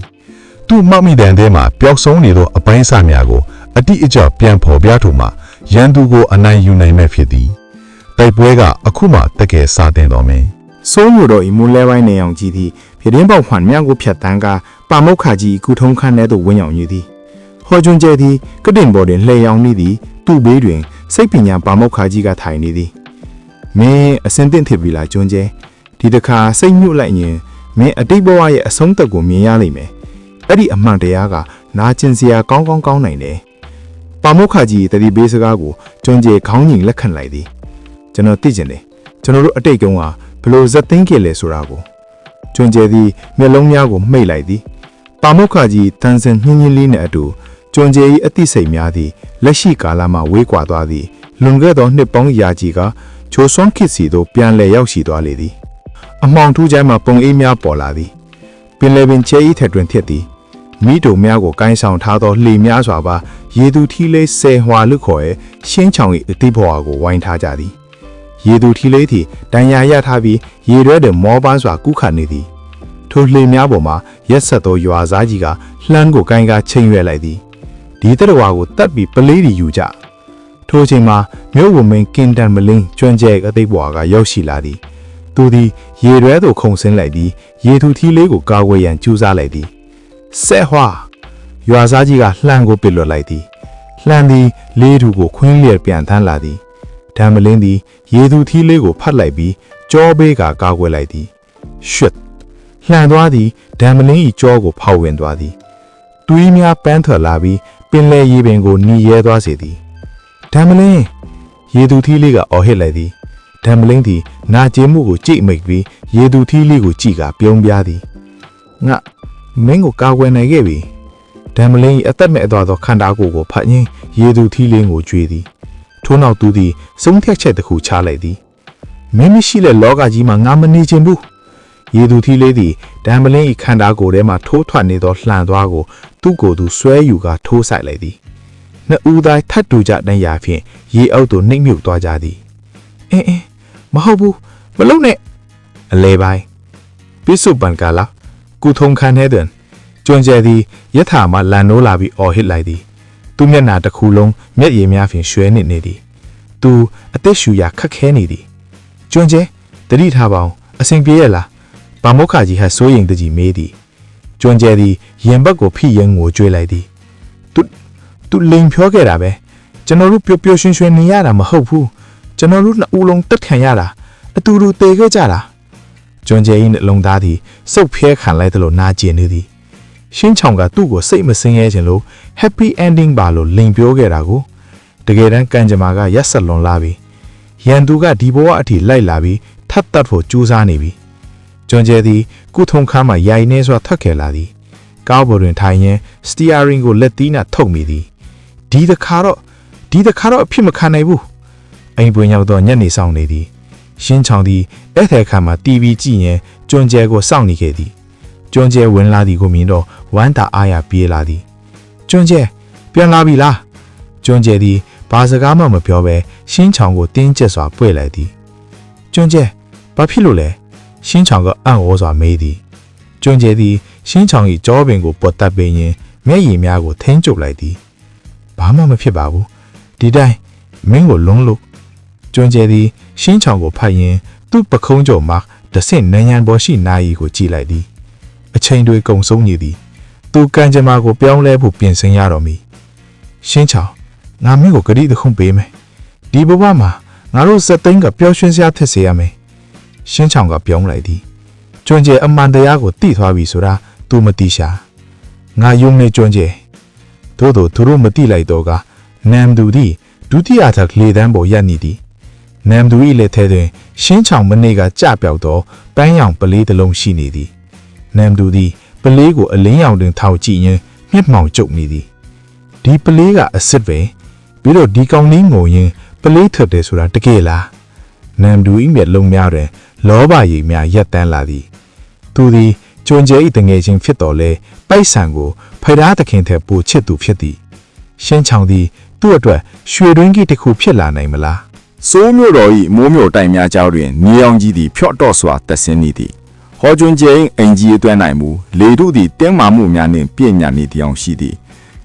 သူ့မှတ်မိတဲ့ထဲမှာပျောက်ဆုံးနေသောအပိုင်းအစများကိုအတိအကျပြန်ဖော်ပြထုတ်မှရန်သူကိုအနိုင်ယူနိုင်မဲ့ဖြစ်သည်တိုက်ပွဲကအခုမှတကယ်စတင်တော်မင်း စိုးမို့တော့ဤမူလဲဝိုင်းနေအောင်ကြည့်သည်ဖြစ်ရင်ပေါက်ဖွန်မြောက်ကိုဖြတ်တန်းကပါမုတ်ခါကြီးကုထုံးခန်းထဲသို့ဝင်ရောက်ယူသည်ဟောကျွန်းကျဲသည်ကတင်ပေါ်တွင်လှည့်ရောက်နေသည်သူ့ဘေးတွင်စိတ်ပညာပါမုတ်ခါကြီးကထိုင်နေသည်မင်းအစင်တင်ဖြစ်ပြီလားကျွန်းကျဲဒီတစ်ခါစိတ်ညှို့လိုက်ရင်မင်းအတိတ်ဘဝရဲ့အဆုံးသက်ကိုမြင်ရလိမ့်မယ်အဲ့ဒီအမှန်တရားကနာကျင်စရာကောင်းနိုင်တယ်ပါမုတ်ခါကြီးတတိဘေးစကားကိုကျွန်းကျဲခေါင်းငိမ်လက်ခံလိုက်သည်ကျွန်တော်သိကျင်တယ်ကျွန်တော်တို့အတိတ်ကဘလို့ဇက်သိမ်းခဲ့လဲဆိုတာကိုကျွန်းကျဲသည်မျက်လုံးများကိုမှိတ်လိုက်သည်ပါမုတ်ခကြီးတန်စင်ညင်းလေးနဲ့အတူကျွန်းကျဲ၏အသိစိတ်များသည်လက်ရှိကာလမှာဝေးကွာသွားသည်လွန်ခဲ့သောနှစ်ပေါင်းရာကြီးကချိုဆွမ်းခစ်စီသို့ပြန်လည်ရောက်ရှိသွားလေသည်အမှောင်ထူးချိုင်းမှာပုံအေးများပေါ်လာသည်ပင်လယ်ပင်ကျဲ၏ထက်တွင်ထက်သည်မိတုံများကိုကိုင်းဆောင်ထားသောလှေများစွာပါရေသူထီးလေးဆယ်ဟွာလို့ခေါ်ရဲ့ရှင်းချောင်၏အတိဘဝကိုဝိုင်းထားကြသည်ရေသူထီလေးသည်တန်ရာရထားပြီးရေရွဲတွင်မောပန်းစွာကူးခတ်နေသည်ထိုလှေများပေါ်မှာရက်ဆက်သောရွာသားကြီးကလှမ်းကိုကိုင်းကားချိန်ရွဲလိုက်သည်ဒီတရဝါကိုတတ်ပြီးပလေးတွေယူကြထိုအချိန်မှာမြို့ဝမင်းကင်တန်မလင်းကျွမ်းကျဲအသိဘွားကရောက်ရှိလာသည်သူသည်ရေရွဲသို့ခုန်ဆင်းလိုက်သည်ရေသူထီလေးကိုကာဝေးရန်ကြိုးစားလိုက်သည်ဆက်ဟွာ ရွာစားကြီးကလှမ်းကိုပစ်လွတ်လိုက်သည်လှမ်းသည်လေးထုကိုခွင်းလျက်ပြန်ထမ်းလာသည်ဓမ္မလင်းသည်ရေသူသီးလေးကိုဖတ်လိုက်ပြီးကြောဘေးကကာကွယ်လိုက်သည်ရှွတ်လှန်သွားသည်ဓမ္မလင်း၏ကြောကိုဖောက်ဝင်သွားသည်တွေးများပန်းထွက်လာပြီးပင်လေရေပင်ကိုหนีရဲသွားစေသည်ဓမ္မလင်းရေသူသီးလေးကအော်ဟစ်လိုက်သည်ဓမ္မလင်းသည်နာကျင်မှုကိုကြိတ်မိတ်ပြီးရေသူသီးလေးကိုကြည့်ကပြုံးပြားသည်ငါမင်းကိုကာကွယ်နိုင်ခဲ့ပြီဓမ္မလင်း၏အသက်မဲ့အသွားသောခန္ဓာကိုယ်ကိုဖတ်ရင်းရေသူသီးလင်းကိုကြွေသည်ထို့နောက်သူသည်စုံဖြတ်ချက်တစ်ခုချလိုက်သည်မင်းမရှိတဲ့လောကကြီးမှာငါမနေချင်ဘူးရေသူသီးလေးသည်ဓမ္မလင်း၏ခန္ဓာကိုယ်ထဲမှထိုးထွက်နေသောလှန်သွားကိုသူ့ကိုယ်သူဆွဲယူကထိုးဆိုင်လိုက်သည်နှစ်ဦးသားထတ်တူကြတဲ့ရာဖြင့်ရေအောက်သို့နှိမ့်မြုပ်သွားကြသည်အင်းမဟုတ်ဘူးမလုံနဲ့အလဲပိုင်းပိစုပန်ကလာကုထုံခန်းထဲတွင်ကျွန်းကျဲသည်ယထာမှလန်နိုးလာပြီးအော်ဟစ်လိုက်သည်သူမျက်နှာတစ်ခုလုံးမျက်ရည်များဖြင့်ရွှဲနေသည်သူအသက်ရှူရာခက်ခဲနေသည်ကျွန်းကျဲတတိထားပါအောင်အစဉ်ပြေးရလားဗမုခကြီးဟဆိုးရင်တကြီးမေးသည်ကျွန်းကျဲသည်ရင်ဘက်ကိုဖိရင်ငိုကြွေးလိုက်သည်သူလိန်ဖြောခဲ့တာပဲကျွန်တော်တို့ပျော်ပျော်ရွှင်ရွှင်နေရတာမဟုတ်ဘူးကျွန်တော်တို့နှစ်ဦးလုံးတက်ခံရတာအတူတူတည်ခဲ့ကြတာကျွန်းကျဲ၏နှလုံးသားသည်စုပ်ဖျဲခံလိုက်သလိုနာကျင်နေသည်ရှင်းချောင်ကသူ့ကိုစိတ်မစင်းရဲခြင်းလို့ happy ending ပါလို့လိန်ပြောခဲ့တာကိုတကယ်တမ်းကံကြမ္မာကရက်ဆက်လွန်လာပြီရန်သူကဒီဘဝအထိလိုက်လာပြီးထပ်တတ်ဖို့ကြိုးစားနေပြီကျွန်းကျဲသည်ကုထုံခန်းမှရိုင်နေစွာထွက်ခဲ့လာသည်ကားပေါ်တွင်ထိုင်ရင်းစတီယာရင်ကိုလက်သီးနှထုတ်မိသည်ဒီတခါတော့အဖြစ်မခံနိုင်ဘူးအိမ်ပွင့်ရောက်တော့ညနေဆောင်နေသည်ရှင်းချောင်သည်အဲ့ထဲခါမှာ TV ကြည့်ရင်ကျွန်းကျဲကိုစောင့်နေခဲ့သည်ကျွန်းကျဲဝင်လာသည်ကိုမြင်တော့ဝမ်းသာအားရပြေးလာသည်ကျွန်းကျဲပြန်လာပြီလားကျွန်းကျဲသည်ဘာစကားမှမပြောဘဲရှင်းချောင်ကိုတင်းကျပ်စွာပွေ့လိုက်သည်ကျွန်းကျဲဘာဖြစ်လို့လဲရှင်းချောင်ကအံ့ဩစွာမေးသည်ကျွန်းကျဲသည်ရှင်းချောင်၏ကြောပင်ကိုပွတ်တက်ပင်ရင်မျက်ရည်များကိုထိန်းချုပ်လိုက်သည်ဘာမှမဖြစ်ပါဘူးဒီတိုင်းမင်းကိုလုံးလို့ကျွန်းကျဲသည်ရှင်းချောင်ကိုဖတ်ရင်သူ့ပခုံးကြောမှာတဆင့်နန်းရန်ပေါ်ရှိနာရီကိုကြည့်လိုက်သည်အချိန်တွေကုန်ဆုံးနေသည်သူကံကြမ္မာကိုပြောင်းလဲဖို့ပြင်ဆင်ရတော့မည်ရှင်းချောင်ငါမင်းကိုဂတိတစ်ခုပေးမယ်ဒီဘဝမှာငါတို့စက်သိန်းကပျော်ရွှင်စရာဖြစ်စေရမယ်ရှင်းချောင်ကပြောင်းလိုက်သည်ကျွန်းကျဲအမှန်တရားကိုသိသွားပြီဆိုတာသူမသိရှာငါယုံနေကျွန်းကျဲသို့သူတို့မသိလိုက်တော့ကနမ်သူသည်ဒုတိယထပ်လေတန်းပေါ်ရပ်နေသည်နမ်သူ၏လက်ထဲတွင်ရှင်းချောင်မနေ့ကကြပြောက်သောပန်းရောင်ပလေးတစ်လုံးရှိနေသည်နမ်သူသည်ပလေးကိုအလင်းရောင်တွင်ထောက်ကြည့်ရင်းမျက်မှောင်ကျုပ်နေသည်ဒီပလေးကအစ်စ်ပဲပြီးတော့ဒီကောင်လေးငိုရင်ပလေးထွက်တယ်ဆိုတာတကယ်လားနမ်သူ၏မျက်လုံးများတွင်လောဘရိပ်များရက်တန်းလာသည်သူသည်ကျွန်းကျဲ၏တငယ်ချင်းဖြစ်တော်လဲပိုက်ဆံကိုဖရားသခင်ထက်ပိုချစ်သူဖြစ်သည်ရှင်းချောင်သည်သူ့အတွက်ရွှေတွင်းကြီးတစ်ခုဖြစ်လာနိုင်မလား စိုးမြို့တော်၏မိုးမြို့တိုင်များကြားတွင်မြေအောင်ကြီးသည်ဖြော့တော့စွာတက်ဆင်းနေသည်ဟောကျွန်းကျဲအင်ကြီးအတွဲနိုင်မူလေတို့သည်တင်းမာမှုများနှင့်ပြည့်ညတ်နေသည်အောင်ရှိသည်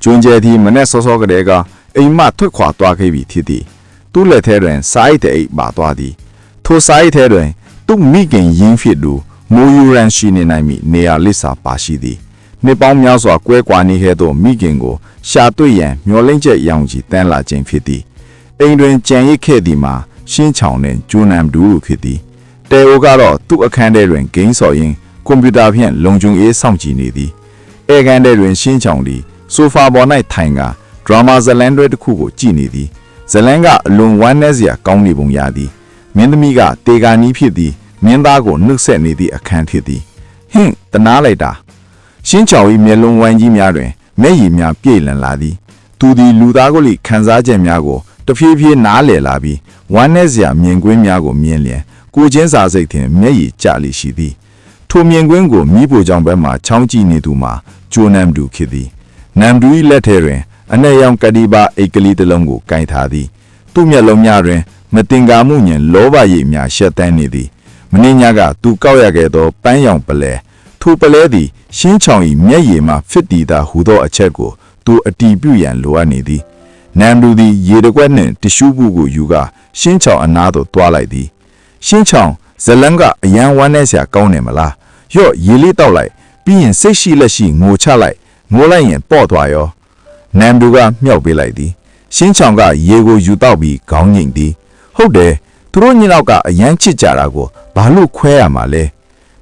ကျွန်းကျဲသည်မနေ့စောစောကတည်းကအိမ်မှထွက်ခွာသွားခဲ့ပြီဖြစ်သည်သူ့လက်ထဲတွင်စားအိတ်တဲ့အိတ်ပါသွားသည်ထိုစားအိတ်ထဲတွင်သူ့မိခင်ရင်းဖြစ်သူမိုးယူရန်ရှိနေနိုင်မည်နေရာလစ်စာပါရှိသည်နှစ်ပေါင်းများစွာကွဲကွာနေခဲ့သောမိခင်ကိုရှာတွေ့ရန်မျောလင့်ချက်ရောင်ကြီးတန်းလာခြင်းဖြစ်သည်အိမ်တွင်ကြံရစ်ခဲ့သည်မှာရှင်းချောင်နှင့်ကျူနမ်ဒူဖြစ်သည်တဲအိုကတော့သူ့အခန်းထဲတွင်ဂိမ်းဆော်ရင်းကွန်ပျူတာဖြင့်လုံခြုံရေးစောင့်ကြည့်နေသည်ဧကန်ထဲတွင်ရှင်းချောင်သည်ဆိုဖာပေါ်၌ထိုင်ကဒရာမာဇလန်တွေတစ်ခုကိုကြည့်နေသည်ဇလန်ကအလွန်ဝမ်းနည်းစရာကောင်းနေပုံရသည်မင်းသမီးကတေဂာနီးဖြစ်သည်မင်းသားကိုနှုတ်ဆက်နေသည့်အခန်းဖြစ်သည်ဟင့်တနာလိုက်တာရှင်းချောင်၏မျက်လုံးဝမ်းကြီးများတွင်မျက်ရည်များပြည့်လန်လာသည်သူသည်လူသားကိုခံစားချက်များကိုတဖြည်းဖြည်းနားလည်လာပြီးဝမ်းနည်းစရာမြင်ကွင်းများကိုမြင်လျင်ကိုချင်းစာစိတ်ထင်မျက်ရည်ကျလိရှိသည်ထိုမြင်ကွင်းကိုမိဖို့ကြောင့်ဘက်မှချောင်းကြည့်နေသူမှာဂျိုနမ်ဒူဖြစ်သည်နမ်ဒူ၏လက်ထဲတွင်အနက်ရောင်ကတိပါအိတ်ကလေးတစ်လုံးကိုကင်ထားသည်သူ့မျက်လုံးများတွင်မတင်ကားမှုညင်လောဘရိပ်များရှက်တန်းနေသည်မင်းညကသူကောက်ရခဲ့သောပန်းရောင်ပလဲထိုပလဲသည်ရှင်းချောင်၏မျက်ရည်မှဖစ်တီသာဟူသောအချက်ကိုသူအတီးပြုရန်လိုအပ်နေသည်နမ်ဒူသည်ရေတကွက်နှင့်တ िश ူးဘူးကိုယူကာရှင်းချောင်အနားသို့တွားလိုက်သည်ရှင်းချောင်ဇလန်ကအရန်ဝမ်းနေစရာကောင်းနေမလားရော့ရေလေးတောက်လိုက်ပြီးရင်စိတ်ရှိလက်ရှိငိုချလိုက် မိုးလိုက်ရင်ပေါ့သွားရောနမ်ဒူကမြောက်ပေးလိုက်သည်ရှင်းချောင်ကရေကိုယူတော့ပြီးခေါင်းငိမ့်သည်ဟုတ်တယ်သူတို့ညလောက်ကအရန်ချစ်ကြတာကိုဘာလို့ခွဲရမှာလဲ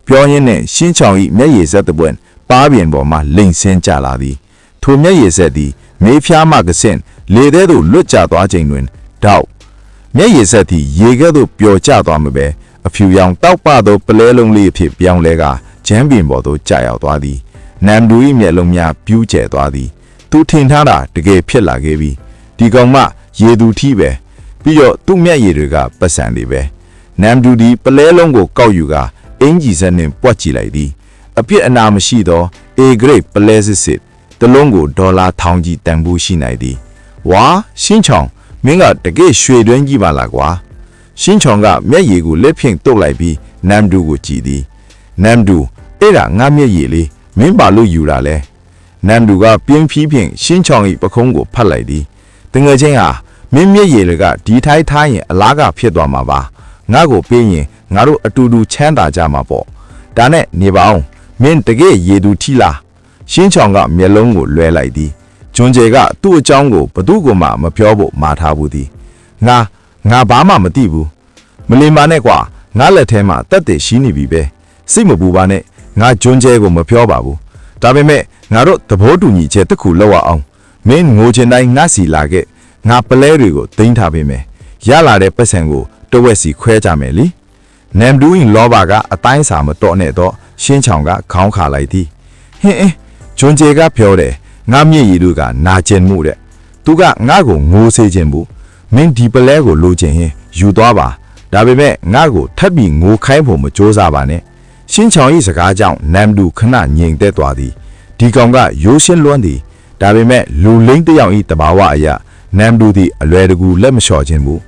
ပြောရင်းနဲ့ရှင်းချောင်ဤမျက်ရည်ဆက်တဲ့ပွင့်ပါးပြင်ပေါ်မှာလိန်ဆင်းကြလာသည်ထိုမျက်ရည်ဆက်သည်မေးဖျားမှကဆင့်လေထဲသို့လွတ်ကျသွားချိန်တွင်တောက်မျက်ရည်ဆက်သည်ရေကဲ့သို့ပျော်ကျသွားမှာပဲအဖြူရောင်တောက်ပသောပလဲလုံးလေးအဖြစ်ပြောင်းလဲကဂျမ်းပင်ပေါ်သို့ကျရောက်သွားသည်နမ်ဒူ၏မျက်လုံးများပြူးကျဲသွားသည်သူထင်ထားတာတကယ်ဖြစ်လာခဲ့ပြီဒီကောင်မှရေသူထီးပဲပြီးတော့သူ့မျက်ရည်တွေကပတ်စံတွေပဲနမ်ဒူဒီပလဲလုံးကိုကောက်ယူကအင်ဂျီစက်နှင့်ပွက်ကြည့်လိုက်သည်အပြစ်အနာမရှိသော A grade ပလဲစစ်စစ်တလုံးကိုဒေါ်လာထောင်ကြီးတန်ဖိုးရှိနိုင်သည်ဝါရှင်းချောင်မင်းကတကယ်ရွှေတွင်းကြီးပါလားကွာရှင်းချောင်ကမျက်ရည်ကိုလက်ဖြင့်တုပ်လိုက်ပြီးနမ်ဒူကိုကြည့်သည်နမ်ဒူအဲ့ဒါငါမျက်ရည်လေးမင်းဘာလို့ယူတာလဲနမ်ဒူကပြင်းဖြီးဖြင့်ရှင်းချောင်၏ပခုံးကိုဖတ်လိုက်သည်တငယ်ချင်းဟာမင်းမျက်ရည်တွေကဒီထိုင်းထားရင်အလားကဖြစ်သွားမှာပါငါ့ကိုပေးရင်ငါတို့အတူတူချမ်းသာကြမှာပေါ့ဒါနဲ့နေပါအောင်မင်းတကယ်ရေသူထီလားရှင်းချောင်ကမျက်လုံးကိုလွှဲလိုက်သည်ဂျွန်ဂျေကသူ့အကြောင်းကိုဘသူ့ကိုမှမပြောဖို့မှာထားဘူးသည်ငါဘာမှမသိဘူးမလီမာနဲ့ကွာငါလက်ထဲမှာတက်တယ်ရှိနေပြီပဲစိတ်မပူပါနဲ့ငါဂျွန်ဂျေကိုမပြောပါဘူးဒါပေမဲ့ငါတို့သဘောတူညီချက်တစ်ခုလောက်အောင်မင်းငိုချင်တိုင်းငါစီလာခဲ့ငါပလဲတွေကိုတင်ထားပေးမယ်ရလာတဲ့ပတ်စံကိုတဝက်စီခွဲကြမယ်လीနမ်ဒူးင်လောဘာကအတိုင်းစာမတော့နဲ့တော့ရှင်းချောင်ကခေါင်းခါလိုက်သည်ဟင်းဂျွန်ဂျေကပြောတယ်ငါမျက်ရည်တို့ကနာကျင်မှုတဲ့သူကငါ့ကိုငိုစေခြင်းဘူးမင်းဒီပလဲကိုလိုချင်ရင်ယူသွားပါဒါပေမဲ့ငါ့ကိုထပ်ပြီးငိုခိုင်းဖို့မကြိုးစားပါနဲ့ရှင်းချောင်၏စကားကြောင့်နမ်ဒူခဏငြိမ်သက်သွားသည်ဒီကောင်ကရိုးရှင်းလွန်းသည်ဒါပေမဲ့လူလိမ့်တယောက်၏တဘာဝအရာနမ်ဒူသည်အလွယ်တကူလက်မလျှော့ခြင်းဘူး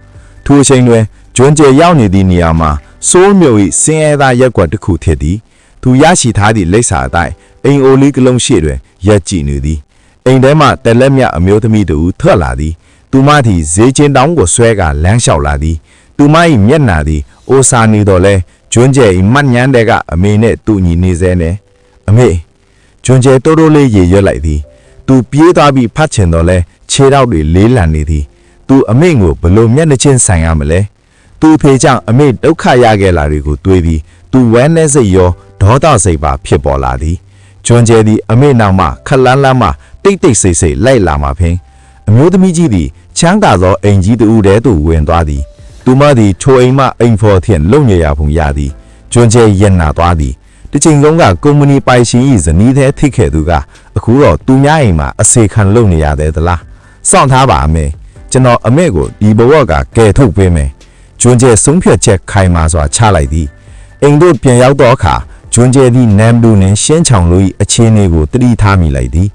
ထိုအချိန်တွင်ဂျွန်ဂျေရောက်နေသည့်နေရာမှာဆိုးမြို့၏စင်ရဲသားရက်ကွက်တစ်ခုဖြစ်သည်သူရရှိထားသည့်လိပ်စာအတိုင်းအိမ်အိုလီကလုံးရှိတွင်ရက်ကြည့်နေသည်အိမ်ထဲမှတက်လက်မြအမျိုးသမီးတူထွက်လာသည်သူမသည်ဈေးချင်းတောင်းကိုဆွဲကလမ်းလျှောက်လာသည်သူမ၏မျက်နှာသည်အိုစာနေတော်လဲဂျွန်ဂျေ၏မှတ်ညမ်းတဲ့ကအမေနဲ့သူ့ညီနေစေနဲ့အမေဂျွန်ဂျေတိုးတိုးလေးရေရွက်လိုက်သည်သူပြေးသွားပြီးဖတ်ချင်တော်လဲခြေထောက်တွေလေးလံနေသည်သူအမေကိုဘလို့မျက်နှာချင်းဆိုင်ရမလဲသူဖေကြောင့်အမေဒုက္ခရခဲ့လာတွေကိုတွေးပြီးသူဝမ်းနဲ့စိတ်ရောဒေါသစိတ်ပါဖြစ်ပေါ်လာသည်ဂျွန်ဂျေသည်အမေနောက်မှခလန်းလန်းမှတိတ်တိတ်ဆိတ်ဆိတ်လိုက်လာမှဖင်အမျိုးသမီးကြီးသည်ချမ်းသာသောအိမ်ကြီးတူထဲသို့ဝင်သွားသည်သူမသည်ထိုအိမ်မှအိမ်ဖော်ဖြင့်လုံရရပုံရသည်ဂျွန်ဂျေရင်နာသွားသည်တစ်ချိန်လုံးကကုမ္ပဏီပိုင်ရှင်၏ဇနီးသည်ထိခဲ့သူကအခုတော့သူများအိမ်မှာအစေခံလုပ်နေရတယ်သလားစောင့်ထားပါအမေကျွန်တော်အမေကိုဒီဘဝကကယ်ထုတ်ပေးမယ်ဂျွန်ဂျေဆုံးဖြတ်ချက်ခိုင်မာစွာချလိုက်သည်အိမ်တို့ပြန်ရောက်သောအခါဂျွန်ဂျေသည်နမ်ဒူနှင့်ရှင်းချောင်တို့၏အခြေအနေကိုတတိထားမိလိုက်သည်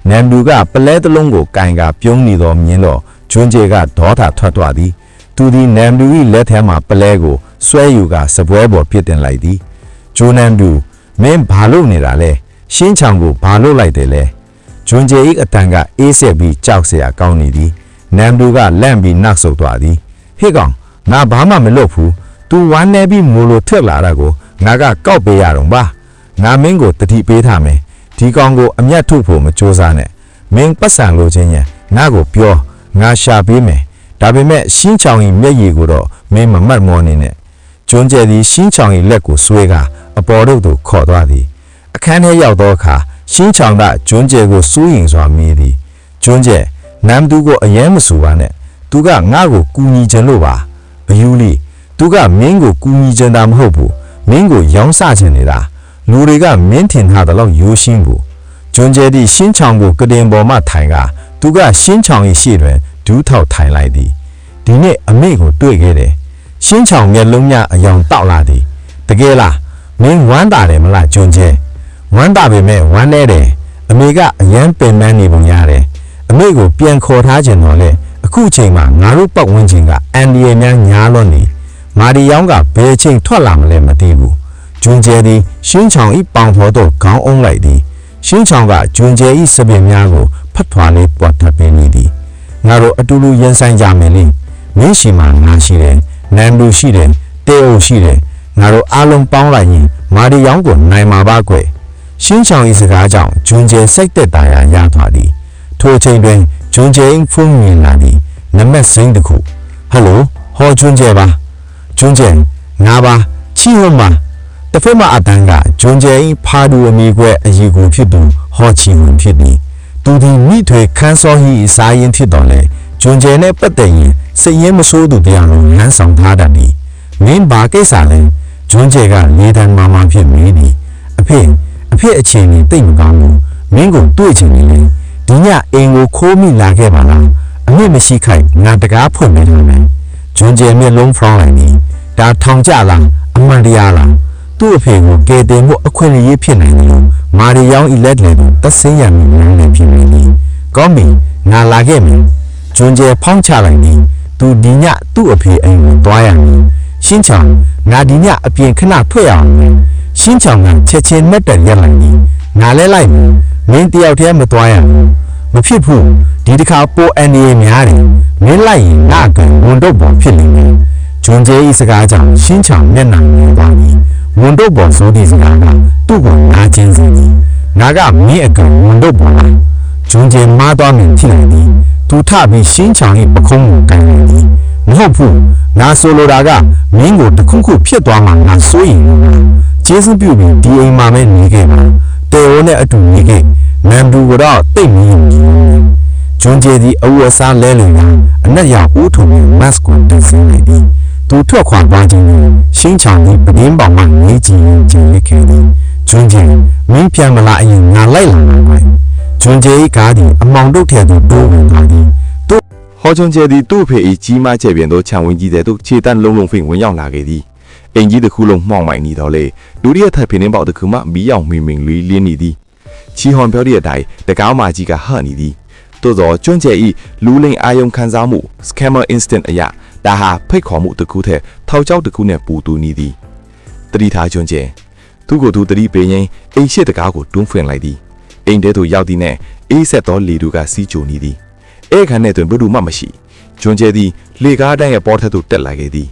နမ်ဒူကပလဲတစ်လုံးကိုကင်ကပြုံးနေသောမြင်တော့ဂျွန်ဂျေကဒေါသထွက်သွားသည်သူသည်နမ်ဒူ၏လက်ထဲမှပလဲကိုဆွဲယူကစပွဲပေါ်ပြစ်တင်လိုက်သည်ဂျွန်နမ်ဒူမင်းဘာလုပ်နေတာလဲရှင်းချောင်ကိုဘာလုပ်လိုက်တယ်လဲဂျွန်ဂျေ၏အတန်ကအေးဆက်ပြီးကြောက်เสียကောင်းနေသည်နမ်ဒူကလန့်ပြီးနောက်ဆုတ်သွားသည်ဟေ့ကောင်ငါဘာမှမလုပ်ဘူးသူဝမ်းနေပြီးမိုးလိုထွက်လာတာကိုငါကကောက်ပေးရတော့ပါငါမင်းကိုတတိပေးထားမယ်ဒီကောင်ကိုအမျက်ထုတ်ဖို့မကြိုးစားနဲ့မင်းပတ်စံလိုခြင်းညာငါကိုပြောငါရှာပေးမယ်ဒါပေမဲ့ရှင်းချောင်၏မျက်ရည်ကိုတော့မင်းမမှတ်မောနေနဲ့ဂျွန်ဂျေသည်ရှင်းချောင်၏လက်ကိုဆွဲကအပေါ်တို့သို့ခေါ်သွားသည်အခန်းထဲရောက်သောအခါရှင်းချောင်ကဂျွန်ဂျေကိုစိုးရင်စွာမေးသည်ဂျွန်ဂျေနမ်ဒူကိုအယမ်းမဆူပါနဲ့သူကငါ့ကိုကူညီချင်လို့ပါအယူလီသူကမင်းကိုကူညီချင်တာမဟုတ်ဘူးမင်းကိုရောင်းစချင်နေတာလူတွေကမင်းထင်ထားတယ်လို့ရိုးရှင်းဘူးဂျွန်ဂျေသည်ရှင်းချောင်ကိုကတင်ပေါ်မှထိုင်ကသူကရှင်းချောင်၏ရှေ့တွင်ဒူးထောက်ထိုင်လိုက်သည်ဒီနေ့အမေကိုတွေ့ခဲ့တယ်ရှင်းချောင်မျက်လုံးများအယောင်တောက်လာသည်တကယ်လားမင်းဝမ်းသာတယ်မလားဂျွန်ဂျေဝမ်းသာပေမဲ့ဝမ်းနေတယ်အမေကအယမ်းပင်ပန်းနေပုံရတယ်အမေကိုပြန်ခေါ်ထားခြင်းတော့လေအခုချိန်မှာငါတို့ပတ်ဝန်းကျင်ကအန်ဒီရများညားလွန်းနေမာဒီယောင်းကဘယ်ချိန်ထွက်လာမလဲမသိဘူးဂျွန်ဂျေသည်ရှင်းချောင်ဤပေါင်ဖော်တော့ခေါင်းအုံးလိုက်သည်ရှင်းချောင်ကဂျွန်ဂျေဤစပင်များကိုဖတ်ထွာလေးပွားထပ်ပေးနေသည်ငါတို့အတူတူရင်ဆိုင်ကြမယ်လေမင်းရှိမှငါရှိတယ်နမ်ဒူရှိတယ်တေအိုရှိတယ်ငါတို့အားလုံးပေါင်းလိုက်ရင်မာဒီယောင်းကိုနိုင်မှာပါကွယ် ရှင်းချောင်၏စကားကြောင့်ဂျွန်ကျဲစိတ်သက်သာရာရသွားသည်ထိုအချိန်တွင်ဂျွန်ကျဲ၏ဖုန်းမြင်လာသည်နံပါတ်စိမ်းတစ်ခုဟယ်လိုဟောဂျွန်ကျဲပါဂျွန်ကျဲငါပါချီဟွန်ပါတစ်ဖက်မှအတန်းကဂျွန်ကျဲ၏ဖာဒူအမိကွဲအည်ကိုဖြစ်သူဟောချီဟွန်ဖြစ်သည်သူသည်မိထွေခန်းစောဟီစားရင်ဖြစ်တော်လဲဂျွန်ကျဲနဲ့ပတ်သက်ရင်စိတ်ရင်းမဆိုးသူတရားလုံးလမ်းဆောင်ထားတတ်သည်မင်းဘာကိစ္စလဲဂျွန်ကျဲကလေတံမာမာဖြစ်မေးသည်အဖေအခြေအနေတိတ်မကောင်းဘူးမင်းကိုတွေ့ချင်နေလေဒီညအိမ်ကိုခိုးမိလာခဲ့ပါလားအမေမရှိခိုက်ငါတကားဖွင့်နေတယ်မယ်ဂျွန်ကျဲမျက်လုံးဖောင်းလိုက်သည်ဒါထောင်ကြလားအမှန်တရားလားသူ့အဖေကိုကယ်တင်ဖို့အခွင့်အရေးဖြစ်နိုင်တယ်လို့မာရီယောင်းအီလက်လေကိုသက်စင်းရမည်များလည်းဖြစ်နေသည်ကောင်းပြီငါလာခဲ့မယ်ဂျွန်ကျဲဖောင်းချလိုက်သည်သူဒီညသူ့အဖေအိမ်ကိုသွားရမည်ရှင်းချောင်ငါဒီညအပြင်ခဏထွက်ရအောင်မယ်ရှင်းချောင်ကချက်ချင်းနဲ့တက်ရက်လိုက်သည်ငါလဲလိုက်မယ်မင်းတယောက်တည်းမသွားရဘူးမဖြစ်ဘူးဒီတစ်ခါပိုအန်ဒီများတယ်မင်းလိုက်ရင်ငါကဝန်တော့ပေါ်ဖြစ်နေတယ်ဂျွန်ကျဲ၏စကားကြောင့်ရှင်းချောင်မျက်နှာငယ်သွားသည်ဝန်တော့ပေါ်ဆိုသည့်စကားကသူ့ကိုနားကျင်စေသည်ငါကမင်းအကဝန်တော့ပေါ်လာဂျွန်ကျဲမားသွားမှဖြစ်နေသည်သူထပြီးရှင်းချောင်၏ပခုံးကိုကန်နေသည်မဟုတ်ဘူးငါဆိုလိုတာကမင်းကိုတခုခုဖြစ်သွားမှငါစိုးရင်လို့ကျေးဇူးပြုပြီးဒီအိမ်မှာပဲနေခဲ့ပါတေဝနဲ့အတူနေခဲ့မန်ဘူးကတော့တိတ်မင်းဂျွန်ကျဲသည်အဝတ်အစားလဲလည်ရာအနက်ရောင်ဦးထုံနဲ့မတ်ကိုတင်ဆင်းလိုက်သည်သူထွက်ခွာသွားခြင်းနဲ့ရှင်းချောင်သည်ပဒင်းပေါင်မှနေကြည့်ကျင်ရခဲ့သည်ဂျွန်ကျဲမင်းပြန်မလာအရင်ငါလိုက်လာမှာပဲဂျွန်ကျဲ၏ကားသည်အမောင်တုတ်ထဲသို့တိုးဝင်သွားသည်ဟောဂျွန်ကျဲသည်သူ့ဖေ၏ကြီးမားကျယ်ပြန့်သောခြံဝင်းကြီးတဲ့သို့ခြေတန်းလုံးလုံးဖိဝင်ရောက်လာခဲ့သည်အင်ကြီးတစ်ခုလုံးမှောင်မိုင်နေတော့လေဒုတိယထပ်ဖိနှင်းပေါက်တစ်ခုမှမီးရောင်မင်မင်လေးလင်းနေသည်ချီဟွန်ပြောတဲ့အတိုင်းတကောင်းမကြီးကဟန့်နေသည်သို့သောကျွန်းကျဲ၏လူလိန်အာယုံခံစားမှု scammer instant အရာဒါဟာဖိတ်ခေါ်မှုတစ်ခုထက်ထောက်ချောက်တစ်ခုနဲ့ပူတူနေသည်တတိထားကျွန်းကျဲသူ့ကိုယ်သူတတိပေးရင်အိမ်ရှိတကားကိုတွန်းဖွင့်လိုက်သည်အိမ်ထဲသို့ရောက်သည်နဲ့အေးဆက်သောလေတူကစီးကြိုနေသည်အဲ့ခါနဲ့တွင်ဘုဒ္ဓမှမရှိကျွန်းကျဲသည်လေကားတိုင်းရဲ့ပေါ်ထက်သို့တက်လာခဲ့သည်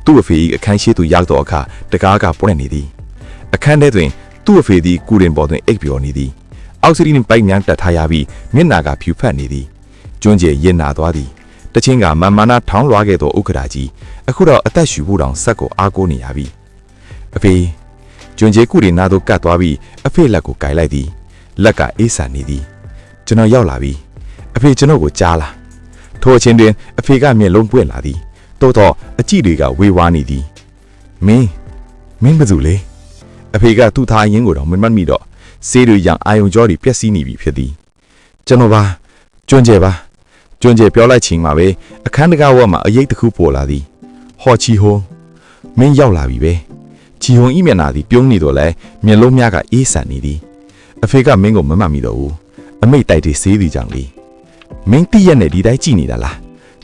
သူ့အဖေ၏အခန်းရှိသို့ရောက်သောအခါတကားကပွင့်နေသည်အခန်းထဲတွင်သူ့အဖေသည်ကူရင်ပေါ်တွင်အိပ်ပျော်နေသည်အောက်ဆီဒီနပိုက်များတက်ထားရပြီးမျက်နာကဖြူဖက်နေသည်ကျွန်းကျဲရင်နာသွားသည်တချင်းကမန်မာနာထောင်းလွားခဲ့သောဥက္ကရာကြီးအခုတော့အသက်ရှူဖို့တောင်ဆက်ကိုအားကိုးနေရပြီအဖေကျွန်းကျဲကူရင်နာသို့ကတ်သွားပြီးအဖေလက်ကိုကိုင်လိုက်သည်လက်ကအေးဆန်နေသည်ကျွန်တော်ရောက်လာပြီအဖေကျွန်တော်ကိုကြားလာထိုအချင်းတွင်အဖေကမျက်လုံးပွင့်လာသည်တိုးတော့အကြည့်တွေကဝေဝါးနေသည်မင်းဘာလို့လဲအဖေကသူ့သားရင်းကိုတော့မမှတ်မိတော့ဆေးတွေရန်အာယုံကြောတွေပျက်စီးနေပြီဖြစ်သည်ကျွန်တော်ပါကျွန်းကျဲပြောလိုက်ချင်းမှာပဲအခန်းတကားဝက်မှာအရေးတစ်ခုပေါ်လာသည်ဟောချီဟွန်မင်းရောက်လာပြီပဲချီဟွန်ဤမျက်နှာသည်ပြုံးနေတော့လဲမျက်လုံးများကအေးဆန်နေသည်အဖေကမင်းကိုမမှတ်မိတော့ဘူးအမိတ်တိုက်တွေဆေးသည်ကြောင့်လေမင်းတိရက်နဲ့ဒီတိုင်းကြည့်နေတာလား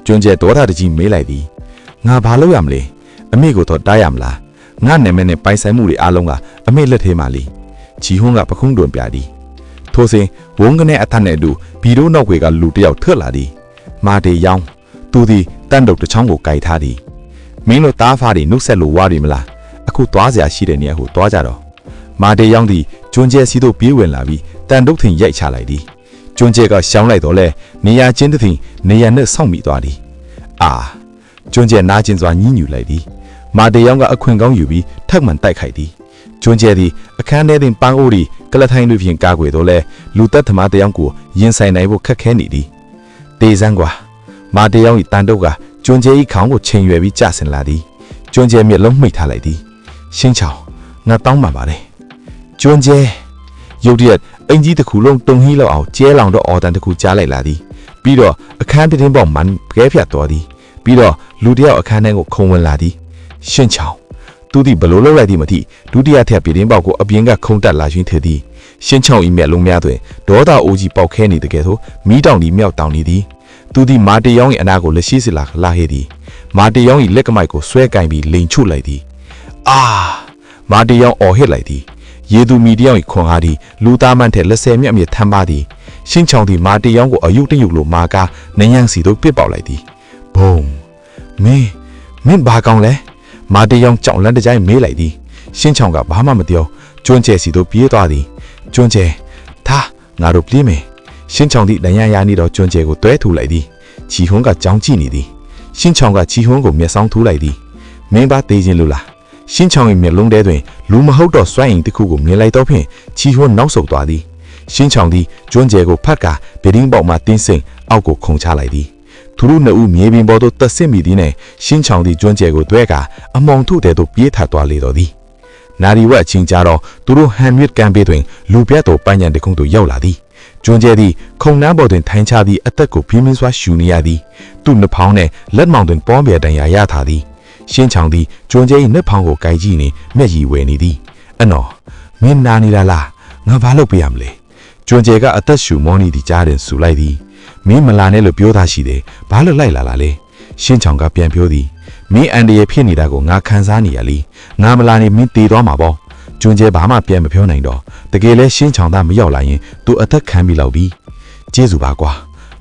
ကျွန်းကျဲဒေါသတကြီးမေးလိုက်သည်ငါဘာလုပ်ရမလဲအမေကိုတော့တားရမလားငါနာမည်နဲ့ပိုင်ဆိုင်မှုတွေအားလုံးကအမေလက်ထဲမှာလီချီဟွန်းကပခုံးတွင်ပြသည်ထိုစဉ်ဝုန်းကနေအထက်နဲ့အတူဘီတို့နောက်ွယ်ကလူတစ်ယောက်ထွက်လာသည်မာတေယောင်းသူသည်တန်တုတ်တစ်ချောင်းကိုကိုက်ထားသည်မင်းတို့တားဖားတွေနှုတ်ဆက်လို့ဝါရီမလားအခုသွားစရာရှိတဲ့နေရာကိုသွားကြတော့မာတေယောင်းသည်ကျွန်းကျဲစီတို့ပြေးဝင်လာပြီးတန်တုတ်ထင်ရိုက်ချလိုက်သည်ကျွန်းကျဲကရှောင်းလိုက်တော့လဲနေရာချင်းတစ်ထင်နေရာနဲ့ဆောက်မိသွားသည်အာကျွန်းကျဲနားကျင်စွာညှဉ်းညူလိုက်သည်မာတေယောင်းကအခွင့်ကောင်းယူပြီးထပ်မံတိုက်ခိုက်သည်ကျွန်းကျဲသည်အခန်းထဲတွင်ပန်းအိုးသည်ကလထိုင်းတို့ဖြင့်ကာကွယ်တော့လဲလူသက်သမားတယောက်ကိုရင်ဆိုင်နိုင်ဖို့ခက်ခဲနေသည်တေစန်းကွာမာတေယောင်း၏တန်တုတ်ကကျွန်းကျဲ၏ခေါင်းကိုချိန်ရွယ်ပြီးကျဆင်လာသည်ကျွန်းကျဲမျက်လုံးမှိတ်ထားလိုက်သည်ရှင်းချောင်းငါတောင်းပန်ပါတယ်ကျွန်းကျဲရုတ်တရက်အင်ကြီးတစ်ခုလုံးတုံဟီးလောက်အောင်ကျဲလောင်တော့အော်တန်တစ်ခုကြားလိုက်လာသည်ပြီးတော့အခန်းတင်းပေါက်မှန်ခဲဖြတ်သွားသည်ပြီးတော့လူတယောက်အခန်းထဲကိုခုံဝင်လာသည်ရှင်းချောင်းသူသည်ဘလို့လောက်လိုက်သည်မသိဒုတိယထက်ပြည်တင်းပေါက်ကိုအပြင်ကခုံတက်လာခြင်းထည်သည်ရှင်းချောင်း၏မျက်လုံးများတွင်ဒေါသအိုးကြီးပေါက်ခဲနေတကယ်ဆိုမီးတောင်သည်မြောက်တောင်နေသည်သူသည်မာတေယောင်း၏အနာကိုလက်ရှိစီလာဟဲ့သည်မာတေယောင်း၏လက်ကမိုက်ကိုဆွဲကင်ပြီးလိန်ချုလိုက်သည်အာမာတေယောင်းအော်ဟစ်လိုက်သည်ရေသူမီတယောက်၏ခွန်အားသည်လူသားမှန်တဲ့လက်ဆယ်မြတ်မြတ်ထမ်းပါသည်ရှင်းချောင်းသည်မာတေယောင်းကိုအယုတ်တယုတ်လိုမာကားနယန်းစီတို့ပစ်ပေါက်လိုက်သည်ဘုံမင်းဘာကောင်းလဲမာတေယောင်းကြောင်လန့်တကြိုင်မေးလိုက်သည်ရှင်းချောင်းကဘာမှမပြောကျွန်းကျဲစီတို့ပြေးသွားသည် ကျွန်းကျဲဒါငါတို့ပြေးမယ်ရှင်းချောင်းသည့်လျံရနေတော့ကျွန်းကျဲကိုတွဲထူလိုက်သည်ချီဟွန်းကကြောင်းကြည့်နေသည်ရှင်းချောင်းကချီဟွန်းကိုမျက်စောင်းထူလိုက်သည်မင်းပါသေးခြင်းလို့လားရှင်းချောင်းရဲ့မျက်လုံးထဲတွင်လူမဟုတ်တော့စွန့်ရင်တစ်ခုကိုမြင်လိုက်တော့ဖြင့်ချီဟွန်းနောက်ဆုတ်သွားသည်ရှင်းချောင်းသည်ကျွန်းကျဲကိုဖတ်ကာဗီဒင်းပေါက်မှတင်းစိန်အောက်ကိုခုန်ချလိုက်သည်သူတို့နှစ်ဦးမြေပြင်ပေါ်သို့တက်ဆင့်မိသည်နှင့်ရှင်းချောင်းသည်ကျွန်းကျဲကိုတွဲကာအမောင်ထုတဲ့သို့ပြေးထသွားလေတော်သည်နာရီဝက်အချင်းကြတော့သူတို့ဟန်မြစ်ကမ်းဘေးတွင်လူပြတ်တော်ပန်းညံတခုသို့ရောက်လာသည်ကျွန်းကျဲသည်ခုံနှမ်းပေါ်တွင်ထိုင်ချသည့်အသက်ကိုပြင်းပြင်းစွာရှူနေရသည်သူ့နှဖောင်းနှင့်လက်မောင်တွင်ပေါမြေတန်ရာရထားသည်ရှင်းချောင်းသည်ကျွန်းကျဲ၏နှဖောင်းကိုကိုက်ကြည့်နေမျက်ရည်ဝယ်နေသည်အနော်မင်းနာနေလားငါဘာလုပ်ပေးရမလဲကျွန်းကျဲကအသက်ရှူမောနေသည်ကြားတွင်ဆူလိုက်သည်မင်းမလာနဲ့လို့ပြောသားရှိတယ်ဘာလို့လိုက်လာလဲရှင်းချောင်းကပြန်ပြောသည်မင်းအန်တရဖြစ်နေတာကိုငါခံစားနေရလीငါမလာနေမင်းတည်သွားမှာပေါ့ကျွန်းကျဲဘာမှပြန်မပြောနိုင်တော့တကယ်လဲရှင်းချောင်းသားမရောက်လာရင်သူအသက်ခံပြီးလောက်ပြီကျေးဇူးပါကွာ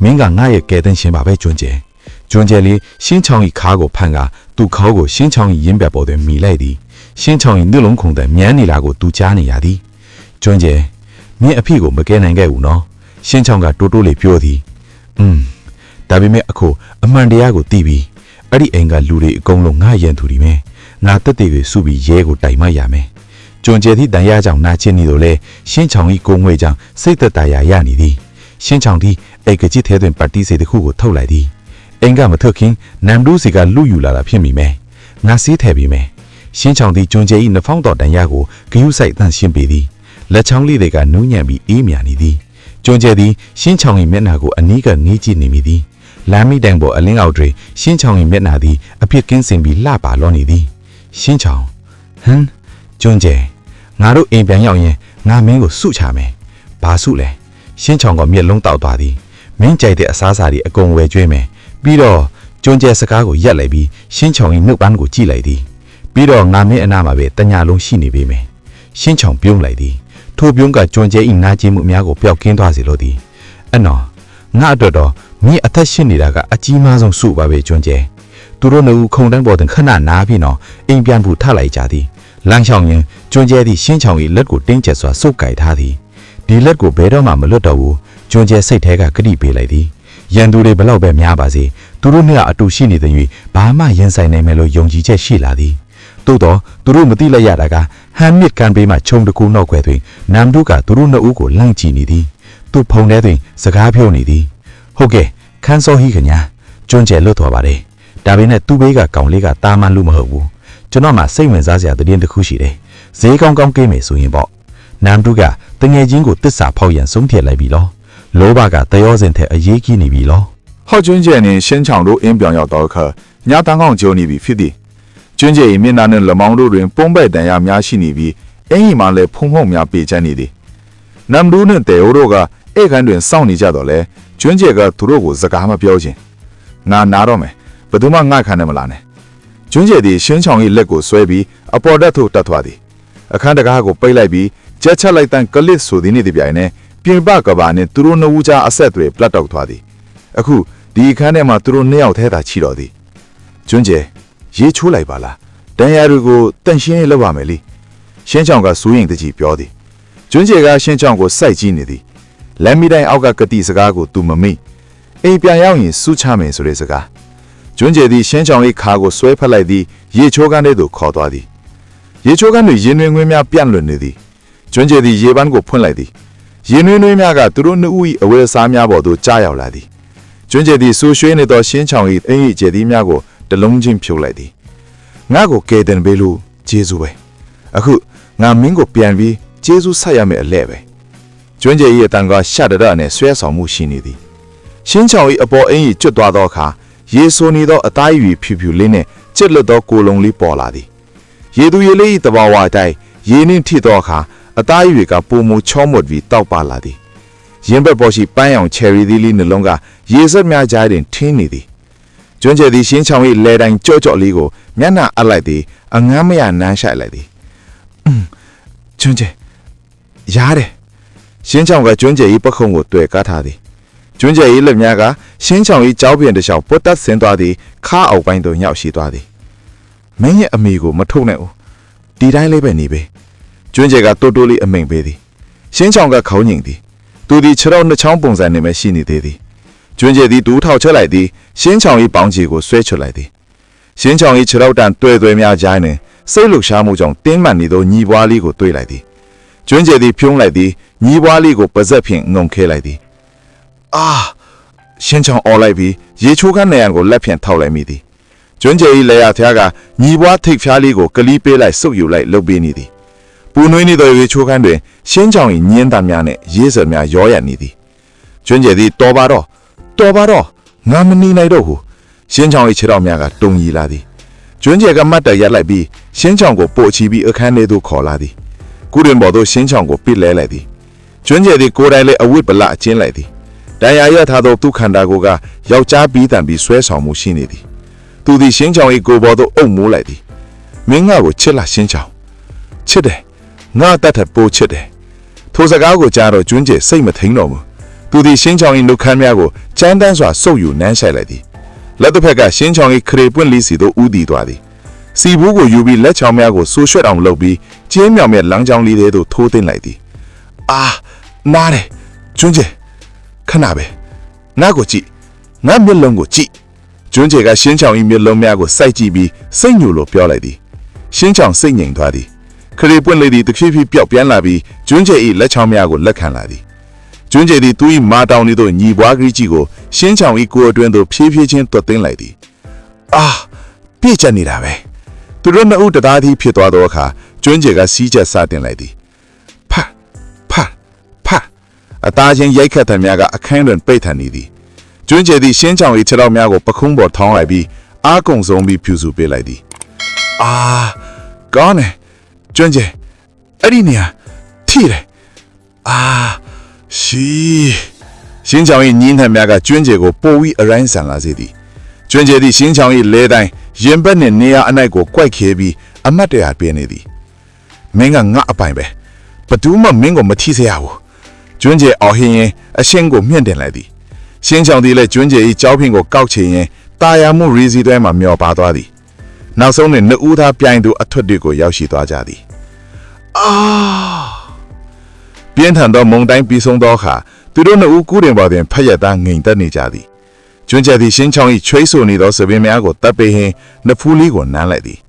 မင်းကငါရဲ့ကဲတဲ့ရှင်ပါပဲကျွန်းကျဲလေးရှင်းချောင်း၏ခါကိုဖန်ကသူ့ခေါကိုရှင်းချောင်း၏ရင်းပြတ်ပေါ်တွင်မိလိုက်သည်ရှင်းချောင်း၏နှလုံးခုန်တဲ့မြန်းနေလာကိုသူကြားနေရသည်ကျွန်းကျဲမင်းအဖေကိုမကဲနိုင်ခဲ့ဘူးနော်ရှင်းချောင်းကတိုးတိုးလေးပြောသည်ဒါပေမဲ့အခုအမှန်တရားကိုသိပြီအဲ့ဒီအိမ်ကလူတွေအကုန်လုံးငါရန်သူတွေပဲငါတက်တေကိုစုပြီးရဲကိုတိုင်မရမယ်ကျွန်းကျဲသည့်တန်ရကြောင့်နာချင်းနေတော့လေရှင်းချောင်းဤကိုငွေကြောင့်စိတ်သက်သာရနေသည်ရှင်းချောင်းသည်အိတ်ကကြီးထဲတွင်ပတ်တီးစေတစ်ခုကိုထုတ်လိုက်သည်အိမ်ကမထွက်ခင်နမ်ဒူးစီကလူယူလာတာဖြစ်မိမယ်ငါစေးထည့်ပြီးမယ်ရှင်းချောင်းသည်ကျွန်းကျဲဤနှဖောင်းတော်တန်ရကိုဂယုဆိုင်တန့်ရှင်းပေသည်လက်ချောင်းလေးတွေကနူးညံ့ပြီးအေးမြနေသည်ကျွန်းကျဲသည်ရှင်းချောင်း၏မျက်နှာကိုအနီးကငေးကြည့်နေမိသည်လမ်းမိတိုင်ပေါ်အလင်းအောက်တွင်ရှင်းချောင်း၏မျက်နှာသည်အပြစ်ကင်းစင်ပြီးလှပါလောနေသည်ရှင်းချောင်းကျွန်းကျဲငါတို့အိမ်ပြန်ရောက်ရင်ငါမင်းကိုစုချမယ်ဘာစုလဲရှင်းချောင်းကမျက်လုံးတောက်သွားသည်မင်းကြိုက်တဲ့အစားအစာတွေအကုန်ဝယ်ကျွေးမယ်ပြီးတော့ကျွန်းကျဲစကားကိုရက်လိုက်ပြီးရှင်းချောင်း၏နှုတ်ပန်းကိုကြည့်လိုက်သည်ပြီးတော့ငါမင်းအနားမှာပဲတညာလုံးရှိနေပေမယ်ရှင်းချောင်းပြုံးလိုက်သည်ထိုပြုံးကကျွန်းကျဲ၏နာကျင်မှုအများကိုပျောက်ကင်းသွားစေလိုသည်အနော်ငါအတွက်တော့မင်းအသက်ရှင်နေတာကအကြီးမားဆုံးစုပါပဲကျွန်းကျဲသူတို့နှစ်ဦးခုံတန်းပေါ်တွင်ခဏနားပြီးတော့အိမ်ပြန်ဖို့ထလိုက်ကြသည်လမ်းလျှောက်ရင်ကျွန်းကျဲသည့်ရှင်းချောင်း၏လက်ကိုတင်းကျပ်စွာစုပ်ကိုက်ထားသည်ဒီလက်ကိုဘယ်တော့မှမလွတ်တော့ဘူးကျွန်းကျဲစိတ်ထဲကဂတိပေးလိုက်သည်ရန်သူတွေဘလောက်ပဲများပါစေသူတို့နှစ်အတူရှိနေသည်၍ဘာမှရင်ဆိုင်နိုင်မယ်လို့ယုံကြည်ချက်ရှိလာသည်သို့တော့သူတို့မသိလိုက်ရတာကဟန်မြစ်ကန်ပေးမှခြုံတကူနောက်ွယ်တွင်နမ်ဒုကသူတို့နှစ်ဦးကိုလှမ်းကြည့်နေသည်သူဖုန်ထဲတွင်စကားပြောနေသည်ဟုတ်ကဲ့ခန်းစောဟိခညာကျွန်းကျဲလွတ်သွားပါတယ်ဒါပေမဲ့သူ့ဘေးကကောင်လေးကတာမန်လူမဟုတ်ဘူးကျွန်တော်မှစိတ်ဝင်စားစရာသတင်းတစ်ခုရှိတယ်ဈေးကောင်းကောင်းကိမယ်ဆိုရင်ပေါ့နမ်ဒုကတငယ်ချင်းကိုတစ္ဆာဖောက်ရန်ဆုံးဖြတ်လိုက်ပြီလောလောဘကတယောစင်ထဲအရေးကြီးနေပြီလော浩军姐呢，现场路因表要到客，伢当刚就你比非的。军姐一面那呢，勒忙路人崩败等下面是你比，因一嘛来碰碰面比着你的。南路呢，带欧罗个爱看人上你家到来，军姐个土路股是干嘛标准？俺拿到没？不都嘛俺看那么难呢？军姐的现场一那个衰比，啊包得头得脱的，啊看这个还个背来比，接下来等各类属的你的边呢，边把个吧呢，土路那物价啊三对不得脱的，啊酷。第一看呢嘛，都是要太大气了的。军姐，也出来吧啦。等下如果等闲了话没哩，先讲个输赢的指标的。军姐个先讲个赛季呢的，来米代奥个个第十个个都没没，一边要人输差没说的这个。军姐的先讲一卡个水拍来的，也抽干的都靠多的，也抽干的因为我们辩论的的，军姐的夜班个喷来的，因为我们个都是那为为了三面包都炸药来的。军姐的所选的到现场的，因为这里面个的龙井飘来的，我个给的背路接住呗，啊后我民个边位接住啥也没来呗，军姐也当个下得到呢，虽少木心里的，现场一包因为就多到卡，也说你到大鱼飘飘里呢，接了到锅笼里包来的，也都也来的包外带，也能提到卡，大鱼个布木悄木味到巴来的。原本保持半样 cherry 的里的龙个，也是面家人听你的。专家的现场为来人教教里个，面那阿来的，俺们也难下来的。专家，呀的，现场个专家一不空我对个他的，专家一来面个，现场一照片的小不得先多的，卡后边都要许多的。每日阿米个没偷呢，地带里边你呗，专家个多多里阿明白的。ရှင်းချောင်ကခေါင်းငိမ့်သည်သူသည်ခြေထောက်နှစ်ချောင်းပုံစံနဲ့ပဲရှိနေသေးသည်ကျွန်းကျယ်သည်ဒူးထောက်ချက်လိုက်သည်ရှင်းချောင်၏ပေါင်းချီကိုဆွဲချွတ်လိုက်သည်ရှင်းချောင်၏ခြေထောက်တန်တွေ့သွဲများကြားနှင့်စိတ်လှုပ်ရှားမှုကြောင့်တင်းမှန်နေသောညီပွားလေးကိုတွေ့လိုက်သည်ကျွန်းကျယ်သည်ဖြုံးလိုက်သည်ညီပွားလေးကိုပါဇက်ဖြင့်ငုံခဲလိုက်သည်အာရှင်းချောင်အော်လိုက်ပြီးရေချိုးခန်းနေရန်ကိုလက်ဖြင့်ထောက်လိုက်မိသည်ကျွန်းကျယ်၏လက်ရဖျားကညီပွားထိတ်ဖျားလေးကိုကလီးပေးလိုက်စုပ်ယူလိုက်လှုပ်ပေးနေသည်ပူနွေးနေသောရေချိုးခန်းတွင်ရှင်းချောင်၏ညင်းသားများနှင့်ရေးစများရောရနေသည်ကျွန်းကျယ်သည်တော်ပါတော့ငါမနေနိုင်တော့ဟုရှင်းချောင်၏ခြေထောက်များကတုံရီလာသည်ကျွန်းကျယ်ကမတ်တရက်လိုက်ပြီးရှင်းချောင်ကိုပို့ချီပြီးအခန်းထဲသို့ခေါ်လာသည်ကုရင်ပေါ်သို့ရှင်းချောင်ကိုပစ်လဲလိုက်သည်ကျွန်းကျယ်သည်ကိုယ်တိုင်လည်းအဝတ်ပလအချင်းလိုက်သည်တန်ရာရထားသောသူခန္ဓာကိုယ်ကယောက်ျားပြီးတန်ပြီးဆွဲဆောင်မှုရှိနေသည်သူသည်ရှင်းချောင်၏ကိုယ်ပေါ်သို့အုပ်မိုးလိုက်သည်မင်းငါကိုချစ်လားရှင်းချောင်ချစ်တယ်ငါတတ်တဲ့ပိုးချစ်တယ်ထိုစကားကိုကြားတော့ကျွန်းကျယ်စိတ်မထိန်တော့ဘူးသူသည်ရှင်းချောင်၏နှုတ်ခမ်းများကိုကြမ်းတမ်းစွာစုပ်ယူနမ်းဆိုင်လိုက်သည်လက်တစ်ဖက်ကရှင်းချောင်၏ခရေပွင့်လီစီသို့ဥတီသွားသည်စီဘူးကိုယူပြီးလက်ချောင်းများကိုဆူရွှက်အောင်လုပ်ပြီးကျင်းမြောင်မြက်လမ်းကြောင်းလေးတွေသို့ထိုးသိမ်းလိုက်သည်အာနားတယ်ကျွန်းကျယ်ခဏပဲငါ့ကိုကြည့်ငါမျက်လုံးကိုကြည့်ကျွန်းကျယ်ကရှင်းချောင်၏မျက်လုံးများကိုစိုက်ကြည့်ပြီးစိတ်ညူလို့ပြောလိုက်သည်ရှင်းချောင်စိတ်ငြိမ်သွားသည်ခရီးပွင့်လေးသည်တဖြည်းဖြည်းပျောက်ပြန်လာပြီးကျွန်းကျယ်၏လက်ချောင်းများကိုလက်ခံလာသည်ကျွန်းကျယ်သည်သူ၏မာတောင်လေးသို့ညီပွားကလေးကြီးကိုရှင်းချောင်၏ကိုယ်အတွင်းသို့ဖြည်းဖြည်းချင်းသွတ်သိမ်းလိုက်သည်အာပြည့်ကျက်နေတာပဲသူတို့နှစ်ဦးတသားသည်ဖြစ်သွားသောအခါကျွန်းကျယ်ကစီးချက်စတင်လိုက်သည်ဖအသားချင်းရိုက်ခတ်သမျှကအခန်းတွင်ပိတ်ထန်နေသည်ကျွန်းကျယ်သည်ရှင်းချောင်၏ခြေထောက်များကိုပခုံးပေါ်ထောင်းလိုက်ပြီးအားကုန်ဆုံးပြီးဖြူစုပေးလိုက်သည်အာကောင်းတယ်ကျွန်းကျယ်အဲ့ဒီနေရာထိတယ်အာရှင်းချောင်၏ညင်းထံများကကျွန်းကျယ်ကိုပိုပြီးအရိုင်းဆန်လာစေသည်ကျွန်းကျယ်သည်ရှင်းချောင်၏လဲတိုင်းရင်ဘက်နှင့်နေရာအနိုင်ကိုကြိုက်ခဲပြီးအမတ်တရပြင်းနေသည်မင်းကငါအပိုင်ပဲဘသူမှမင်းကိုမထိစေရဘူးကျွန်းကျယ်အော်ဟင်းရင်အရှင်းကိုမြင့်တင်လိုက်သည်ရှင်းချောင်သည်လည်းကျွန်းကျယ်၏ကြောက်ဖင်ကိုကောက်ချင်ရင်တာယာမှုရီစီတွဲမှမျောပါသွားသည်နောက်ဆုံးတွင်နှစ်ဦးသားပြိုင်သူအထွတ်တွေကိုရောက်ရှိသွားကြသည်အာပြင်းထန်သောမုန်တိုင်းပြီးဆုံးသောအခါသူတို့နှစ်ဦးကူးတင်ပေါ်တွင်ဖက်ရက်သားငိမ်သက်နေကြသည်ကျွန်းကျယ်သည်ရှင်းချောင်၏ချွေးဆူနေသောစပင်များကိုတပ်ပေးဟင်းနှစ်ဖူးလေးကိုနမ်းလိုက်သည်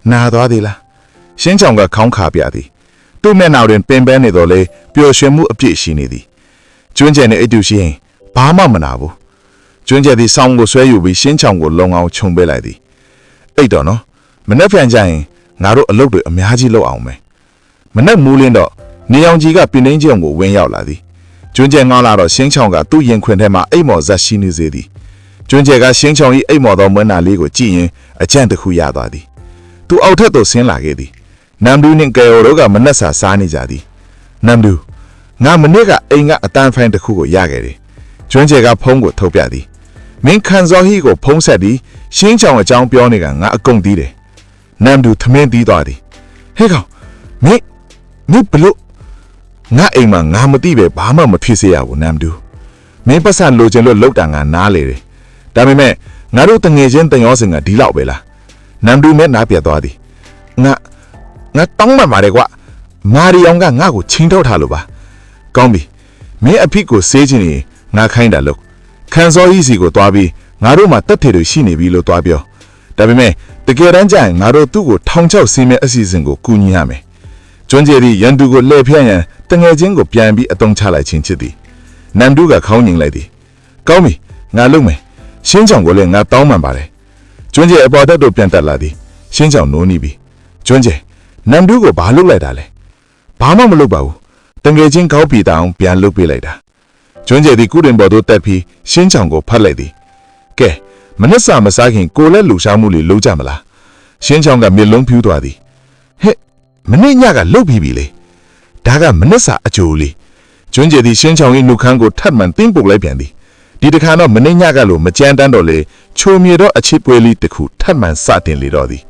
နာသွားသည်လားရှင်းချောင်ကခေါင်းခါပြသည်သူ့မျက်နှာတွင်ပင်ပန်းနေတော်လေပျော်ရွှင်မှုအပြည့်ရှိနေသည်ကျွန်းကျယ်နှင့်အတူရှိရင်ဘာမှမနာဘူးကျွန်းကျယ်သည်ဆောင်းကိုဆွဲယူပြီးရှင်းချောင်ကိုလုံအောင်ခြုံပေးလိုက်သည်အိတ်တော်နော်မနေ့ပြန်ကြရင်ငါတို့အလုပ်တွေအများကြီးလုပ်အောင်မယ်မနေ့မူးလင်းတော့နေအောင်ကြီးကပြင်းနှင်းကျုံကိုဝင်ရောက်လာသည်ကျွန်းကျယ်ငေါလာတော့ရှင်းချောင်ကသူ့ရင်ခွင်ထဲမှာအိတ်မော်ဇက်ရှိနေစေသည်ကျွန်းကျယ်ကရှင်းချောင်၏အိတ်မော်သောမွန်းနာလေးကိုကြည့်ရင်အကြံတစ်ခုရသွားသည်သူအောက်ထက်သို့ဆင်းလာခဲ့သည်နမ်ဒူးနှင့်ကယ်ယိုတို့ကမနှက်စာစားနေကြသည်နမ်ဒူးငါမနေ့ကအိမ်ကအတန်းဖိုင်းတစ်ခုကိုရခဲ့တယ်ကျွန်းကျယ်ကဖုံးကိုထုတ်ပြသည်မင်းခန်ဇော်ဟီကိုဖုံးဆက်ပြီးရှင်းချောင်အကြောင်းပြောနေကငါအကုန်တီးတယ်နမ်ဒူးသမင်းတီးသွားသည်ဟဲ့ကောင်မင်းဘလို့ငါအိမ်မှာငါမသိပဲဘာမှမဖြစ်စေရဘူးနမ်ဒူးမင်းပတ်စံလိုချင်လို့လောက်တာငါနားလေတယ်ဒါပေမဲ့ငါတို့တငယ်ချင်းတန်ရောစင်ကဒီလောက်ပဲလားနမ်ဒူးနဲ့နားပြတ်သွားသည်ငါတောင်းပန်ပါတယ်ကွာမာရီအောင်ကငါ့ကိုချင်းထုတ်ထားလို့ပါကောင်းပြီမင်းအဖိကိုဆေးချင်ရင်ငါခိုင်းတာလို့ခန်စောကြီးစီကိုတွားပြီးငါတို့မှာတက်ထေတွေရှိနေပြီလို့တွားပြောဒါပေမဲ့တကယ်တမ်းကျရင်ငါတို့သူ့ကိုထောင်ချောက်ဆင်းမဲ့အစီအစဉ်ကိုကူညီရမယ်ကျွန်းကျယ်ဒီရန်သူကိုလှည့်ဖျက်ရန်တငယ်ချင်းကိုပြန်ပြီးအတုံးချလိုက်ခြင်းဖြစ်သည်နမ်ဒူးကခေါင်းငိမ်လိုက်သည်ကောင်းပြီငါလုပ်မယ်ရှင်းချောင်ကိုလည်းငါတောင်းပန်ပါတယ်ကျွန်းကျယ်အပေါ်တက်တို့ပြန်တက်လာသည်ရှင်းချောင်နိုးနေပြီကျွန်းကျယ်နမ်ဒူးကိုဘာလုပ်လိုက်တာလဲဘာမှမလုပ်ပါဘူးတငယ်ချင်းကောက်ပီတောင်ပြန်လုပ်ပေးလိုက်တာကျွန်းကျယ်ဒီကုရင်ပေါ်သို့တက်ပြီးရှင်းချောင်ကိုဖတ်လိုက်သည်ကဲမနှက်စာမစားခင်ကိုလည်းလူရှားမှုတွေလုပ်ကြမလားရှင်းချောင်ကမျက်လုံးဖြူးသွားသည်ဟဲ့မနေ့ညကလုပ်ပြီးပြီလေဒါကမနှက်စာအကျိုးလေးကျွန်းကျယ်ဒီရှင်းချောင်၏နှုတ်ခမ်းကိုထပ်မံတင်းပုတ်လိုက်ပြန်သည်ဒီတခါတော့မနေ့ညကလိုမကြမ်းတမ်းတော့လေချိုမြေတော့အချစ်ပွဲလေးတစ်ခုထပ်မံစတင်လေတော့သည်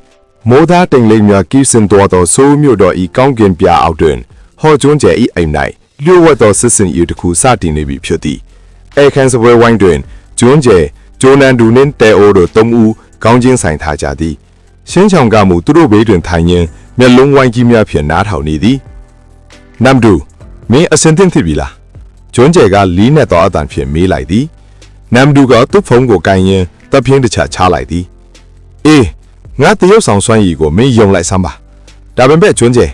မိုးသားတိမ်လိမ်များကိစင်တော်သောဆိုးမြို့တော်ဤကောင်းကင်ပြအောက်တွင်ဟောကျွန်းကျဲဤအိမ်၌လျှို့ဝှက်သောစစ်စင်ဤတစ်ခုစတင်နေပြီဖြစ်သည်အခန်းစပွဲဝိုင်းတွင်ကျွန်းကျဲဂျိုနန်ဒူနှင့်တဲအိုတို့သုံးဦးကောင်းချင်းဆိုင်ထားကြသည်ရှင်းချောင်ကမူသူတို့ဘေးတွင်ထိုင်ရင်းမျက်လုံးဝိုင်းကြီးများဖြင့်နားထောင်နေသည်နမ်ဒူ မင်းအစင်တင်ဖြစ်ပြီလားကျွန်းကျဲကလီးနဲ့တော့အတန်ဖြစ်မေးလိုက်သည်နမ်ဒူကသူ့ဖုန်းကိုကိုင်ရင်တပ်ပြင်းတစ်ချက်ချလိုက်သည်အေးငါတရုတ်ဆောင်စွမ်းရည်ကိုမင်းယုံလိုက်စမ်းပါဒါပေမဲ့ကျွန်းကျဲ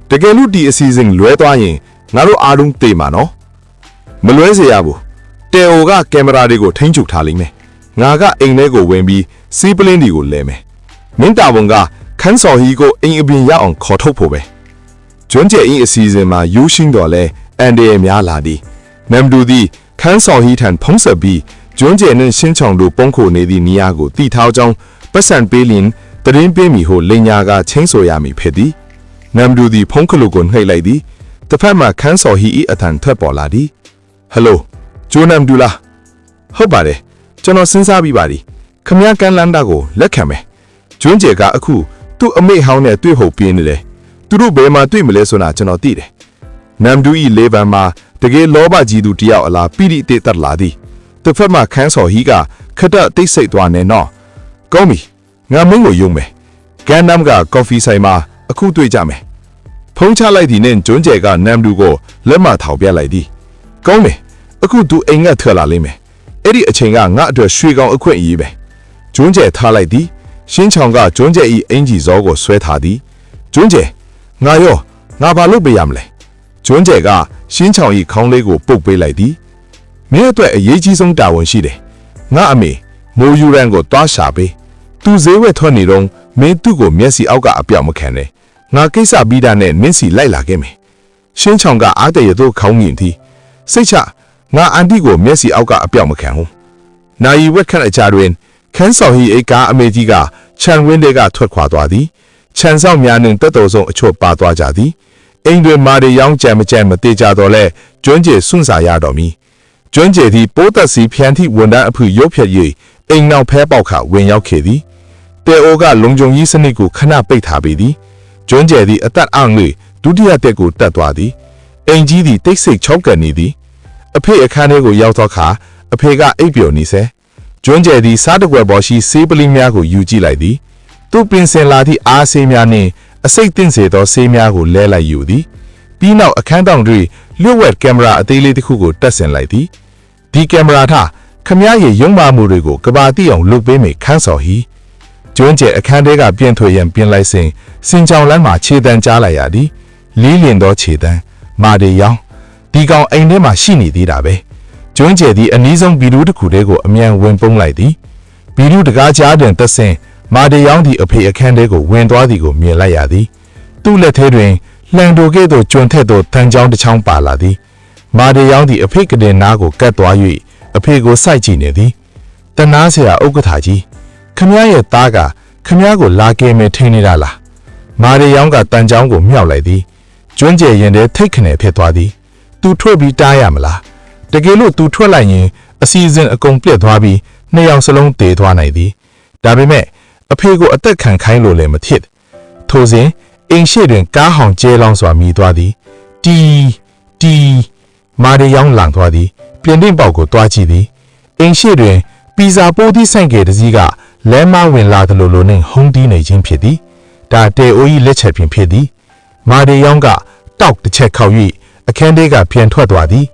တကယ်လို့ဒီအစီအစဉ်လွဲသွားရင်ငါတို့အားလုံးတေးမှာနော်မလွဲစေရဘူးတေအိုကကင်မရာတွေကိုထိန်းချုပ်ထားလိမ့်မယ်ငါကအိမ်ထဲကိုဝင်ပြီးစီးပလင်းတွေကိုလဲမယ်မင်းတာဝန်ကခန်းစော်ဟီကိုအိမ်အပြင်ရောက်အောင်ခေါ်ထုတ်ဖို့ပဲကျွန်းကျဲအင်းအစီအစဉ်မှာယူရှင်းတော်လဲအန်ဒီများလာသည်နမ်ဒူသည်ခန်းစော်ဟီထံဖုံးဆက်ပြီးကျွန်းကျဲနဲ့ရှင်းချောင်တို့ပုံခိုနေသည့်နေရာကိုတီထောက်ကြောင်းပတ်စံပေးလင်တရင်ပေးမီဟုလိန်ညာကချင်းဆိုရမည်ဖြစ်သည်နမ်ဒူသည်ဖုံးခလုကိုနှိပ်လိုက်သည်တစ်ဖက်မှာခန်းစော်ဟီ၏အထံထွက်ပေါ်လာသည်ဟယ်လိုဂျိုနမ်ဒူလားဟုတ်ပါတယ်ကျွန်တော်စဉ်းစားပြီးပါပြီခမည်းကန်လန်တာကိုလက်ခံမယ်ကျွန်းကျဲကအခုသူ့အမိဟောင်းနဲ့တွေ့ဟုတ်ပြင်းနေတယ်သူတို့ဘယ်မှာတွေ့မလဲဆိုတာကျွန်တော်သိတယ်နမ်ဒူ၏လေဗန်မှာတကယ်လောဘကြီးသူတယောက်အလားပိရိတေတတ်လာသည်တစ်ဖက်မှာခန်းစော်ဟီကခက်တိတ်ဆိတ်သွားနေတော့ကောင်းပြီငါမင်းကိုယုံမယ်ကန်နမ်ကကော်ဖီဆိုင်မှာအခုတွေ့ကြမယ်ဖုံးချလိုက်သည်နဲ့ကျွန်းကျဲကနမ်ဒူကိုလက်မထောက်ပြလိုက်သည်ကောင်းတယ်အခုသူအိမ်ကထွက်လာလိမ့်မယ်အဲ့ဒီအချိန်ကငါအတွက်ရွှေကောင်အခွင့်အရေးပဲကျွန်းကျဲထားလိုက်သည်ရှင်းချောင်ကကျွန်းကျဲ၏အင်ကြီးဇောကိုဆွဲထားသည်ကျွန်းကျဲငါဘာလုပ်ပေးရမလဲကျွန်းကျဲကရှင်းချောင်၏ခေါင်းလေးကိုပုတ်ပေးလိုက်သည်မင်းအတွက်အရေးကြီးဆုံးတာဝန်ရှိတယ်ငါအမေမိုးယူရန်ကိုတွားရှာပေးသူဈေးဝယ်ထွက်နေတော့မင်းသူ့ကိုမျက်စိအောက်ကအပြောင်မခံနဲ့ငါကိစ္စပြီးတာနဲ့နင်းစီလိုက်လာခဲ့မယ်ရှင်းချောင်ကအားတရတို့ခေါင်းမြင်သည်စိတ်ချငါအန်တီကိုမျက်စိအောက်ကအပြောင်မခံဘူးနိုင်ဝက်ခန့်အကြတွင်ခန်းဆောင်ဟီအိတ်ကားအမေကြီးကခြံဝင်းတွေကထွက်ခွာသွားသည်ခြံဆောင်များနှင့်တက်တော်ဆုံးအချို့ပါသွားကြသည်အိမ်တွင်မာရီရောင်းကြံမကြံမတေကြတော့လဲကျွန်းကျဲစွန့်စားရတော်မူကျွန်းကျဲသည်ပိုးသက်စီဖျန်သည့်ဝန်တန်းအဖူရုပ်ဖြတ်၍အိမ်နောက်ဖဲပေါက်ခဝင်ရောက်ခဲ့သည်တဲအိုကလုံခြုံရေးစနစ်ကိုခဏပိတ်ထားပေသည်ကျွန်းကျဲသည်အသက်အငွေဒုတိယတက်ကိုတက်သွားသည်အိမ်ကြီးသည်တိတ်ဆိတ်ချောက်ကန်နေသည်အဖေအခန်းထဲကိုရောက်သောအခါအဖေကအိပ်ပျော်နေစေကျွန်းကျဲသည်စားတကွယ်ပေါ်ရှိဆေးပလင်းများကိုယူကြည့်လိုက်သည်သူပင်စင်လာသည့်အားဆေးများနှင့်အစိတ်တင့်စေသောဆေးများကိုလဲလိုက်ယူသည်ပြီးနောက်အခန်းတောင်တွင်လျှို့ဝှက်ကင်မရာအသေးလေးတစ်ခုကိုတက်ဆင်လိုက်သည်ဒီကင်မရာထခမည်းရဲ့ရုံမာမှုတွေကိုကဘာတိအောင်လုပ်ပေးမိခန်းစော်ဟီကျွန်းကျဲအခန်းထဲကပြင်ထွေရန်ပြင်လိုက်စဉ်စင်ချောင်လမ်းမှာခြေတန်းကြားလိုက်ရသည်လီးလင်သောခြေတန်းမာဒီယောင်ဒီကောင်အိမ်ထဲမှာရှိနေသေးတာပဲကျွန်းကျဲသည်အနည်းဆုံးဗီဒီယိုတစ်ခုတည်းကိုအမြန်ဝင်ပုံးလိုက်သည်ဗီဒီယိုတကားကြားတွင်သက်ဆင်မာဒီယောင်သည်အဖေအခန်းထဲကိုဝင်သွားသည်ကိုမြင်လိုက်ရသည်သူ့လက်ထဲတွင်လှန်တိုကဲ့သို့ကျွန်းထက်သို့တန်းချောင်းတစ်ချောင်းပါလာသည်မာဒီယောင်သည်အဖေကတဲ့နားကိုကတ်သွား၍အဖေကိုစိုက်ကြည့်နေသည်တနာဆရာဥက္ကဋ္ဌကြီးခမည်းရဲ့သားကခမည်းကိုလာကဲမယ်ထင်နေတာလားမာဒီယောင်ကတန်ချောင်းကိုမြောက်လိုက်သည်ကျွန်းကျဲရင်ထဲထိတ်ခနဲဖြစ်သွားသည်သူထွက်ပြီးတားရမလားတကယ်လို့သူထွက်လိုက်ရင်အစီအစဉ်အကုန်ပြတ်သွားပြီးနှစ်ယောက်စလုံးတည်သွားနိုင်သည်ဒါပေမဲ့အဖေကိုအသက်ခံခိုင်းလို့လည်းမဖြစ်ထိုစဉ်အိမ်ရှိတွင်ကားဟောင်ကျဲလောင်းစွာမြည်သွားသည်တီမာရီယောင်လန်သွားသည်ပြင်တင်ပေါက်ကိုတွားကြည့်သည်အိမ်ရှိတွင်ပီဇာပိုးသည့်ဆိုင်ကယ်တစ်စီးကလဲမဝင်လာသလိုလိုနှင့်ဟုံးတီးနေခြင်းဖြစ်သည်ဒါတေအိုကြီးလက်ချက်ဖြင့်ဖြစ်သည်မာရီယောင်ကတောက်တစ်ချက်ခောက်၍အခန်းထဲကပြန်ထွက်သွားသည်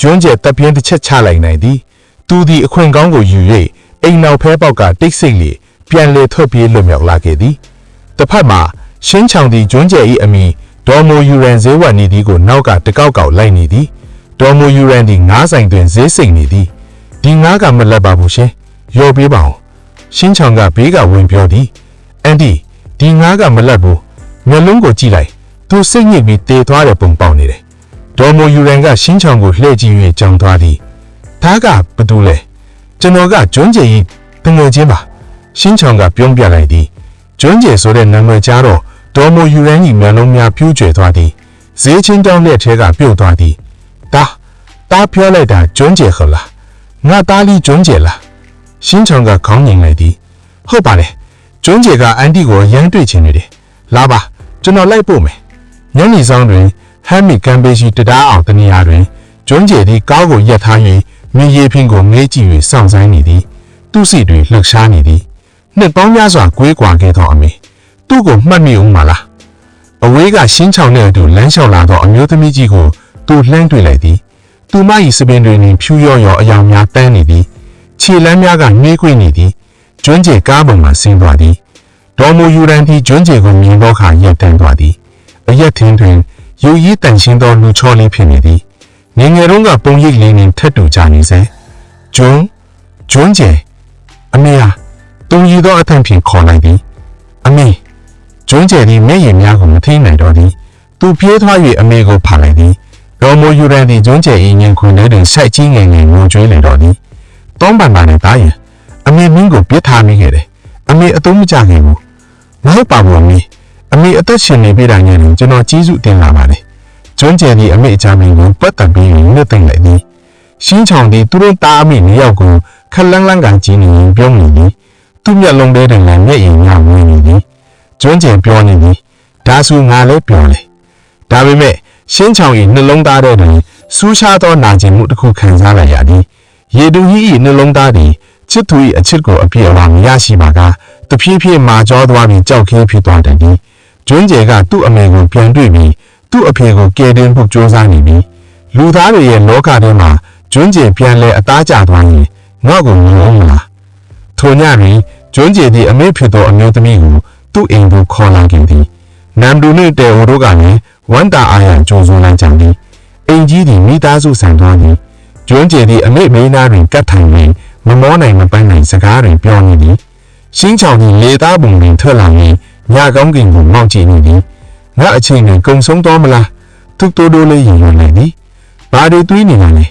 ကျွန်းကျဲတပ်ပြင်းတစ်ချက်ချလိုက်နိုင်သည်သူသည်အခွင့်ကောင်းကိုယူ၍အိမ်နောက်ဖဲပေါက်ကတိတ်ဆိတ်လေပြန်လေထွက်ပြေးလွတ်မြောက်လာခဲ့သည်တစ်ဖက်မှာရှင်းချောင်သည်ကျွန်းကျဲ၏အမိဒေါ်မိုယူရန်ဈေးဝတ်နေသည်ကိုနောက်ကတကောက်ကောက်လိုက်နေသည်ဒေါ်မိုယူရန်သည်ငားဆိုင်တွင်ဈေးစိတ်နေသည်ဒီငားကမလက်ပါဘူးရှင်ရော်ပေးပါအောင်ရှင်းချောင်ကဘေးကဝင်ပြောသည်အန်တီဒီငားကမလက်ဘူးမျက်လုံးကိုကြည့်လိုက်သူစိတ်ညစ်ပြီးတေသွားတဲ့ပုံပေါက်နေတယ်ဒေါ်မိုယူရန်ကရှင်းချောင်ကိုလှည့်ကြည့်၍ကြောင်သွားသည်ဒါကဘသူလဲကျွန်တော်ကကျွန်းကျဲ၏တငယ်ချင်းပါရှင်းချောင်ကပြုံးပြလိုက်သည်ကျွန်းကျဲဆိုတဲ့နာမည်ကြားတော့ဒေါ်မိုယူရန်ကြီးမျက်လုံးများပြူးကျွယ်သွားသည်ဈေးချင်းတောင်းလက်ထဲကပြုတ်သွားသည်တားပြောလိုက်တာကျွန်းကျဲဟုတ်လားငါသားလေးကျွန်းကျဲလားရှင်းချောင်ကခေါင်းငိမ်လိုက်သည်ဟုတ်ပါလေကျွန်းကျဲကအန်တီကိုရမ်းတွေ့ချင်နေတယ်လာပါကျွန်တော်လိုက်ပို့မယ်ညနေဆောင်တွင်ဟမ်းမီကမ်ဘေးရှိတရားအောင်တနေရာတွင်ကျွန်းကျဲသည်ကားကိုရပ်ထား၍မြေရီဖင်ကိုငေးကြည့်၍စောင့်ဆိုင်နေသည်သူ့စိတ်တွင်လှုပ်ရှားနေသည်နှစ်ပေါင်းများစွာကွေးကွာခဲ့သောအမေသူ့ကိုမှတ်မိအောင်မလားအဝေးကရှင်းချောင်နဲ့အတူလမ်းလျှောက်လာသောအမျိုးသမီးကြီးကို သူလှမ်းတွေ့လိုက်သည်သူမ၏စပင်တွင်ဖြူရော့ရော့အယောင်များတန်းနေသည်ခြေလမ်းများကနှေးကွေ့နေသည်ကျွန်းကျယ်ကားပေါ်မှဆင်းသွားသည်ဒေါ်မိုယူရန်သည်ကျွန်းကျယ်ကိုမြင်သောအခါရပ်တန်းသွားသည်အရက်ထင်းတွင်ရုပ်ရည်တန်ရှင်းသောလူချောလေးဖြစ်နေသည်ငယ်ငယ်တုန်းကပုံရိပ်လေးနှင့်ထပ်တူကြနေစေကျွန်းကျယ်အမေဟာသူရည်သောအထံဖြင့်ခေါ်လိုက်သည်အမေကျွန်းကျယ်သည်မျက်ရည်များကိုမထိနိုင်တော့သည်သူပြေးသွား၍အမေကိုဖာလိုက်သည်ဒေါ်မိုယူရန်သည်ကျွန်းကျယ်၏ညံခွင်ထဲတွင်စိုက်ကြီးငယ်ငယ်ငိုကြွေးလေတော့သည်တောင်းပန်ပါနဲ့တားရင်အမေမင်းကိုပြစ်ထားမိခဲ့တယ်အမေအသုံးမကျခဲ့ဘူးမဟုတ်ပါဘူးအမေအသက်ရှင်နေပြတာညရင်ကျွန်တော်ကြီးစုတင်လာပါတယ်ကျွန်းကျယ်သည်အမေအချမ်းမင်းကိုပတ်သက်ပြီးနှစ်သိမ့်လိုက်သည်ရှင်းချောင်သည်သူတို့တားအမေနှစ်ယောက်ကိုခက်လန်းလန်းကန်ကြီးနေရင်ပြုံးနေသည်သူ့မျက်လုံးထဲတွင်လည်းမျက်ရည်များဝင်နေသည်ကျွန်းကျယ်ပြောနေသည်ဒါဆိုငါလည်းပြောလေဒါပေမဲ့ရှင်းချောင်၏နှလုံးသားထဲတွင်စူးရှားသောနာကျင်မှုတစ်ခုခံစားလိုက်ရသည်ရေတူကြီး၏နှလုံးသားသည်ချစ်သူ၏အချစ်ကိုအပြည့်အဝမရရှိပါကတဖြည်းဖြည်းမာကျောသွားပြီးကြောက်ခဲဖြစ်သွားတယ်သည်ကျွန်းကျယ်ကသူ့အမေကိုပြန်တွေ့ပြီးသူ့အဖေကိုကယ်တင်ဖို့ကြိုးစားနေပြီးလူသားတွေရဲ့လောကထဲမှာကျွန်းကျယ်ပြန်လဲအသားကျသွားရင်ငေါ့ကိုမြင်အောင်မလားထိုညတွင်ကျွန်းကျယ်သည်အမေဖြစ်သောအမျိုးသမီးကိုသူ့အိမ်သို့ခေါ်လာခဲ့သည်နမ်ဒူနှင့်တဲအိုတို့ကလည်းဝမ်းတာအားရကြိုးစိုးလိုက်ကြသည်အိမ်ကြီးသည်မိသားစုဆန်သွားသည်ကျွန်းကျယ်သည်အမေမိန်းသားတွင်ကတ်ထိုင်ပြီးမမောနိုင်မပန်းနိုင်စကားတွင်ပြောနေသည်ရှင်းချောင်သည်လေသားပုံတွင်ထွက်လာပြီးညကောင်းကင်ကိုမောက်ကြည့်နေသည်ငါအချိန်တွင်ကုံဆုံးတော်မလားသူတိုးတိုးလေးရင်ရွယ်နေသည်ဘာတွေတွေးနေတာလဲ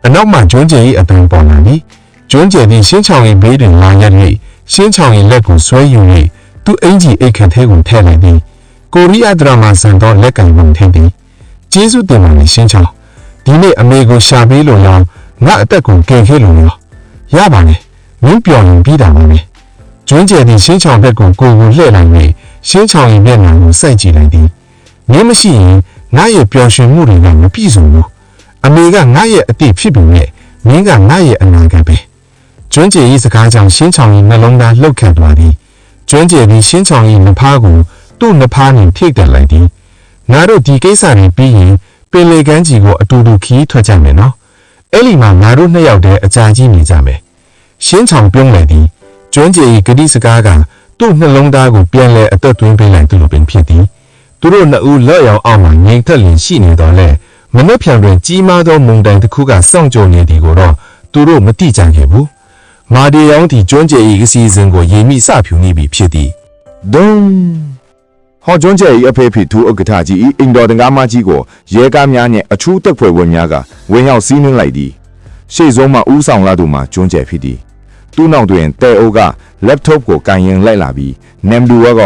အနောက်မှကျွန်းကျယ်၏အပင်ပေါ်လာသည်ကျွန်းကျယ်သည်ရှင်းချောင်၏ဘေးတွင်လာရ၍ရှင်းချောင်၏လက်ကိုဆွဲယူ၍သူ့အင်ကြီးအိတ်ခတ်ထဲကိုထည့်လိုက်သည်ကိုရီးယားဒရာမာဆန်သောလက်ကင်ပုံထည့်သည်ကျေးဇူးတင်ပါလေရှင်းချောင်ဒီနေ့အမေကိုရှာပေးလို့ရောငါအသက်ကိုကယ်ခဲ့လို့ရောရပါနဲ့မင်းပြော်ရင်ပြီးတာပါပဲကျွန်းကျယ်သည်ရှင်းချောင်ဘက်ကိုကိုလှည့်လိုက်၍ရှင်းချောင်၏မျက်နှာကိုစိုက်ကြည့်လိုက်သည်မင်းမရှိရင်ငါရဲ့ပျော်ရွှင်မှုတွေကမပြည့်စုံဘူးအမေကငါရဲ့အတိဖြစ်ပြီနဲ့မင်းကငါရဲ့အနာဂတ်ပဲကျွန်းကျယ်၏စကားကြောင့်ရှင်းချောင်၏နှလုံးသားလှုပ်ခတ်သွားသည်ကျွန်းကျယ်သည်ရှင်းချောင်၏နှဖားကိုသူ့နှဖားနှင့်ထိတ်တက်လိုက်သည်ငါတို့ဒီကိစ္စတွေပြီးရင်ပင်လေကမ်းကြီးကိုအတူတူခီးထွက်ကြမယ်နော်အဲ့ဒီမှာငါတို့နှစ်ယောက်တည်းအကြာကြီးနေကြမယ်ရှင်းချောင်ပြုံးလိုက်သည်ကျွန်းကျယ်၏ဂတိစကားကသူ့နှလုံးသားကိုပြန်လဲအသက်သွင်းပေးလိုက်သူလိုပင်ဖြစ်သည်သူတို့နှစ်ဦးလက်ရောင်အောင်မှငြိမ်သက်လျင်ရှိနေတော့လဲမနှက်ဖြံတွင်ကြီးမားသောမုန်တိုင်းတစ်ခုကစောင့်ကြိုနေသည်ကိုတော့သူတို့မတိကြခဲ့ဘူးမာဒီယောင်သည်ကျွန်းကျယ်၏အစီအစဉ်ကိုရေမိစဖြူနေပြီဖြစ်သည် ဒုံဟောကျွန်းကျယ်၏အဖေဖေသူဥက္ကဋ္ဌကြီး၏အင်တော်တကားမကြီးကိုရဲကားများနှင့်အထူးတပ်ဖွဲ့ဝင်များကဝင်ရောက်စီးနင်းလိုက်သည်ရှေ့ဆုံးမှဦးဆောင်လာသူမှာကျွန်းကျယ်ဖြစ်သည်သူ့နောက်တွင်တဲအိုက laptop ကိုကန်ရင်လိုက်လာပြီးနမ်ဒူဝက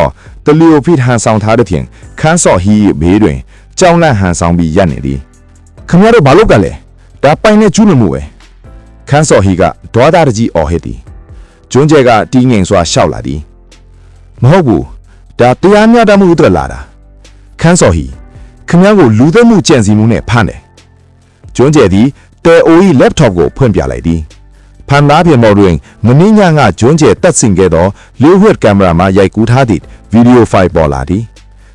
တလီယိုဖစ်ဟန်ဆောင်ထားတဲ့ဖြင့်ခန်းစော့ဟီဘေးတွင်ကြောင်းလန့်ဟန်ဆောင်ပြီးရပ်နေသည်ခင်ဗျားတို့ဘာလုပ်ကြလဲဒါပိုင်နဲ့ကျူးလွန်မှုပဲခန်းစော့ဟီကဒေါသတကြီးအော်ဟစ်သည်ကျွန်းကျယ်ကတီးငိမ်စွာရှောက်လာသည်မဟုတ်ဘူးဒါတရားမျှတမှုအတွက်လာတာခန်းစော်ဟီခင်ဗျားကိုလူသက်မှုကြံစည်မှုနဲ့ဖမ်းတယ်ကျွန်းကျယ်သည်တဲအို၏လက်တော့ကိုဖွင့်ပြလိုက်သည်ဖန်သားပြင်ပေါ်တွင်မင်းညကကျွန်းကျယ်တက်ဆင်ခဲ့သောလျှို့ဝှက်ကင်မရာမှရိုက်ကူးထားသည့်ဗီဒီယိုဖိုင်ပေါ်လာသည်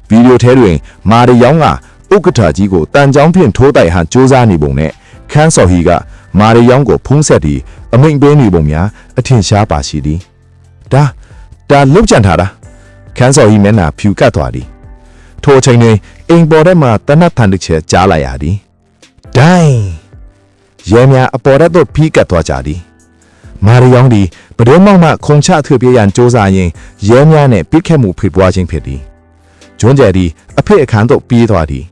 ဗီဒီယိုထဲတွင်မာရီယောင်ကဥက္ကဋ္ဌကြီးကိုတန်ကြောင်းဖြင့်ထိုးတိုက်ဟန်စ조사နေပုံနဲ့ခန်းစော်ဟီကမာရီယောင်ကိုဖုံးဆက်ပြီးအမိန့်ပေးနေပုံများအထင်ရှားပါရှိသည်ဒါလုတ်ကြံထားတာခန်းစော်ဤမျက်နှာဖြူကတ်သွားသည်ထိုအချိန်တွင်အိမ်ပေါ်ထဲမှတနတ်ထန်တစ်ချက်ကြားလိုက်ရသည်ဒိုင်းရဲများအပေါ်ထဲသို့ဖီးကတ်သွားကြသည်မာရီယောင်သည်ဘဒုံမောက်မှခုံချထွေပြေးရန်စ조사ရင်းရဲများနှင့်ပြစ်ခတ်မှုဖြစ်ပွားခြင်းဖြစ်သည်ကျွန်းကျယ်သည်အဖေအခန်းသို့ပြေးသွားသည်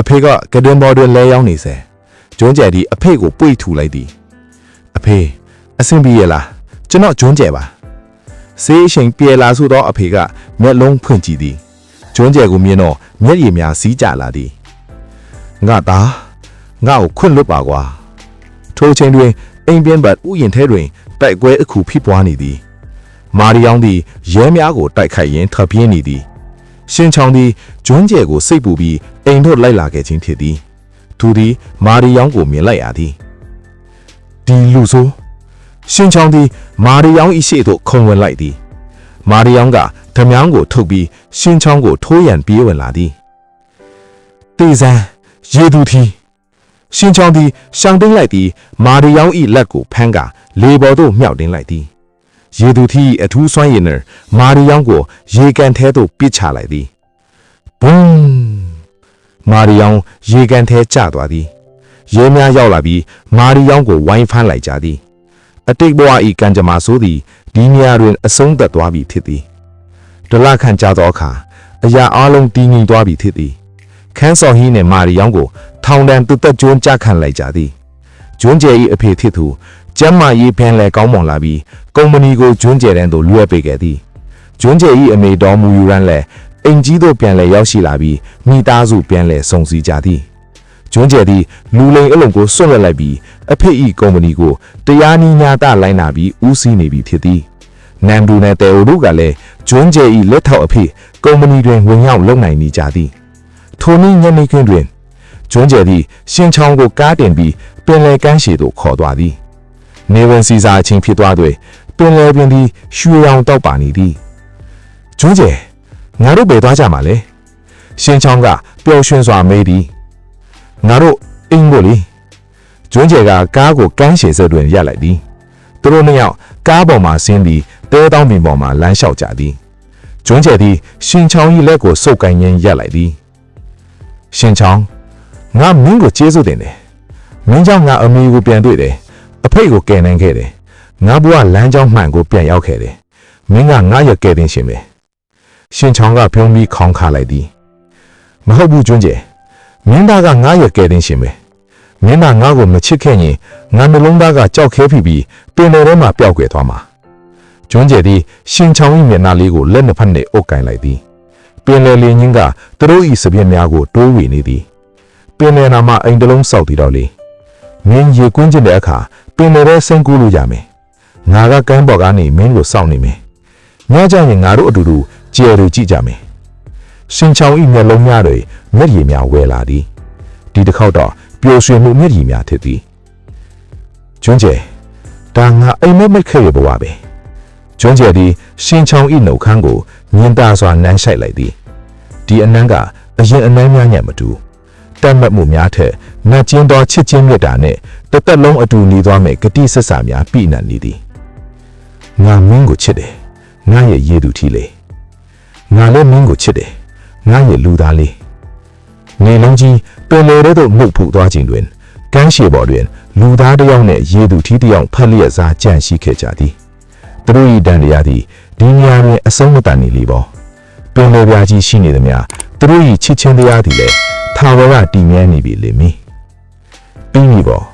အဖေကကဒင်ဘော်တွင်လဲရောက်နေစေကျွန်းကျယ်သည်အဖေကိုပွေ့ထူလိုက်သည်အဖေအဆင်ပြေရလားကျွန်တော်ကျွန်းကျယ်ပါဆေးအချိန်ပြေလာဆိုသောအဖေကမျက်လုံးဖွင့်ကြည့်သည်ကျွန်းကျယ်ကိုမြင်တော့မျက်ရည်များစီးကျလာသည်ငါသားငါ့ကိုခွင့်လွတ်ပါကွာထိုအချိန်တွင်အိမ်ပြန်ဘတ်ဥယျာဉ်ထဲတွင်တိုက်ပွဲအခုဖြစ်ပွားနေသည်မာရီယောင်သည်ရဲများကိုတိုက်ခိုက်ရင်းထပ်ပြင်းနေသည်ရှင်ချောင်သည်ကျွန်းကျယ်ကိုစိတ်ပူပြီးအိမ်သို့လိုက်လာခဲ့ခြင်းဖြစ်သည်သူသည်မာရီယောင်ကိုမြင်လိုက်ရသည်ဒီလူဆိုးရှင်ချောင်သည်မာရီယောင်၏ရှေ့သို့ခုံဝင်လိုက်သည်မာရီယောင်ကဓမြောင်းကိုထုတ်ပြီးရှင်ချောင်ကိုထိုးရန်ပြေးဝင်လာသည်တေဇန်ရေသူထီ ရှင်ချောင်းသည်ရှောင်းတင်းလိုက်သည်မာရီယောင်၏လက်ကိုဖမ်းကာလေပေါ်သို့မြောက်တင်းလိုက်သည်ရေသူထီအထူးစွမ်းရည်နှင့်မာရီယောင်ကိုရေကန်ထဲသို့ပစ်ချလိုက်သည်ဘုံမာရီယောင်ရေကန်ထဲကျသွားသည်ရဲများရောက်လာပြီးမာရီယောင်ကိုဝိုင်းဖမ်းလိုက်ကြသည်အတိတ်ဘဝ၏ကံကြမ္မာဆိုသည်ဒီနေရာတွင်အဆုံးသတ်သွားပြီဖြစ်သည်ဒလခန့်ကြသောအခါအရာအလုံးတည်ငြိမ်သွားပြီဖြစ်သည်ခန်းစော်ဟီးနှင့်မာရီယောင်ကိုထောင်ဒဏ်သူသက်ကျွန်းကြခံလိုက်ကြသည်ကျွန်းကျယ်၏အဖေဖြစ်သူကျမ်းမာရေးပြန်လဲကောင်းမွန်လာပြီးကုမ္ပဏီကိုကျွန်းကျယ်တန်းသို့လွှဲပေးခဲ့သည်ကျွန်းကျယ်၏အမေတော်မူယူရန်လဲအိမ်ကြီးသို့ပြန်လဲရောက်ရှိလာပြီးမိသားစုပြန်လဲစုံစည်းကြသည်ကျွန်းကျယ်သည်လူလိမ်အလုံးကိုစွန့်လွတ်လိုက်ပြီးအဖေ၏ကုမ္ပဏီကိုတရားနည်းညာတလိုက်နာပြီးဦးစီးနေပြီဖြစ်သည်နမ်ဒူနဲ့တဲအိုတို့ကလည်းကျွန်းကျယ်၏လက်ထောက်အဖေကုမ္ပဏီတွင်ဝင်ရောက်လုပ်နိုင်နေကြသည်ထိုနည်းညနေခင်းတွင်ကျွန်းကျယ်သည်ရှင်ချောင်းကိုကားတင်ပြီးပင်လယ်ကမ်းခြေသို့ခေါ်သွားသည်နေဝင်စီစာအချင်းဖြစ်သွား၍ပင်လယ်ပင်သည်ရွှေရောင်တောက်ပါနေသည်ကျွန်းကျယ်ငါတို့ဘယ်သွားကြမှာလဲရှင်ချောင်းကပျော်ရွှင်စွာမေးသည်ငါတို့အိမ်ကိုလေကျွန်းကျယ်ကကားကိုကမ်းခြေစက်တွင်ရပ်လိုက်သည်သူတို့နှစ်ယောက်ကားပေါ်မှဆင်းပြီးတဲတောင်းပင်ပေါ်မှလမ်းလျှောက်ကြသည်ကျွန်းကျယ်သည်ရှင်ချောင်း၏လက်ကိုစုပ်ကိုင်းရင်းရပ်လိုက်သည်ရှင်ချောင်းငါမင်းကိုကျေးဇူးတင်တယ်မင်းကြောင့်ငါအမေကိုပြန်တွေ့တယ်အဖေကိုကယ်နိုင်ခဲ့တယ်ငါဘဝလမ်းကြောင်းမှန်ကိုပြန်ရောက်ခဲ့တယ်မင်းကငါရဲ့ကယ်တင်ရှင်ပဲရှင်ချောင်းကပြုံးပြီးခေါင်းခါလိုက်သည်မဟုတ်ဘူးကျွန်းကျယ်မင်းသားကငါရဲ့ကယ်တင်ရှင်ပဲမင်းသားငါကိုမချစ်ခဲ့ရင်ငါနှလုံးသားကကြောက်ခဲဖြစ်ပြီးပင်လယ်ထဲမှာပျောက်ကွယ်သွားမှာကျွန်းကျယ်သည်ရှင်ချောင်း၏မျက်နှာလေးကိုလက်နှစ်ဖက်နှင့်အုပ်ကင်လိုက်သည်ပင်လယ်လင်းကြီးကသူတို့၏စပြည့်များကိုတိုးဝေနေသည်ပင်လယ်နာမှာအိမ်တလုံးစောက်တည်တော့လေမင်းရေကွင်းကျင်တဲ့အခါပင်လယ်ထဲဆင်းကူးလို့ရမယ်ငါကကမ်းပေါ်ကနေမင်းကိုစောင့်နေမယ်ညကြရင်ငါတို့အတူတူကြယ်တွေကြည့်ကြမယ်ရှင်ချောင်း၏မျက်လုံးများတွေမျက်ရည်များဝဲလာသည်ဒီတစ်ခေါက်တော့ပျော်ရွှင်မှုမျက်ရည်များထစ်သည်ကျွန်းကျယ်ဒါငါအိမ်မက်မိတ်ခဲ့ရဘဝပဲကျွန်းကျယ်သည်ရှင်ချောင်း၏နှုတ်ခမ်းကိုမြင်သာစွာနမ်းဆိုင်လိုက်သည်ဒီအနမ်းကအရင်အနမ်းများညံ့မတူတတ်မှတ်မှုများထက်နတ်ကျင်းသောချစ်ချင်းမြတ်တာနဲ့တစ်သက်လုံးအတူနေသွားမယ်ဂတိဆက်စာများပြည့်နှံ့နေသည်ငါမင်းကိုချစ်တယ်ငါရဲ့ရည်သူထီလေငါလည်းမင်းကိုချစ်တယ်ငါရဲ့လူသားလေးနေလုံးကြီးပင်လယ်ထဲသို့မှုတ်ဖူးသွားခြင်းတွင်ကမ်းခြေပေါ်တွင်လူသားတစ်ယောက်နှင့်ရည်သူထီတစ်ယောက်ဖက်လျက်စားကြံရှိခဲ့ကြသည်သူတို့၏တန်တရားသည်ဒီနေရာတွင်အဆုံးမတန်နေလေပေါ်ပင်လယ်ပြားကြီးရှိနေသည်များသူတို့၏ချစ်ချင်းတရားသည်လည်းထာဝရတည်မြဲနေပြီလေမည်ပြီးပြီပေါ့